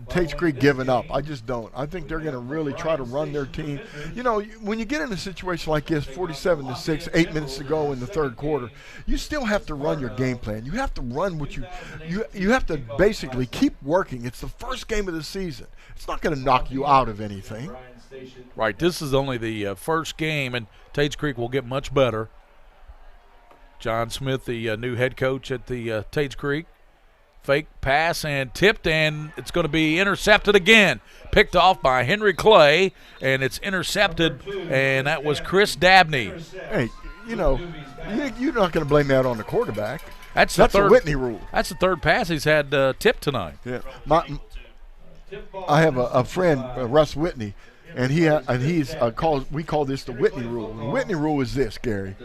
Tates Creek giving up. I just don't. I think they're going to really try to run their team. You know, when you get in a situation like this, 47-6, 8 minutes to go in the third quarter, you still have to run your game plan. You have to run what you have to basically keep working. It's the first game of the season. It's not going to knock you out of anything. Right. This is only the first game, and Tates Creek will get much better. John Smith, the new head coach at the Tates Creek. Fake pass and tipped, and it's going to be intercepted again. Picked off by Henry Clay, and it's intercepted, and that was Chris Dabney. Hey, you know, you're not going to blame that on the quarterback. That's a Whitney rule. That's the third pass he's had tipped tonight. Yeah, I have a friend, Russ Whitney, and we call this the Whitney rule. The Whitney rule is this, Gary.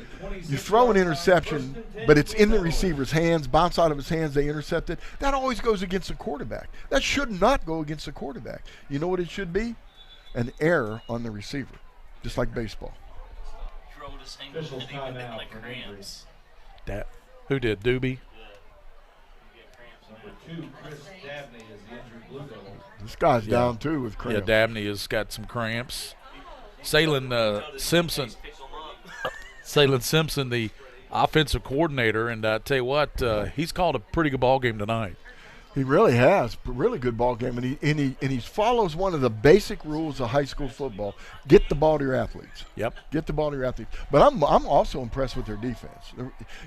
You throw an interception, but it's in the receiver's hands, bounce out of his hands, they intercept it. That always goes against the quarterback. That should not go against the quarterback. You know what it should be? An error on the receiver, just like baseball. Who did? Doobie? This guy's down too with cramps. Yeah, Dabney has got some cramps. Salem Simpson, the offensive coordinator, and I tell you what, he's called a pretty good ball game tonight. He really has, a really good ball game, and he follows one of the basic rules of high school football: get the ball to your athletes. Yep. Get the ball to your athletes. But I'm also impressed with their defense.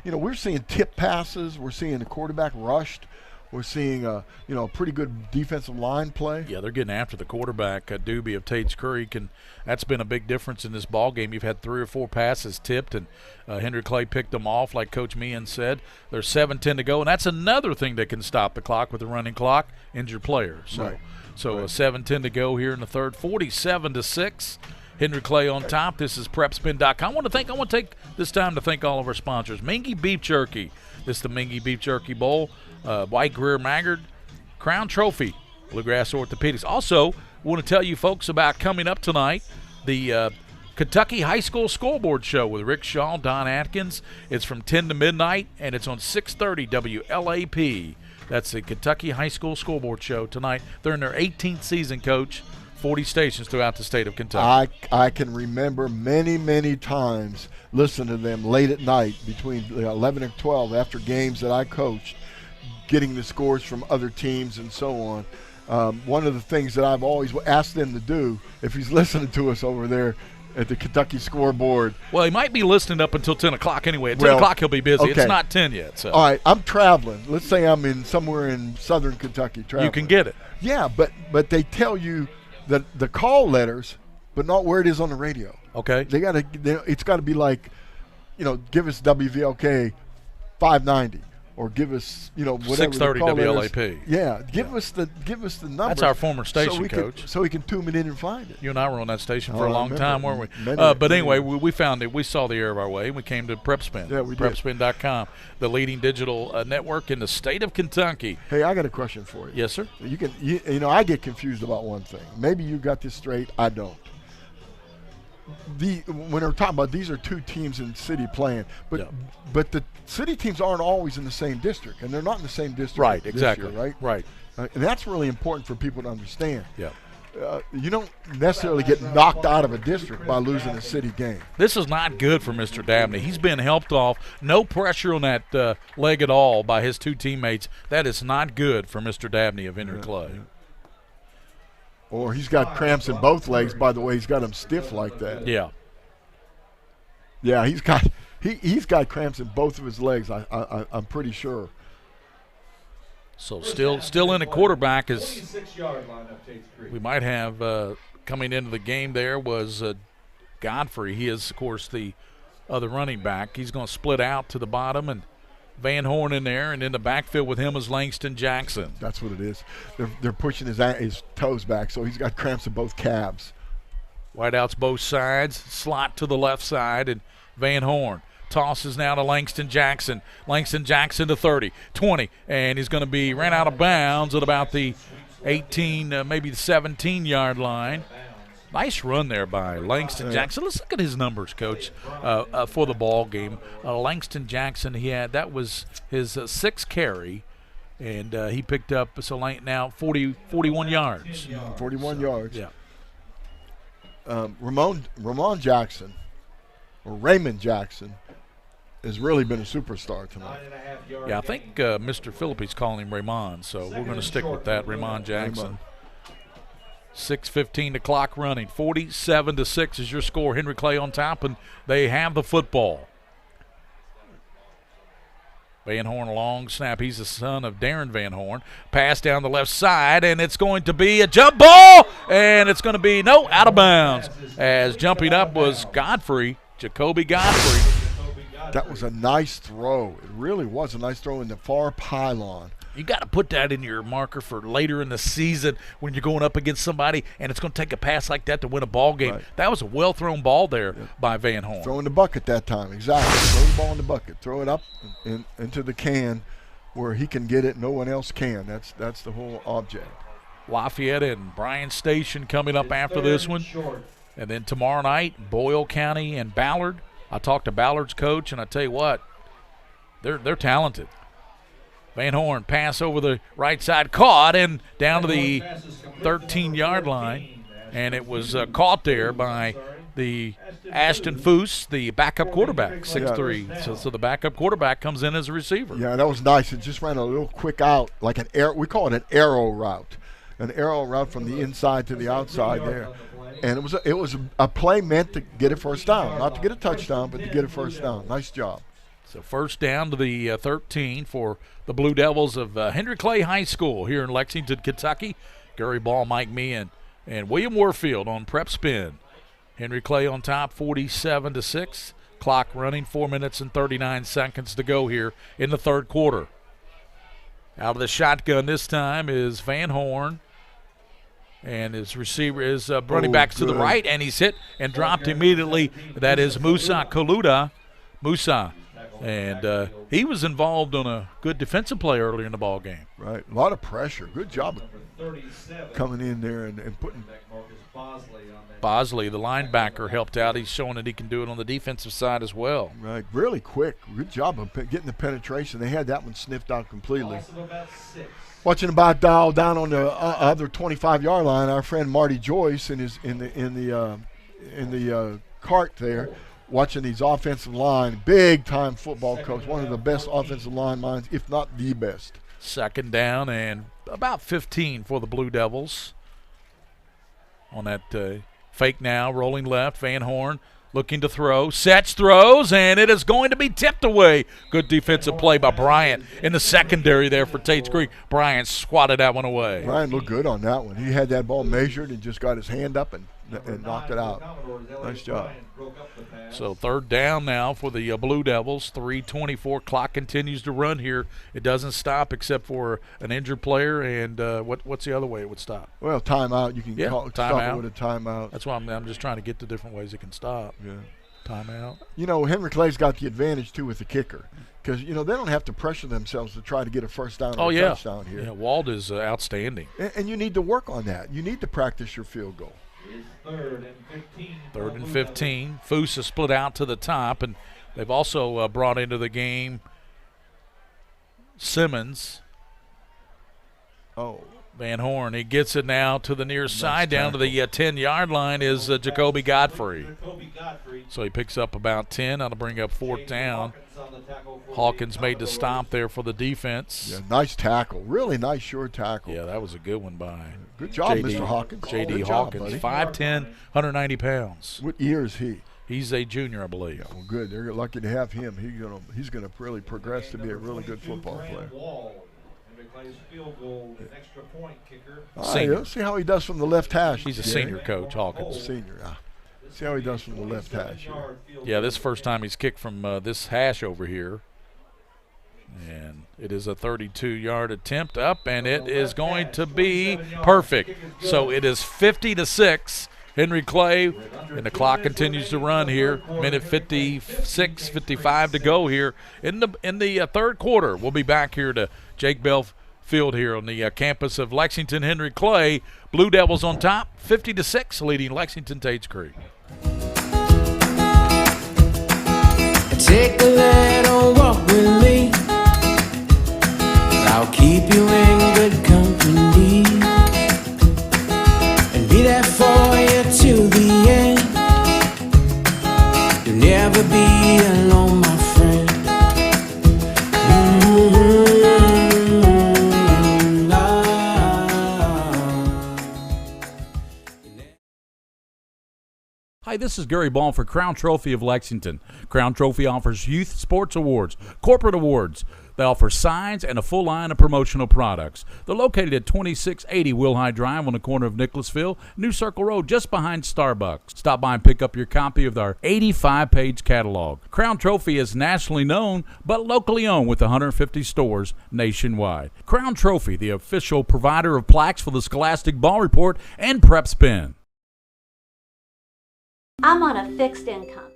You know, we're seeing tip passes, we're seeing the quarterback rushed. We're seeing a pretty good defensive line play. Yeah, they're getting after the quarterback, Doobie of Tates Creek, and that's been a big difference in this ball game. You've had 3 or 4 passes tipped, and Henry Clay picked them off, like Coach Meehan said. There's 7:10 to go, and that's another thing that can stop the clock with the running clock: injured players. So 7:10 to go here in the third. 47-6. Henry Clay on top. This is PrepSpin.com. I want to take this time to thank all of our sponsors. Mingua Beef Jerky. This is the Mingua Beef Jerky Bowl. White Greer Maggard, Crown Trophy, Bluegrass Orthopedics. Also, want to tell you folks about coming up tonight, the Kentucky High School Scoreboard Show with Rick Shaw, Don Atkins. It's from 10 to midnight, and it's on 630 WLAP. That's the Kentucky High School Scoreboard Show tonight. They're in their 18th season, Coach. 40 stations throughout the state of Kentucky. I can remember many, many times listening to them late at night between 11 and 12 after games that I coached, getting the scores from other teams and so on. One of the things that I've always asked them to do, if he's listening to us over there at the Kentucky scoreboard. Well, he might be listening up until 10 o'clock anyway. At 10 o'clock he'll be busy. Okay. It's not 10 yet. So. All right, I'm traveling. Let's say I'm somewhere in southern Kentucky traveling. You can get it. Yeah, but they tell you the call letters, but not where it is on the radio. Okay. It's got to be like, give us WVLK 590. Or give us, whatever 630 WLAP. Yeah, give us the number. That's our former station, Coach. So we can tune it in and find it. You and I were on that station for a long time, weren't we? But anyway, we found it. We saw the error of our way, and we came to PrepSpin. Yeah, we did. PrepSpin.com, the leading digital network in the state of Kentucky. Hey, I got a question for you. Yes, sir. I get confused about one thing. Maybe you got this straight. I don't. When we're talking about, these are 2 teams in city playing, but the city teams aren't always in the same district, and they're not in the same district. Right, this exactly. year, right? Right. And that's really important for people to understand. Yeah. You don't necessarily get knocked out of a district by losing a city game. This is not good for Mr. Dabney. He's been helped off. No pressure on that leg at all by his 2 teammates. That is not good for Mr. Dabney of Henry Clay. Yeah. Or he's got cramps in both legs, by the way. He's got them stiff like that. Yeah. Yeah, he's got cramps in both of his legs. I'm pretty sure. So still in the quarterback is 46-yard line of Tates Creek. we might have coming into the game there was Godfrey. He is, of course, the other running back. He's going to split out to the bottom, and Van Horn in there, and in the backfield with him is Langston Jackson. That's what it is. They're pushing his toes back, so he's got cramps in both calves. Wideouts both sides, slot to the left side, and Van Horn tosses now to Langston Jackson. Langston Jackson to 30, 20, and he's going to be ran out of bounds at about the 18, maybe the 17-yard line. Nice run there by Langston Jackson. Let's look at his numbers, Coach, for the ball game. Langston Jackson, that was his sixth carry, and he picked up now 41 yards. 41 yards. Yeah. Ramon Jackson, or Raymond Jackson, has really been a superstar tonight. Yeah, I think Mr. Phillippe's calling him Raymond, so we're going to stick with that, Raymond Jackson. 6:15 the clock running. 47-6 is your score. Henry Clay on top, and they have the football. Van Horn, a long snap. He's the son of Darren Van Horn. Pass down the left side, and it's going to be a jump ball, and it's going to be, out of bounds. As jumping up was Jacoby Godfrey. That was a nice throw. It really was a nice throw in the far pylon. You got to put that in your marker for later in the season when you're going up against somebody, and it's going to take a pass like that to win a ball game. Right. That was a well-thrown ball there by Van Horn. Throw in the bucket that time, exactly. Throw the ball in the bucket. Throw it up into the can where he can get it, no one else can. That's the whole object. Lafayette and Bryan Station coming up after this one. And then tomorrow night, Boyle County and Ballard. I talked to Ballard's coach, and I tell you what, they're talented. Van Horn, pass over the right side, caught, and down to the 13-yard line. And it was caught there by the Ashton Foose, the backup quarterback, 6'3". Yeah. So the backup quarterback comes in as a receiver. Yeah, that was nice. It just ran a little quick out, like an arrow. We call it an arrow route. An arrow route from the inside to the outside there. And it was a play meant to get a first down. Not to get a touchdown, but to get a first down. Nice job. So first down to the 13 for the Blue Devils of Henry Clay High School here in Lexington, Kentucky. Gary Ball, Mike Mee, and William Warfield on PrepSpin. Henry Clay on top, 47-6. Clock running, 4 minutes and 39 seconds to go here in the third quarter. Out of the shotgun this time is Van Horn. And his receiver is running back to the right, and he's hit and dropped immediately. That is Musa Koluda. And he was involved on a good defensive play earlier in the ball game. Right, a lot of pressure. Good job coming in there and putting. Bosley, the linebacker, helped out. He's showing that he can do it on the defensive side as well. Right, really quick. Good job of getting the penetration. They had that one sniffed out completely. Watching about dial down on the other 25-yard line, our friend Marty Joyce in the cart there, watching these offensive line, big-time football coach, one of the best offensive line minds, if not the best. Second down and about 15 for the Blue Devils. On that fake now, rolling left, Van Horn looking to throw, sets, throws, and it is going to be tipped away. Good defensive play by Bryant in the secondary there for Tates Creek. Bryant swatted that one away. Bryant looked good on that one. He had that ball measured and just got his hand up and knocked it out. Nice job. So third down now for the Blue Devils. 3:24. Clock continues to run here. It doesn't stop except for an injured player. And what's the other way it would stop? Well, timeout. You can stop it with a timeout. That's why I'm just trying to get the different ways it can stop. Yeah. Timeout. Henry Clay's got the advantage, too, with the kicker. Because, they don't have to pressure themselves to try to get a first down or a touchdown here. Yeah, Wald is outstanding. And you need to work on that. You need to practice your field goal. Third and 15. Third and 15. Foose is split out to the top, and they've also brought into the game Simmons. Oh. Van Horn, he gets it now to the near side. Down to the 10-yard line is Jacoby Godfrey. So he picks up about 10. That'll bring up fourth down. Hawkins made the stop there for the defense. Yeah, nice tackle. Really nice short tackle. Yeah, that was a good one by Good job, Mr. Hawkins. J.D. Hawkins, 5'10", 190 pounds. What year is he? He's a junior, I believe. Well, good. They're lucky to have him. He's gonna really progress to be a really good football player. Senior. See how he does from the left hash. He's a senior, Coach Hawkins. Senior. See how he does from the left hash. Yeah, this is the first time he's kicked from this hash over here. And it is a 32-yard attempt up, and it is going to be perfect. So it is 50-6. Henry Clay, and the clock continues to run here. Minute 56, 55 to go here in the third quarter. We'll be back here to Jake Bell Field here on the campus of Lexington. Henry Clay, Blue Devils on top, 50-6, leading Lexington Tates Creek. Take a little walk with me. I'll keep you in good company and be there for you to the end. You'll never be alone, my friend. Hi, this is Gary Ball for Crown Trophy of Lexington. Crown Trophy offers youth sports awards, corporate awards. They offer signs and a full line of promotional products. They're located at 2680 Wilhite Drive on the corner of Nicholasville, New Circle Road, just behind Starbucks. Stop by and pick up your copy of our 85-page catalog. Crown Trophy is nationally known, but locally owned with 150 stores nationwide. Crown Trophy, the official provider of plaques for the Scholastic Ball Report and PrepSpin. I'm on a fixed income.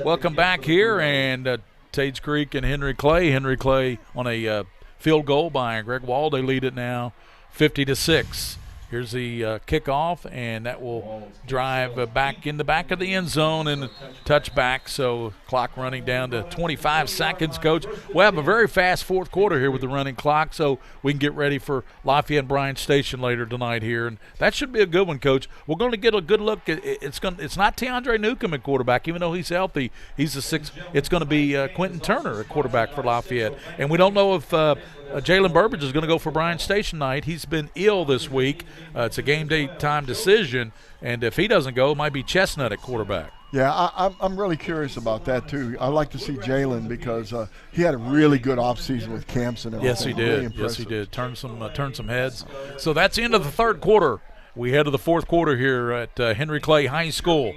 Welcome back here, and Tates Creek and Henry Clay. Henry Clay on a field goal by Greg Wall. They lead it now 50-6. Here's the kickoff, and that will drive back in the back of the end zone and touchback. So clock running down to 25 seconds, Coach. We'll have a very fast fourth quarter here with the running clock, so we can get ready for Lafayette and Bryan Station later tonight here. And that should be a good one, Coach. We're going to get a good look. It's not DeAndre Newcomb at quarterback, even though he's healthy. He's the sixth. It's going to be Quentin Turner at quarterback for Lafayette. And we don't know if Jalen Burbridge is going to go for Bryan Station night. He's been ill this week. It's a game day time decision, and if he doesn't go, it might be Chestnut at quarterback. Yeah, I'm really curious about that too. I like to see Jalen because he had a really good offseason with camps and everything. Yes, he did. Really yes, he did. Turn some heads. So that's the end of the third quarter. We head to the fourth quarter here at Henry Clay High School.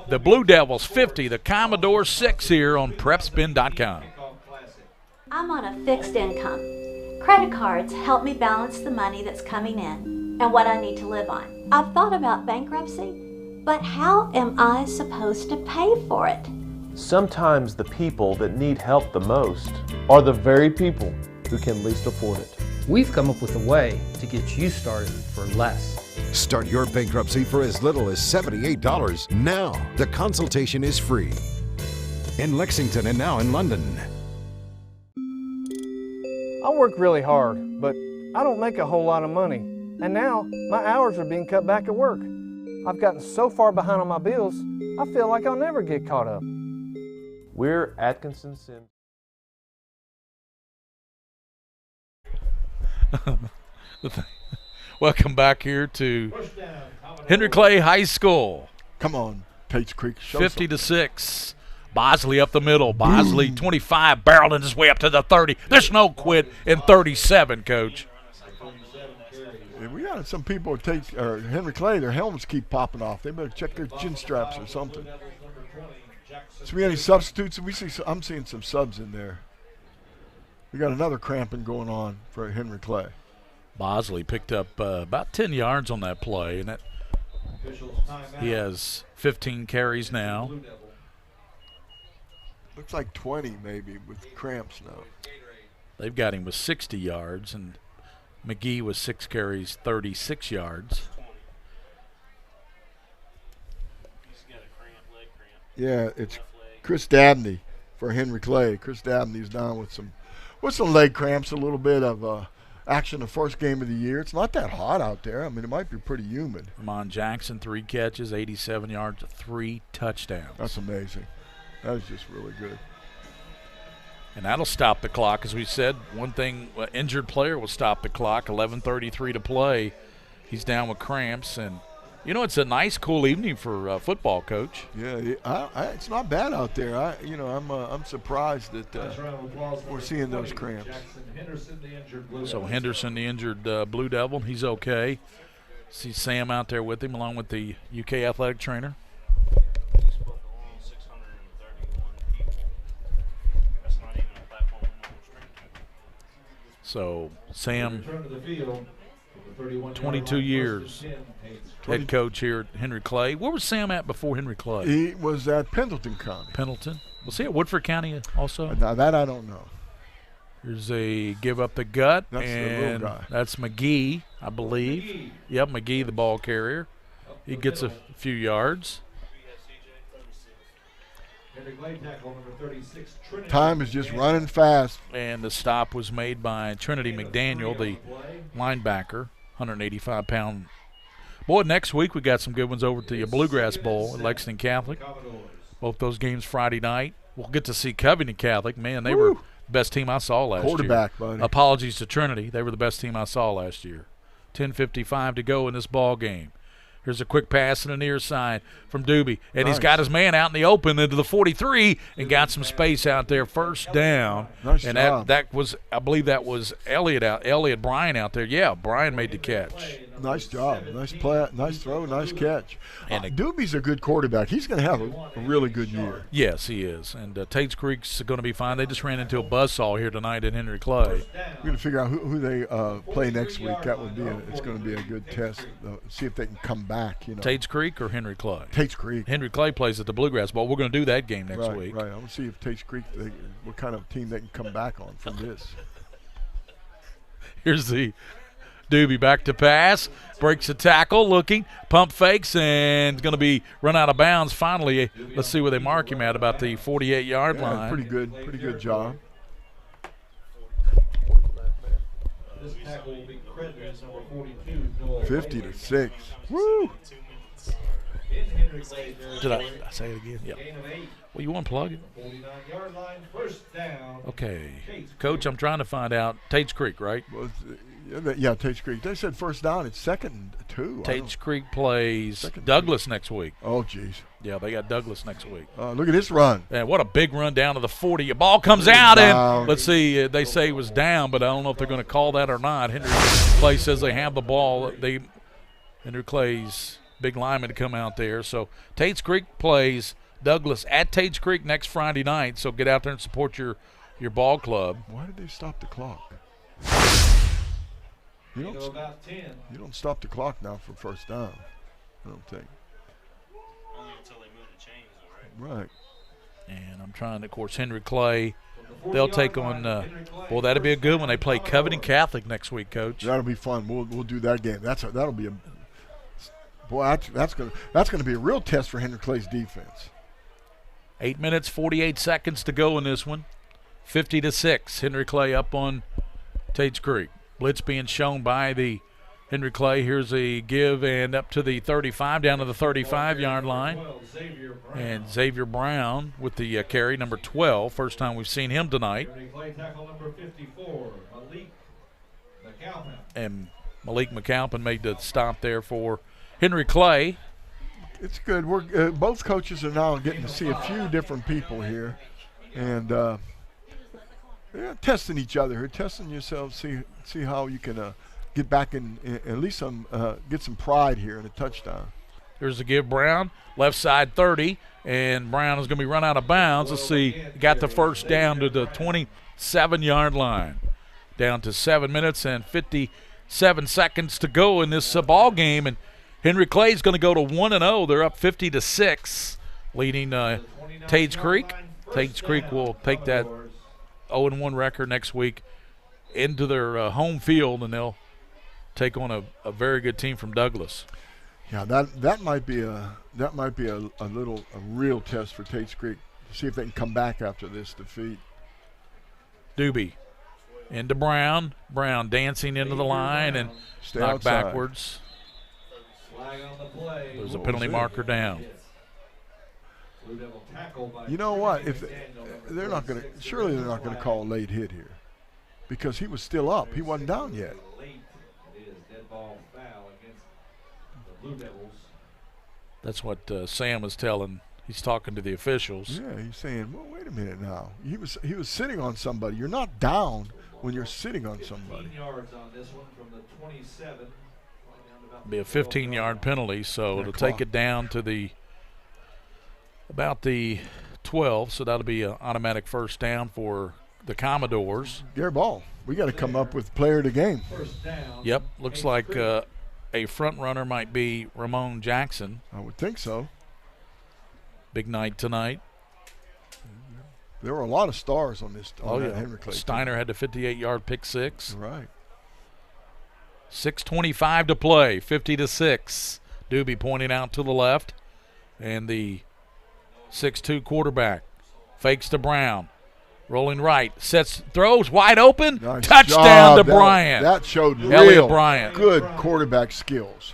The Blue Devils 50, the Commodores 6 here on PrepSpin.com. I'm on a fixed income. Credit cards help me balance the money that's coming in and what I need to live on. I've thought about bankruptcy, but how am I supposed to pay for it? Sometimes the people that need help the most are the very people who can least afford it. We've come up with a way to get you started for less. Start your bankruptcy for as little as $78 now. The consultation is free. In Lexington and now in London. I work really hard, but I don't make a whole lot of money. And now my hours are being cut back at work. I've gotten so far behind on my bills, I feel like I'll never get caught up. We're Atkinson Sims. Welcome back here to Henry Clay High School. Come on, Tates Creek. 50-6. Bosley up the middle. Bosley 25, barreling his way up to the 30. There's no quit in 37, Coach. Yeah, we got some people at Henry Clay, their helmets keep popping off. They better check their chin straps or something. So we got any substitutes? I'm seeing some subs in there. We got another cramping going on for Henry Clay. Bosley picked up about 10 yards on that play, and he has 15 carries now. Looks like 20 maybe with cramps now. They've got him with 60 yards, and McGee with 6 carries, 36 yards. Yeah, it's Chris Dabney for Henry Clay. Chris Dabney's down with some leg cramps, a little bit of action the first game of the year. It's not that hot out there. I mean, it might be pretty humid. Ramon Jackson, 3 catches, 87 yards, 3 touchdowns. That's amazing. That was just really good. And that'll stop the clock. As we said, one thing, injured player will stop the clock. 11:33 to play. He's down with cramps. And, You know, it's a nice, cool evening for football, Coach. Yeah, it's not bad out there. I'm surprised that we're seeing those cramps. So Henderson, the injured Blue Devil, he's okay. See Sam out there with him, along with the UK athletic trainer. So Sam, 22 years, head coach here at Henry Clay. Where was Sam at before Henry Clay? He was at Pendleton County. Pendleton. Was he at Woodford County also? Now that I don't know. Here's a give up the gut, That's and the little guy. that's McGee, I believe. Yep, McGee, the ball carrier. He gets a few yards. Time is just running fast. And the stop was made by Trinity McDaniel, the linebacker, 185-pound. Boy, next week we got some good ones over at the Bluegrass Bowl at Lexington Catholic. Both those games Friday night. We'll get to see Covington Catholic. Man, they were the best team I saw last Quarterback, year. buddy. Apologies to Trinity. They were the best team I saw last year. 10:55 to go in this ball game. Here's a quick pass to the near side from Doobie. And he's got his man out in the open into the 43 and got some space out there. First down. Nice and job. that was, I believe that was Elliott Bryan out there. Yeah, Bryan made the catch. Nice job. Nice play. Nice throw. Nice catch. And Doobie's a good quarterback. He's going to have a really good year. Yes, he is. And Tates Creek's going to be fine. They just ran into a buzzsaw here tonight at Henry Clay. We're going to figure out who they play next week. That would be it's going to be a good test. See if they can come back. Tates Creek or Henry Clay? Tates Creek. Henry Clay plays at the Bluegrass Bowl. We're going to do that game next week. Right. I want to see if Tates Creek, what kind of team they can come back on from this. Here's the Doobie back to pass. Breaks a tackle, looking, pump fakes, and going to be run out of bounds. Finally, let's see where they mark him at, about the 48-yard line. Pretty good job. This tackle will be credited as number 42, 50-6. Woo! Did I say it again? Yeah. Well, you want to plug it? 49-yard line, first down. Okay. Coach, I'm trying to find out. Tates Creek, right? Yeah, Tates Creek. They said first down. It's 2nd and 2. Tates Creek plays Douglas next week. Oh, geez. Yeah, they got Douglas next week. Look at this run. And what a big run down to the 40. A ball comes out, and let's see. They say it was down, but I don't know if they're going to call that or not. Henry Clay says they have the ball. Henry Clay's big lineman to come out there. So Tates Creek plays Douglas at Tates Creek next Friday night. So get out there and support your ball club. Why did they stop the clock? You don't stop the clock now for first down, I don't think. Only until they move the chains, right? And I'm trying to, of course, Henry Clay. They'll take on. Well, that'll be a good one. They play Covington Catholic next week, Coach. That'll be fun. We'll do that game. That'll be a boy. That's gonna be a real test for Henry Clay's defense. 8 minutes 48 seconds to go in this one. 50-6. Henry Clay up on Tates Creek. Blitz being shown by the Henry Clay. Here's a give and up to the 35, down to the 35-yard line. And Xavier Brown with the carry, number 12. First time we've seen him tonight. And Malik McAlpin made the stop there for Henry Clay. It's good. We're both coaches are now getting to see a few different people here, and testing each other here, testing yourselves, see how you can get back in at least get some pride here in a touchdown. Here's the give. Brown, left side 30, and Brown is going to be run out of bounds. Let's see, got the first down to the 27-yard line. Down to 7 minutes and 57 seconds to go in this ball game, and Henry Clay is going to go to 1-0. They're up 50-6, leading Tates Creek. Tates Creek will take that 0-1 record next week into their home field, and they'll take on a very good team from Douglas. Yeah, that might be a real test for Tates Creek to see if they can come back after this defeat. Doobie into Brown. Brown dancing into the line and knocked backwards. There's a penalty marker down. You know what? If they're not going to, surely they're not going to call a late hit here, because he was still up. He wasn't down yet. That's what Sam was telling. He's talking to the officials. Yeah, he's saying, well, wait a minute now. He was sitting on somebody. You're not down when you're sitting on somebody. 15 yards on this one from the 27. Be a 15-yard penalty, so it'll take it down to about the 12, so that'll be an automatic first down for the Commodores. Gary Ball, we got to come up with player of the game. Yep, looks like a front runner might be Ramon Jackson. I would think so. Big night tonight. There were a lot of stars on this. On that yeah. Henry Clay Steiner had the 58-yard pick six. Right. 6:25 to play, 50-6. Doobie pointing out to the left, and the 6'2" quarterback fakes to Brown, rolling right, throws wide open, nice touchdown job. to Bryant. That showed Elliott real Bryant. Good quarterback skills.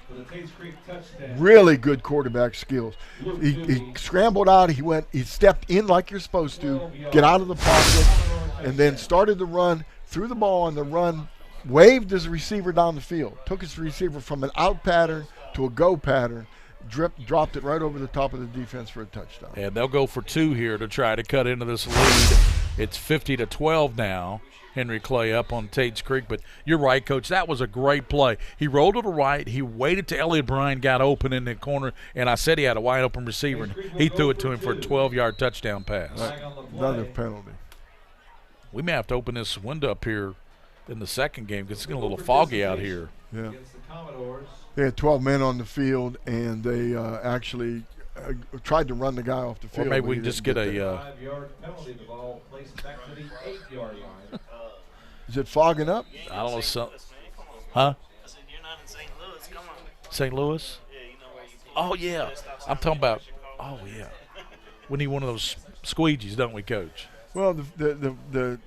Really good quarterback skills. He scrambled out. He stepped in like you're supposed to, get out of the pocket, and then started the run, threw the ball on the run, waved his receiver down the field, took his receiver from an out pattern to a go pattern, dropped it right over the top of the defense for a touchdown. And they'll go for 2 here to try to cut into this lead. It's 50-12 now. Henry Clay up on Tates Creek, but you're right, Coach. That was a great play. He rolled to the right. He waited till Elliott Bryant got open in the corner, and I said he had a wide open receiver, and he threw it to him for a 12-yard touchdown pass. Another penalty. We may have to open this window up here in the second game because it's getting a little foggy out here. Yeah. They had 12 men on the field, and they actually tried to run the guy off the field. Or maybe we can just get a 5-yard penalty. The ball placed back to the 8-yard line. Is it fogging up? I don't know. Huh? St. Louis? Oh, yeah. I'm talking about, we need one of those squeegees, don't we, Coach? Well, the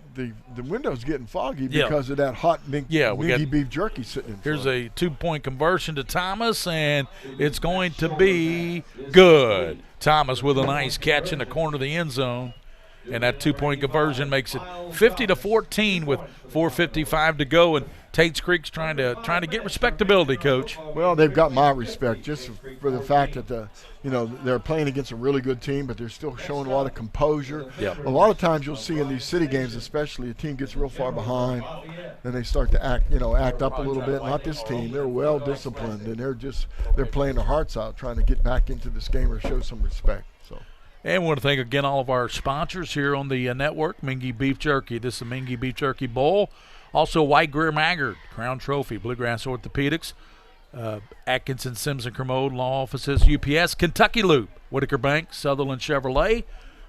window's getting foggy because of that hot Mingua beef jerky sitting in front. Here's a 2-point conversion to Thomas, and it's going to be good. Thomas with a nice catch in the corner of the end zone, and that 2-point conversion makes it 50-14 with 4:55 to go, and Tates Creek's trying to get respectability, Coach. Well, they've got my respect just for the fact that they're playing against a really good team, but they're still showing a lot of composure. Yep. A lot of times you'll see in these city games, especially, a team gets real far behind, then they start to act up a little bit. Not this team; they're well disciplined, and they're playing their hearts out, trying to get back into this game or show some respect. So. And we want to thank again all of our sponsors here on the network. Mingua Beef Jerky. This is the Mingua Beef Jerky Bowl. Also, White Greer Maggard, Crown Trophy, Bluegrass Orthopedics, Atkinson, Sims & Kermode Law Offices, UPS, Kentucky Loop, Whitaker Bank, Sutherland Chevrolet,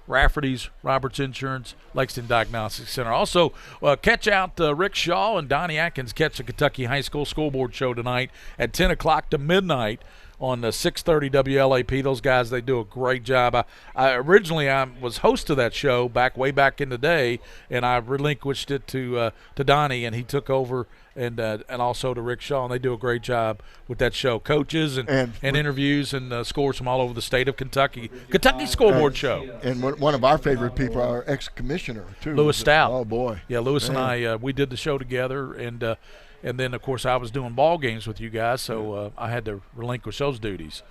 Rafferty's, Roberts Insurance, Lexington Diagnostic Center. Also, catch out Rick Shaw and Donnie Atkins catch the Kentucky High School School Board Show tonight at 10 o'clock to midnight on the 630 WLAP. Those guys, they do a great job. I originally was host of that show way back in the day, and I relinquished it to Donnie, and he took over, and also to Rick Shaw, and they do a great job with that show. Coaches and interviews and scores from all over the state of Kentucky. Kentucky Scoreboard Show. And one of our favorite people, our ex-commissioner, too. Lewis Stout. Oh, boy. Yeah, Lewis and I, we did the show together, and then, of course, I was doing ball games with you guys, so I had to relinquish those duties.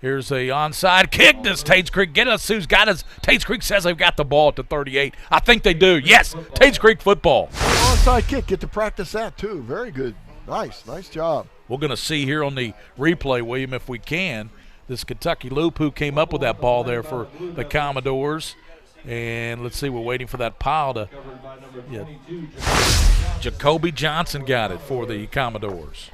Here's a onside kick. Does Tates Creek get us? Who's got us? Tates Creek says they've got the ball at the 38. I think they do. Yes, Tates Creek football. Onside kick. Get to practice that, too. Very good. Nice job. We're going to see here on the replay, William, if we can, this Kentucky Loop who came up with that ball there for the Commodores. And let's see, we're waiting for that pile to Jacoby Johnson got it for the Commodores.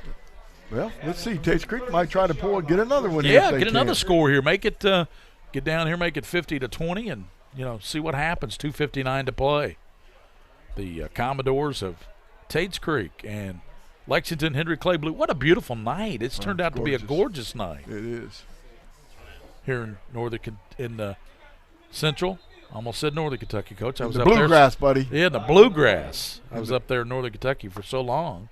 Well, let's see. Tates Creek might try to get another one. Yeah, get another score here. Make it get down here, make it 50-20, and see what happens. 2:59 to play. The Commodores of Tates Creek and Lexington Henry Clay Blue. What a beautiful night! It's turned out to be a gorgeous night. It is. Here in Central. Almost said Northern Kentucky, Coach. I was the up bluegrass, there. buddy. Yeah, the bluegrass. I was up there in Northern Kentucky for so long.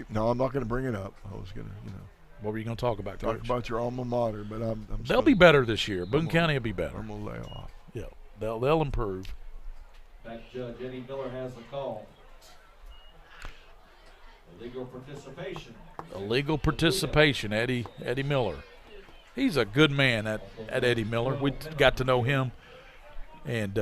No, I'm not going to bring it up. I was going to, What were you going to talk about, Coach? Talk about your alma mater, but they'll be better this year. Boone County will be better. I'm going to lay off. Yeah, they'll improve. Back Judge Eddie Miller has the call. Illegal participation. Illegal participation, Eddie Miller. He's a good man at Eddie Miller. We got to know him and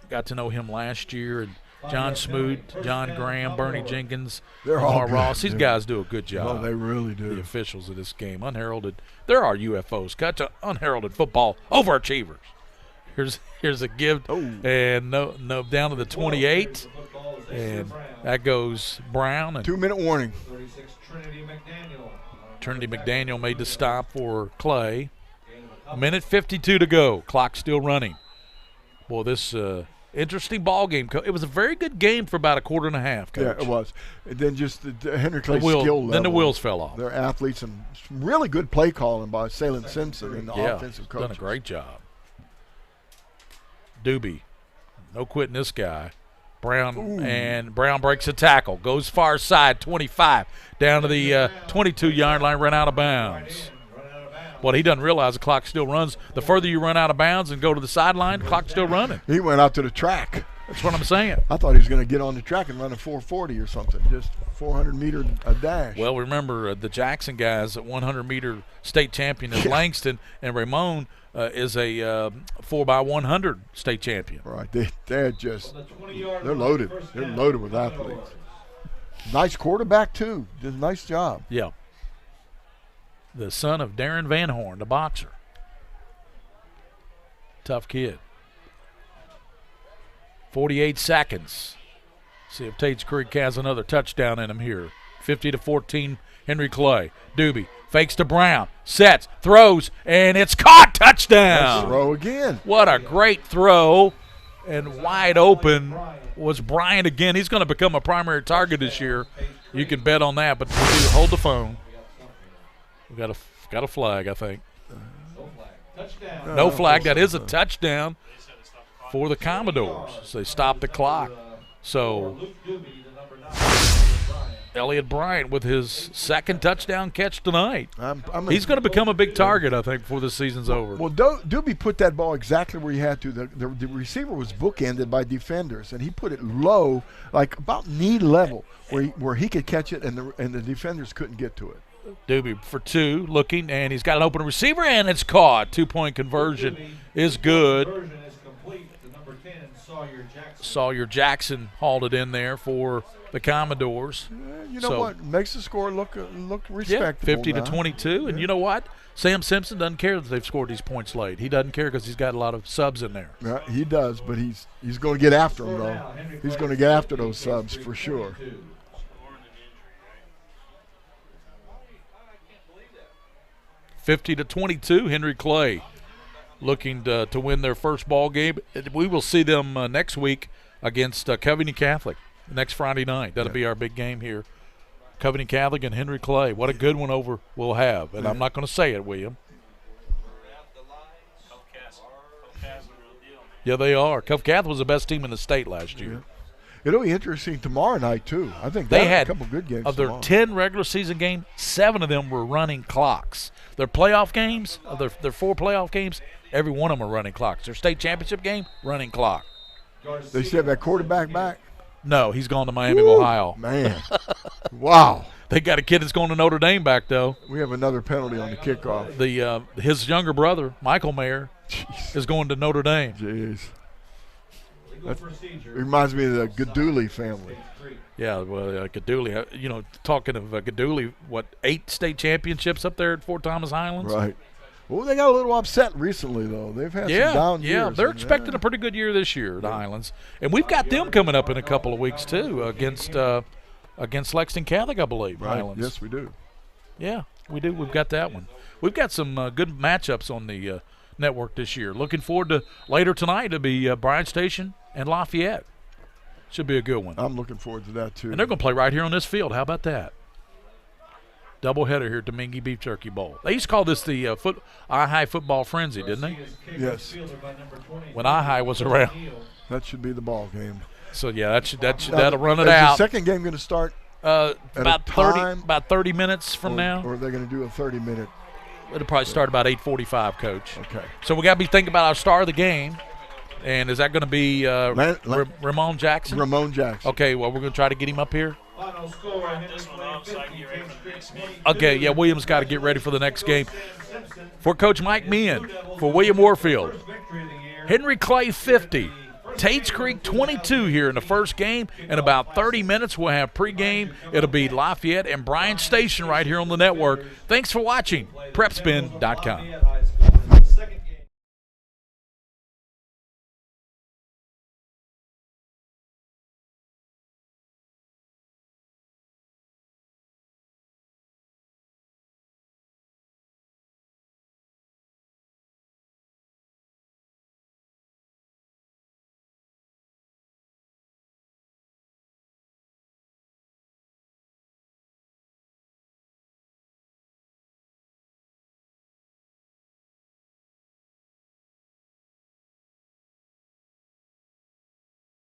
got to know him last year. And John Smoot, John Graham, Bernie Jenkins, Lamar Ross. These guys do a good job. Oh, they really do. The officials of this game. Unheralded. There are UFOs. Cut to unheralded football overachievers. Here's a give. And no down to the 28. And that goes Brown. And 2-minute warning. Trinity McDaniel made the stop for Clay. 1:52 to go. Clock still running. Boy, this interesting ball game. It was a very good game for about a quarter and a half, Coach. Yeah, it was. And then just the Henry Clay skill level. Then the wheels fell off. They're athletes and really good play calling by Salem Simpson and the offensive coach. Done a great job. Doobie, no quitting this guy. Brown breaks a tackle, goes far side, 25, down to the 22-yard line, run out of bounds. What he doesn't realize, the clock still runs. The further you run out of bounds and go to the sideline, the clock's still running. He went out to the track. That's what I'm saying. I thought he was going to get on the track and run a 440 or something, just 400-meter a dash. Well, remember the Jackson guys, at 100-meter state champion is Langston, and Ramon is a 4x100 state champion. Right. They're loaded. They're loaded with athletes. Nice quarterback, too. Did a nice job. Yeah. The son of Darren Van Horn, the boxer. Tough kid. 48 seconds. See if Tates Creek has another touchdown in him here. 50-14, Henry Clay. Doobie fakes to Brown, sets, throws, and it's caught. Touchdown. Nice throw again. What a great throw. And wide open was Bryant again. He's going to become a primary target this year. You can bet on that, but hold the phone. We got a flag, I think. No flag. That is a touchdown for the Commodores. So they stopped the clock. So Elliott Bryant with his second touchdown catch tonight. He's going to become a big target, I think, before the season's over. Well, Doobie put that ball exactly where he had to. The receiver was bookended by defenders, and he put it low, like about knee level, where he could catch it, and the defenders couldn't get to it. Doobie for two, looking, and he's got an open receiver, and it's caught. 2-point conversion is good. Sawyer Jackson hauled it in there for the Commodores. You know what? Makes the score look respectable. 50-22, and you know what? Sam Simpson doesn't care that they've scored these points late. He doesn't care because he's got a lot of subs in there. Yeah, he does, but he's going to get after them, though. He's going to get after those subs for sure. $50-22, Henry Clay looking to win their first ball game. We will see them next week against Covington Catholic next Friday night. That'll be our big game here. Covington Catholic and Henry Clay. What a good one we'll have. And I'm not going to say it, William. Yeah, they are. Cove Catholic was the best team in the state last year. Yeah. It'll be interesting tomorrow night, too. I think they had a couple good games of their tomorrow. 10 regular season games, 7 of them were running clocks. Their playoff games, of their 4 playoff games, every one of them are running clocks. Their state championship game, running clock. They still have that quarterback back? No, he's gone to Miami of Ohio. Man. Wow. They got a kid that's going to Notre Dame back, though. We have another penalty on the kickoff. His younger brother, Michael Mayer, is going to Notre Dame. Jeez. That reminds me of the Gaduli family. Yeah, well, Gaduli, talking of Gaduli, 8 state championships up there at Fort Thomas Highlands? Right. Well, they got a little upset recently, though. They've had some down years. Yeah, they're expecting a pretty good year this year at the Highlands. And we've got them coming up in a couple of weeks, too, against Lexington Catholic, I believe, right. Highlands. Yes, we do. Yeah, we do. We've got that one. We've got some good matchups on the network this year. Looking forward to later tonight to be Bryan Station and Lafayette. Should be a good one. I'm looking forward to that, too. And they're going to play right here on this field. How about that? Doubleheader here at the Mingua Beef Jerky Bowl. They used to call this the I-High Football Frenzy, didn't they? Yes. When I-High was around. That should be the ball game. So, yeah, that'll run it out. Is the second game going to start about 30 minutes from now? Or are they going to do a 30-minute? It'll probably start about 8:45, Coach. Okay. So we got to be thinking about our star of the game. And is that going to be Ramon Jackson? Ramon Jackson. Okay, well, we're going to try to get him up here. Final score, Henry Clay 50, Tates Creek 20. Okay, yeah, Williams got to get ready for the next game. For Coach Mike Meehan, for William Warfield, Henry Clay 50, Tates Creek 22 here in the first game. In about 30 minutes, we'll have pregame. It'll be Lafayette and Bryan Station right here on the network. Thanks for watching. PrepSpin.com.